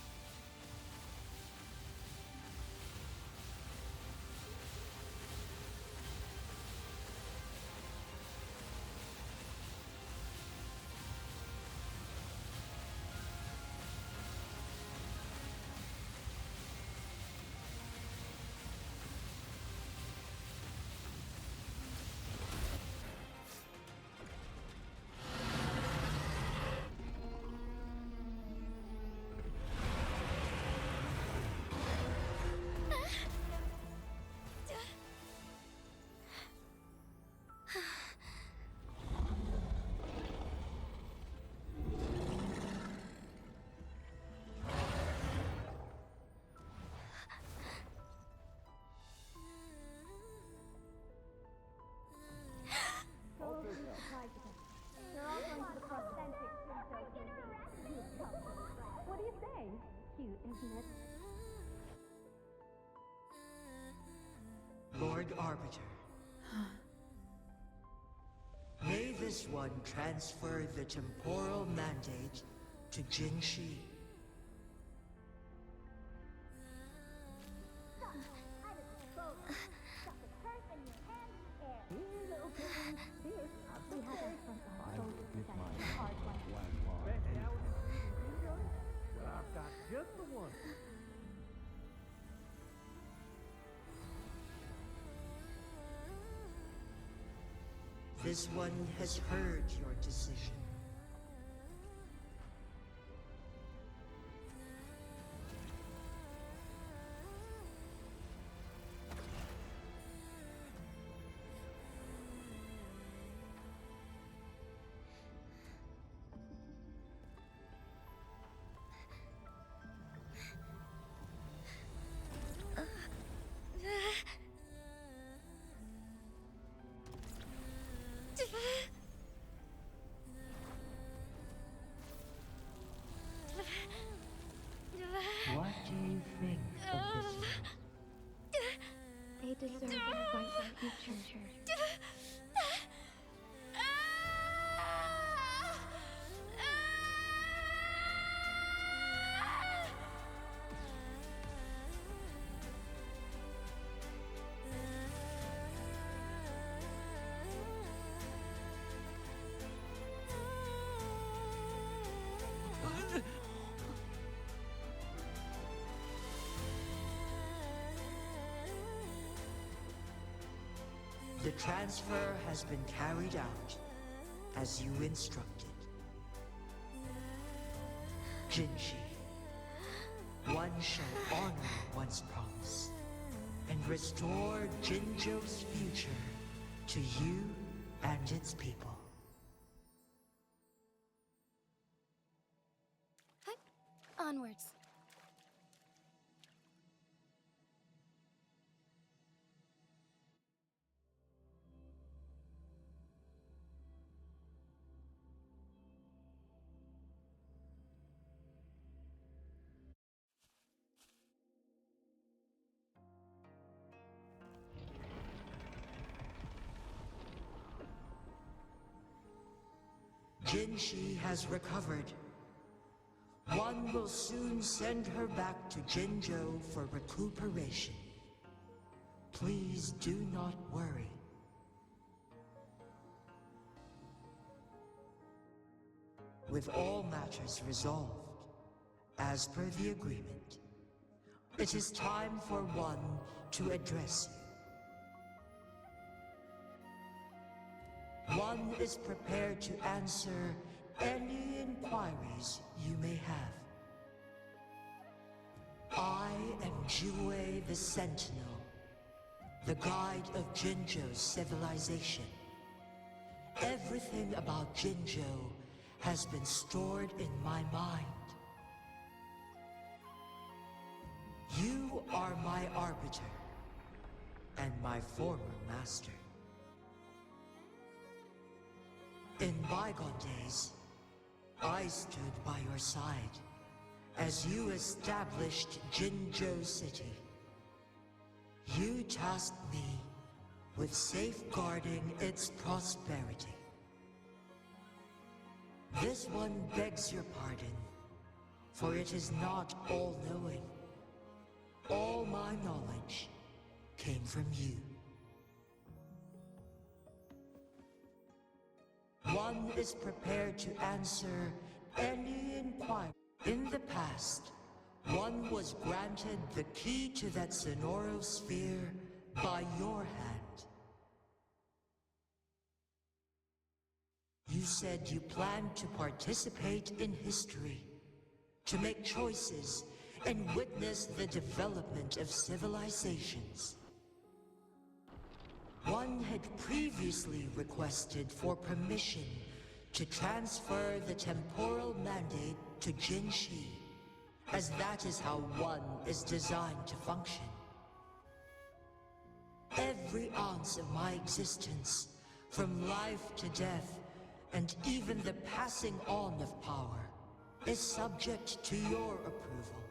They're all going to the prosthetic What do you say? Cute, isn't it? Lord Arbiter. May this one transfer the temporal mandate to Jinshi. I've got just the one. This one has heard your decision. The transfer has been carried out as you instructed. Jinshi, one shall honor one's promise and restore Jinzhou's future to you and its people. Onwards. Jinshi has recovered. One will soon send her back to Jinzhou for recuperation. Please do not worry. With all matters resolved, as per the agreement, it is time for one to address you. One is prepared to answer any inquiries you may have. I am Jue the Sentinel, the guide of Jinzhou's civilization. Everything about Jinzhou has been stored in my mind. You are my arbiter, and my former master. In bygone days, I stood by your side as you established Jinzhou City. You tasked me with safeguarding its prosperity. This one begs your pardon, for it is not all-knowing. All my knowledge came from you. One is prepared to answer any inquiry. In the past, one was granted the key to that Sonoro sphere by your hand. You said you planned to participate in history, to make choices and witness the development of civilizations. One had previously requested for permission to transfer the temporal mandate to Jinshi, as that is how one is designed to function. Every ounce of my existence, from life to death, and even the passing on of power, is subject to your approval.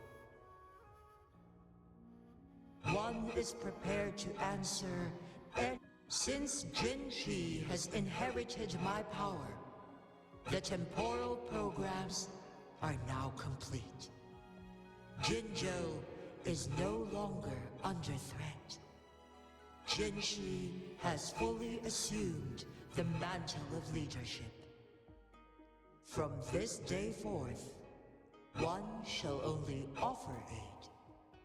One is prepared to answer, and since Jinshi has inherited my power, the temporal programs are now complete. Jinzhou is no longer under threat. Jinshi has fully assumed the mantle of leadership. From this day forth, one shall only offer aid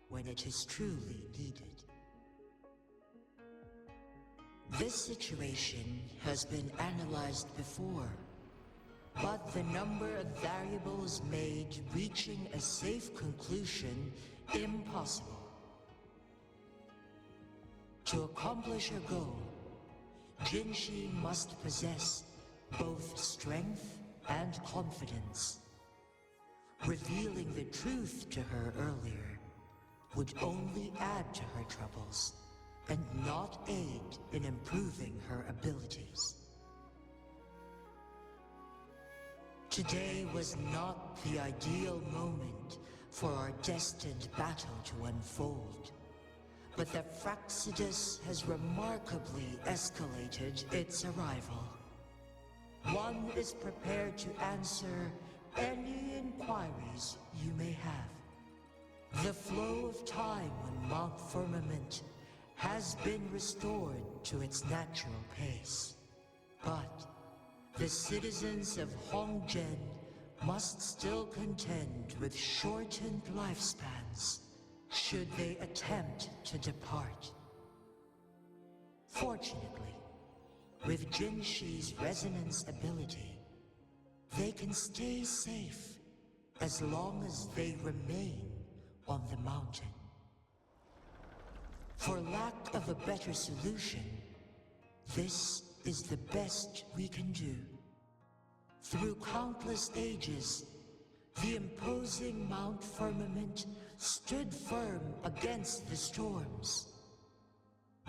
when it is truly needed. This situation has been analyzed before, but the number of variables made reaching a safe conclusion impossible. To accomplish her goal, Jinshi must possess both strength and confidence. Revealing the truth to her earlier would only add to her troubles and not aid in improving her abilities. Today was not the ideal moment for our destined battle to unfold, but the Fraxidus has remarkably escalated its arrival. One is prepared to answer any inquiries you may have. The flow of time on Mount Firmament has been restored to its natural pace, but the citizens of Hongzhen must still contend with shortened lifespans should they attempt to depart. Fortunately, With Jinshi's resonance ability, they can stay safe as long as they remain on the mountain. For lack of a better solution, this is the best we can do. Through countless ages, the imposing Mount Firmament stood firm against the storms.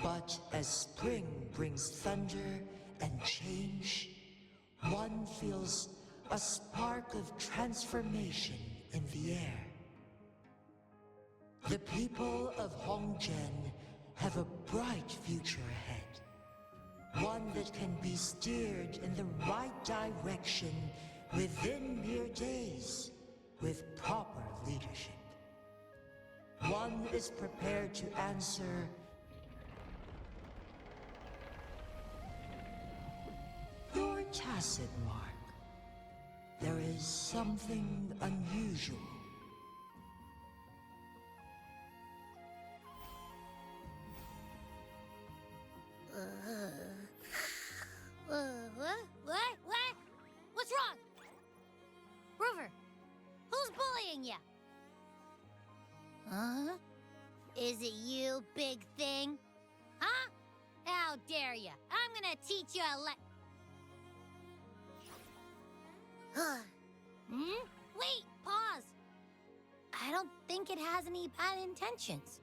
But as spring brings thunder and change, one feels a spark of transformation in the air. The people of Hongzhen have a bright future ahead. One that can be steered in the right direction within mere days with proper leadership. One is prepared to answer your tacit mark. There is something unusual. What? What's wrong? Rover, who's bullying you? Huh? Is it you, big thing? Huh? How dare you? I'm gonna teach you a Wait, pause. I don't think it has any bad intentions.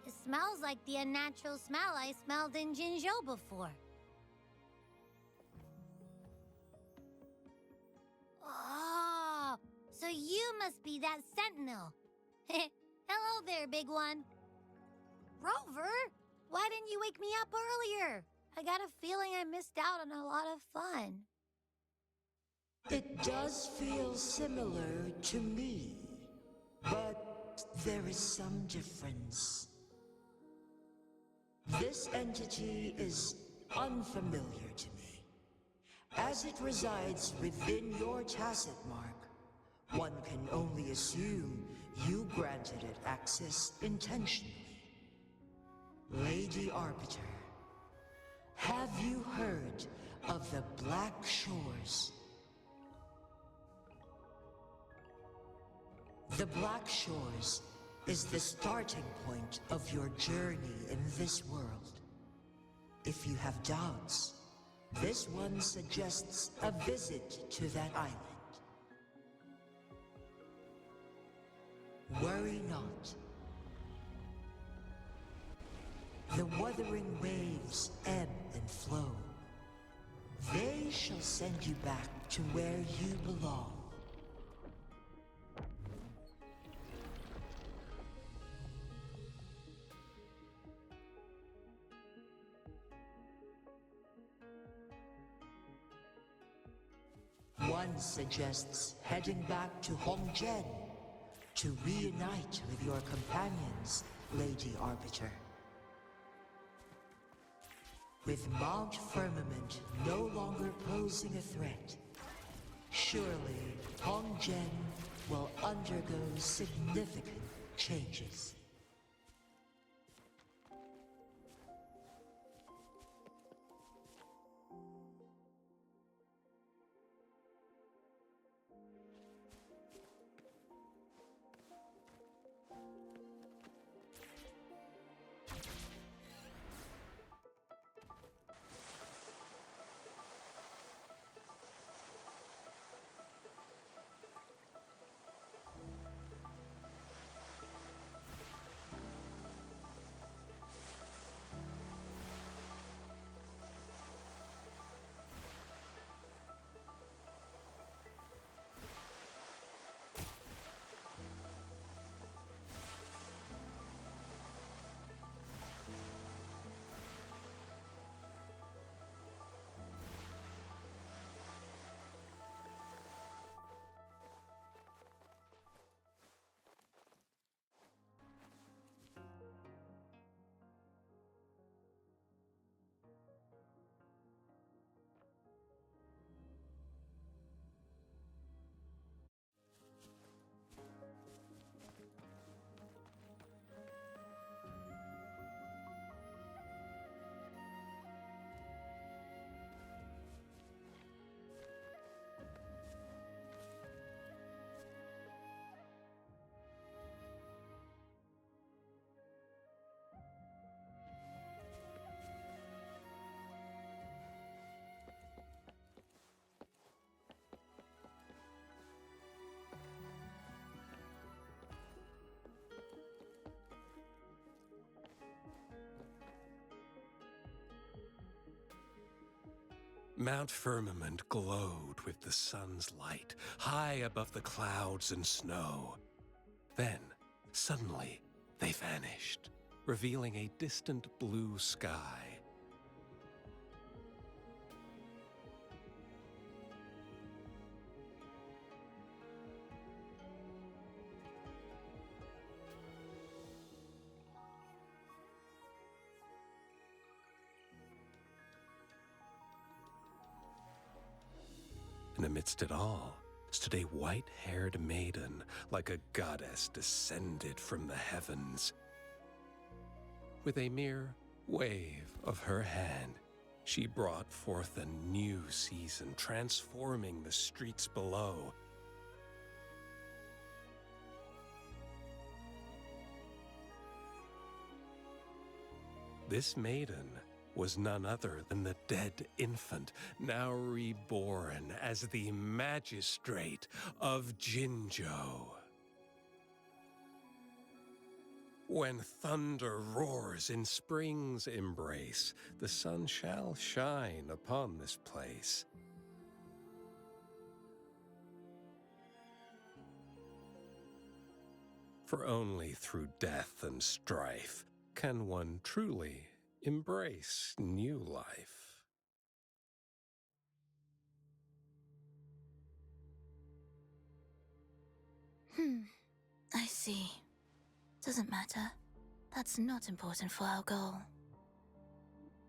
It smells like the unnatural smell I smelled in Jinzhou before. Oh, so you must be that sentinel. Hello there, big one. Rover, why didn't you wake me up earlier? I got a feeling I missed out on a lot of fun. It does feel similar to me, but there is some difference. This entity is unfamiliar to me. As it resides within your tacit mark, one can only assume you granted it access intentionally. Lady Arbiter, have you heard of the Black Shores? The Black Shores is the starting point of your journey in this world. If you have doubts, this one suggests a visit to that island. Worry not. The wuthering waves ebb and flow. They shall send you back to where you belong. One suggests heading back to Hongzhen to reunite with your companions, Lady Arbiter. With Mount Firmament no longer posing a threat, surely Hongzhen will undergo significant changes. Mount Firmament glowed with the sun's light, high above the clouds and snow. Then, suddenly, they vanished, revealing a distant blue sky. And amidst it all stood a white-haired maiden, like a goddess descended from the heavens. With a mere wave of her hand, she brought forth a new season, transforming the streets below. This maiden was none other than the dead infant, now reborn as the magistrate of Jinzhou. When thunder roars in spring's embrace, the sun shall shine upon this place. For only through death and strife can one truly embrace new life. I see. Doesn't matter. That's not important for our goal.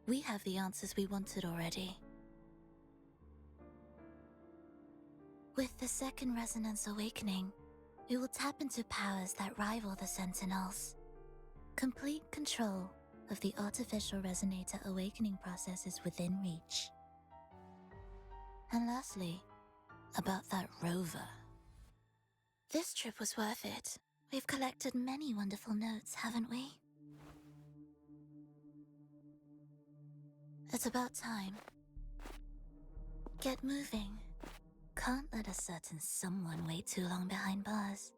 We have the answers we wanted already. With the second resonance awakening, we will tap into powers that rival the Sentinels. Complete control of the artificial resonator awakening process is within reach. And lastly, about that rover. This trip was worth it. We've collected many wonderful notes, haven't we? It's about time. Get moving. Can't let a certain someone wait too long behind bars.